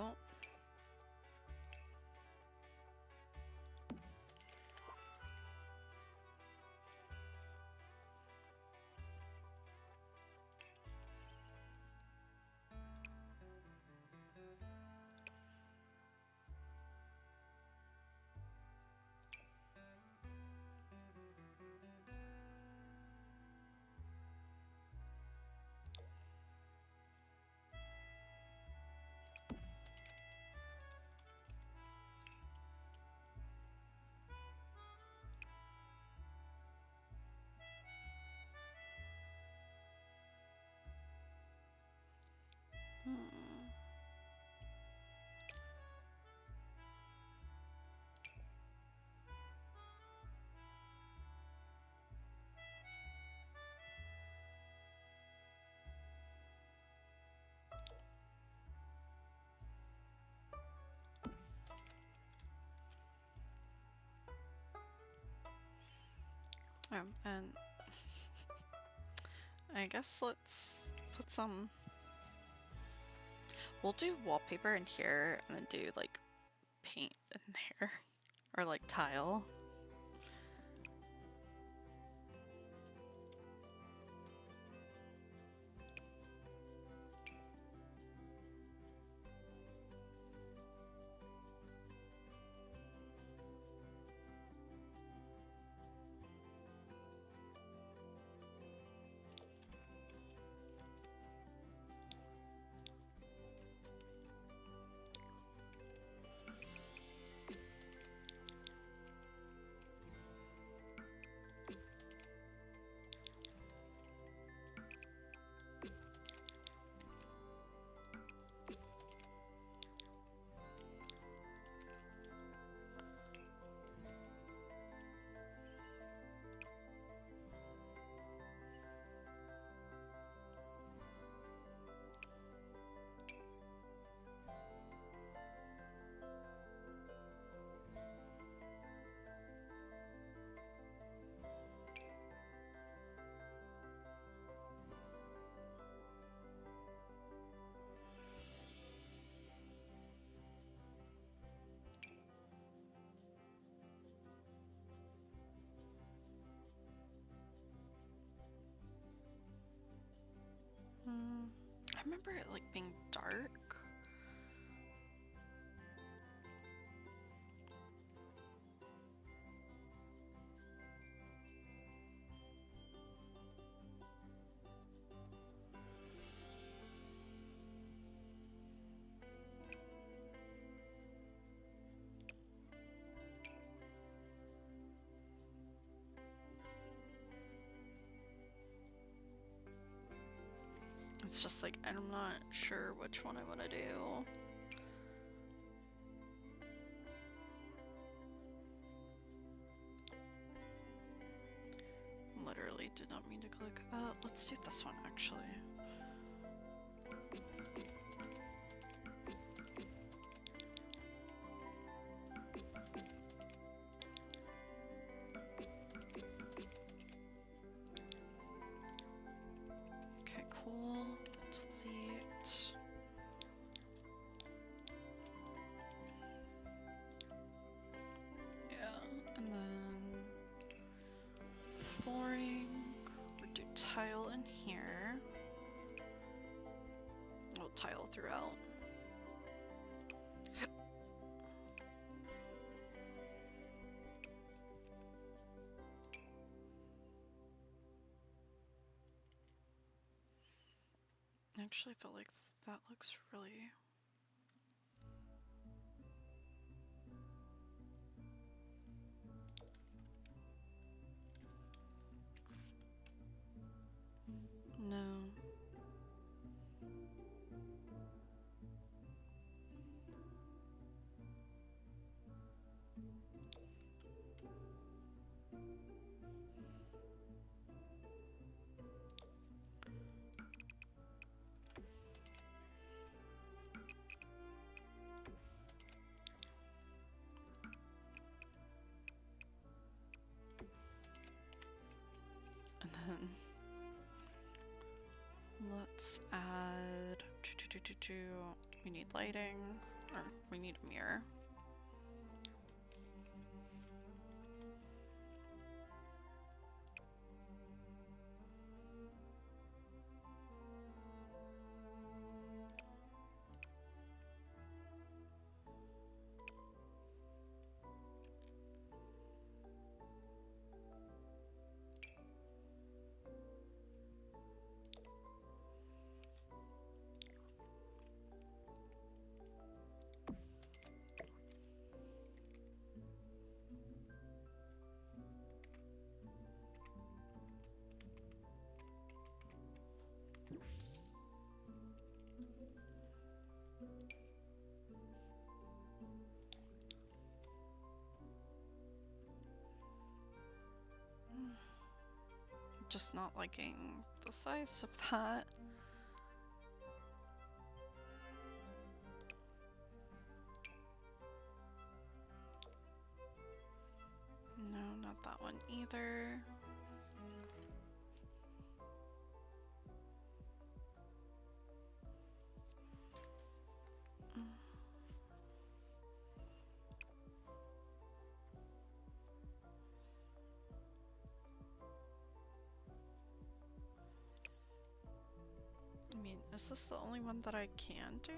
And I guess let's put some... We'll do wallpaper in here and then do like paint in there. Or like tile. remember it like being dark. It's just like, I'm not sure which one I want to do. Literally did not mean to click. Let's do this one actually. Okay, cool. Delete. Yeah, and then flooring. We'll do tile in here. We'll tile throughout. Actually, I feel like that looks really... No. And then let's add we need lighting, or we need a mirror. Just not liking the size of that. No, not that one either. I mean, is this the only one that I can do?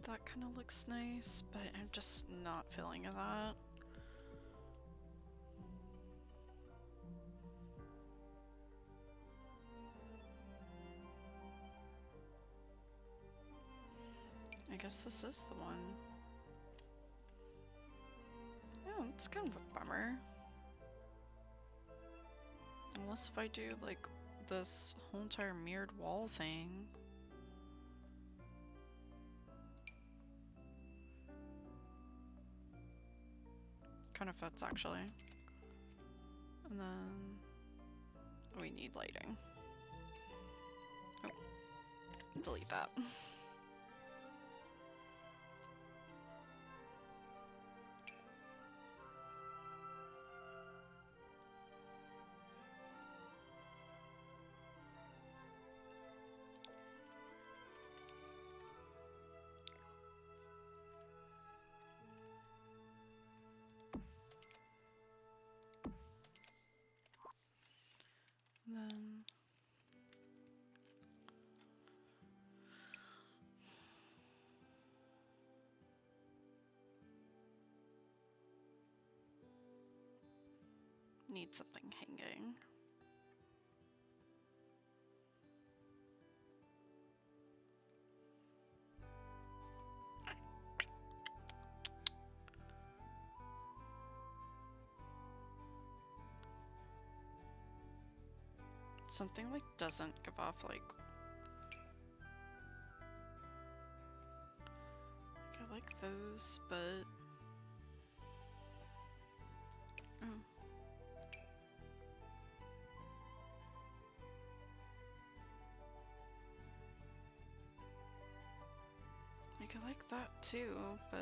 That kind of looks nice, but I'm just not feeling that. I guess this is the one. Yeah, it's kind of a bummer. Unless if I do like this whole entire mirrored wall thing. Kind of fits actually. And then we need lighting. Oh, delete that. need something hanging. Something like doesn't give off like I like those, but oh. Like I like that too, but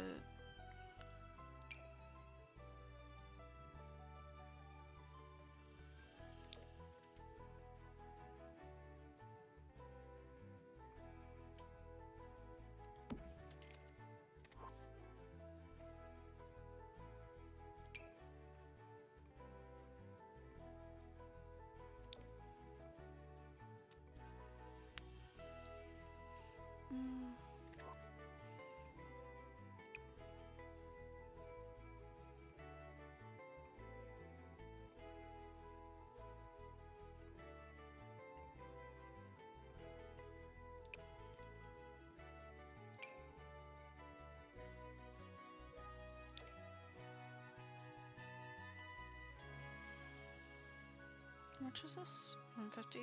how much is this? 150?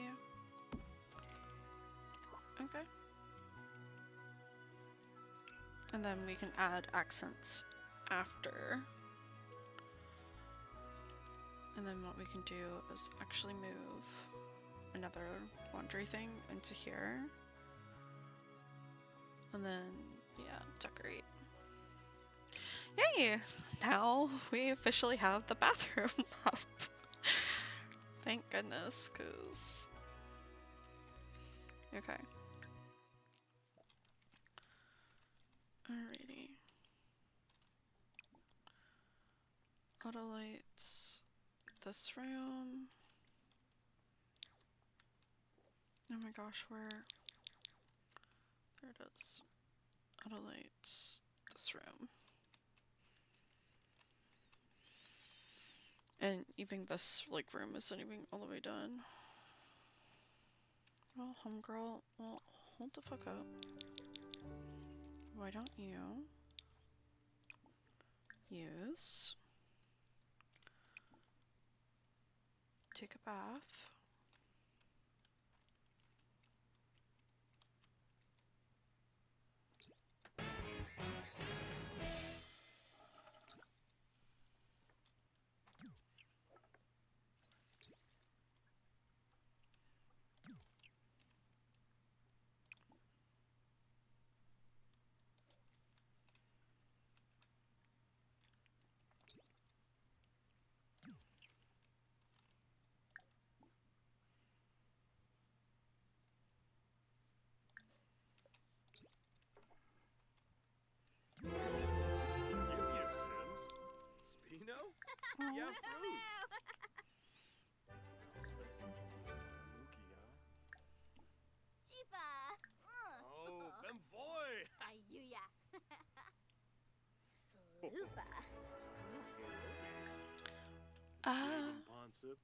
Okay. And then we can add accents after. And then what we can do is actually move another laundry thing into here. And then, yeah, decorate. Yay! Now we officially have the bathroom up. Thank goodness, cause... Okay. Alrighty. Auto lights. This room. Oh my gosh, where? There it is. Auto lights. This room. And even this like room isn't even all the way done. Well, homegirl, well, hold the fuck up. Why don't you use take a bath? Yip Sims. Spino? Yeah, fruit. Mukia. Chifa! Oh, Bemvoy! Ayuya! Slufa! Ponsip.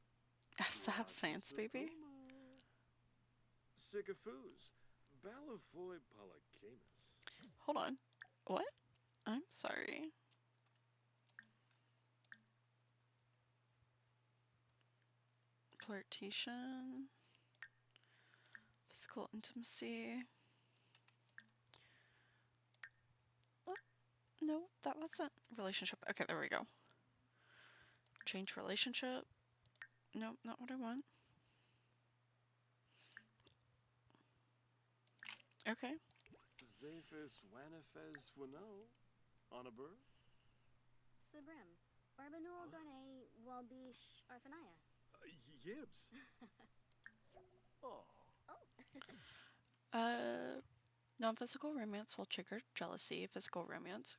Has to have science, baby. Sycophus. Balafoy Palacamus. Hold on. What? I'm sorry. Flirtation. Physical intimacy. What? No, that wasn't relationship. Okay, there we go. Change relationship. Nope, not what I want. Okay. Zephys Wanifes Wano. Onabur. Sabrim. Barbanul Darne Walbish Arfanaya. Yibs. Oh. Non-physical romance will trigger jealousy. Physical romance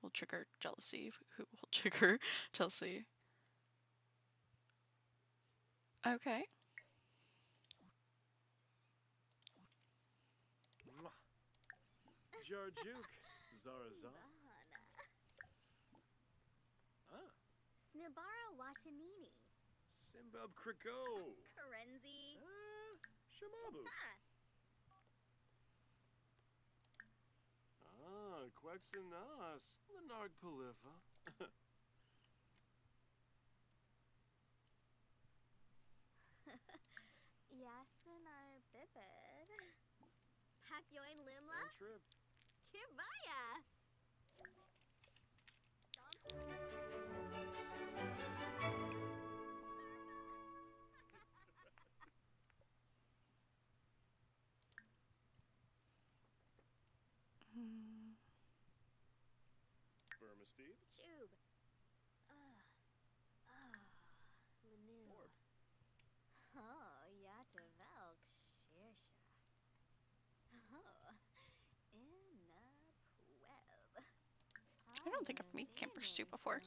will trigger jealousy. Who will trigger jealousy? Okay. Jarjuk. Zarazan. Ah. Snibara Watanini. Simbab Kriko. Karenzi. Shamabu. Ah, Quexenas. Lenarg Palifa. Yasin Bibid. Pakyoin Limla. Trip. Kibaya. Vermistede. Tube. Lanu. Orb. Oh, Yata Velk Shersha. Oh, Inna Pweb. I don't think I've made camper stew before.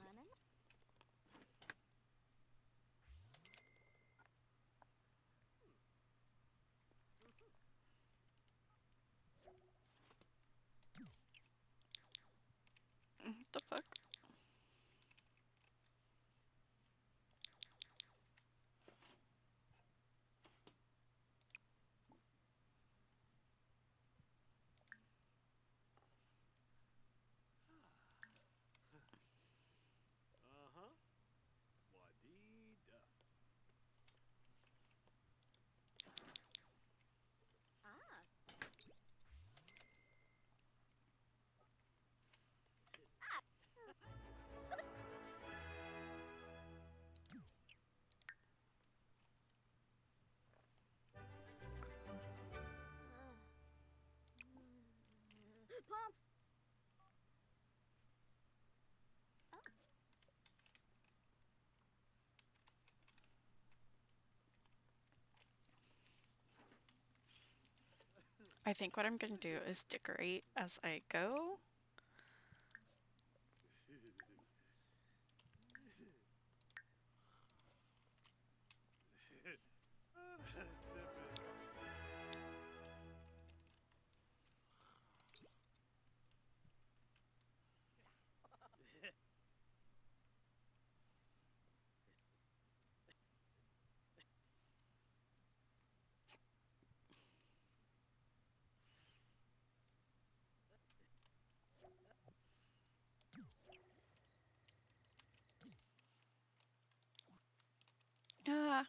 The fuck? Wadida. Ah. Pump. I think what I'm gonna do is decorate as I go. Ah.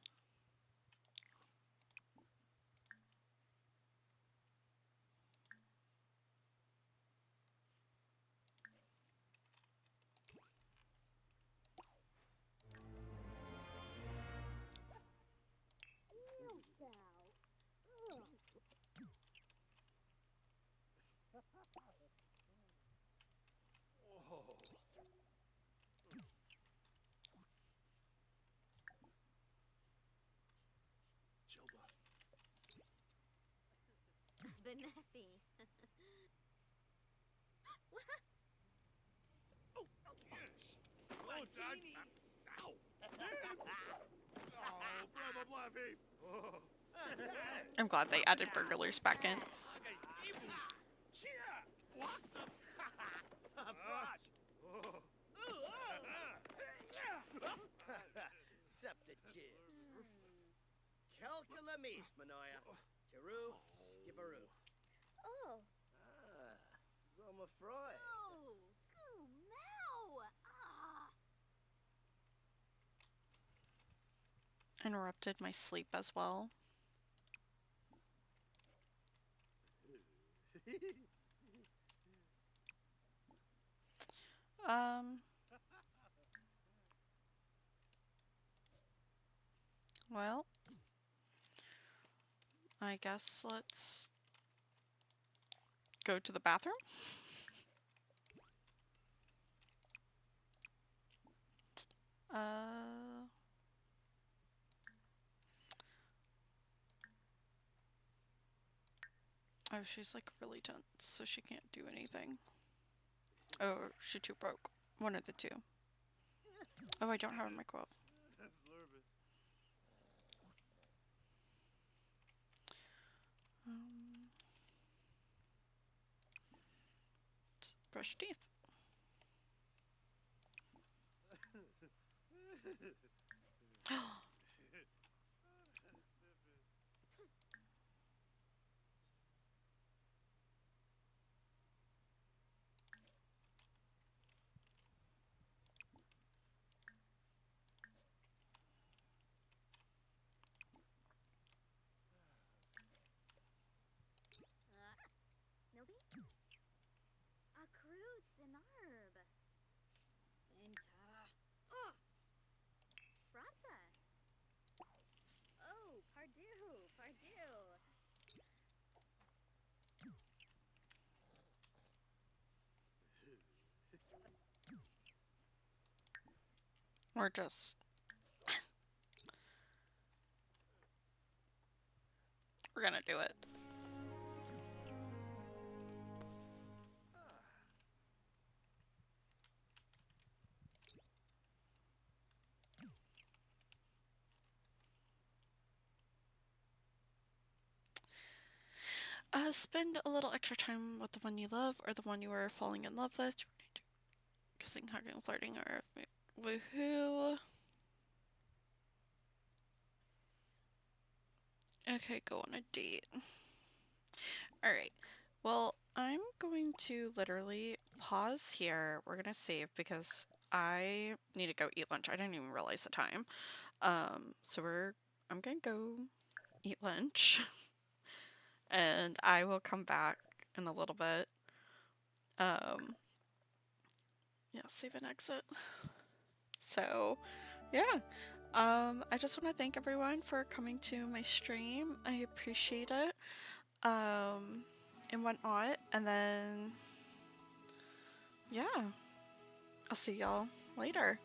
Oh. Jilda. Benefi. Oh, yes. Oh, Doug. Ow. Oh, blah, blah, blah, babe. Oh. I'm glad they added burglars back in. Septa jibs. Calculamis, Manoia. Jeru, skibberoo. Oh. Zoma Froy. Oh. Goo Mow. Ah. Interrupted my sleep as well. Well, I guess let's go to the bathroom. Oh, she's like really tense, so she can't do anything. Oh, she too broke. One of the two. Oh, I don't have a microwave. Let's brush teeth. Or just... We're gonna do it. Spend a little extra time with the one you love or the one you are falling in love with. Kissing, hugging, flirting, or woohoo. Okay, go on a date. Alright, well, I'm going to literally pause here. We're gonna save because I need to go eat lunch. I didn't even realize the time. I'm gonna go eat lunch and I will come back in a little bit. Yeah, save and exit. So, yeah. I just want to thank everyone for coming to my stream. I appreciate it. And whatnot. And then, yeah. I'll see y'all later.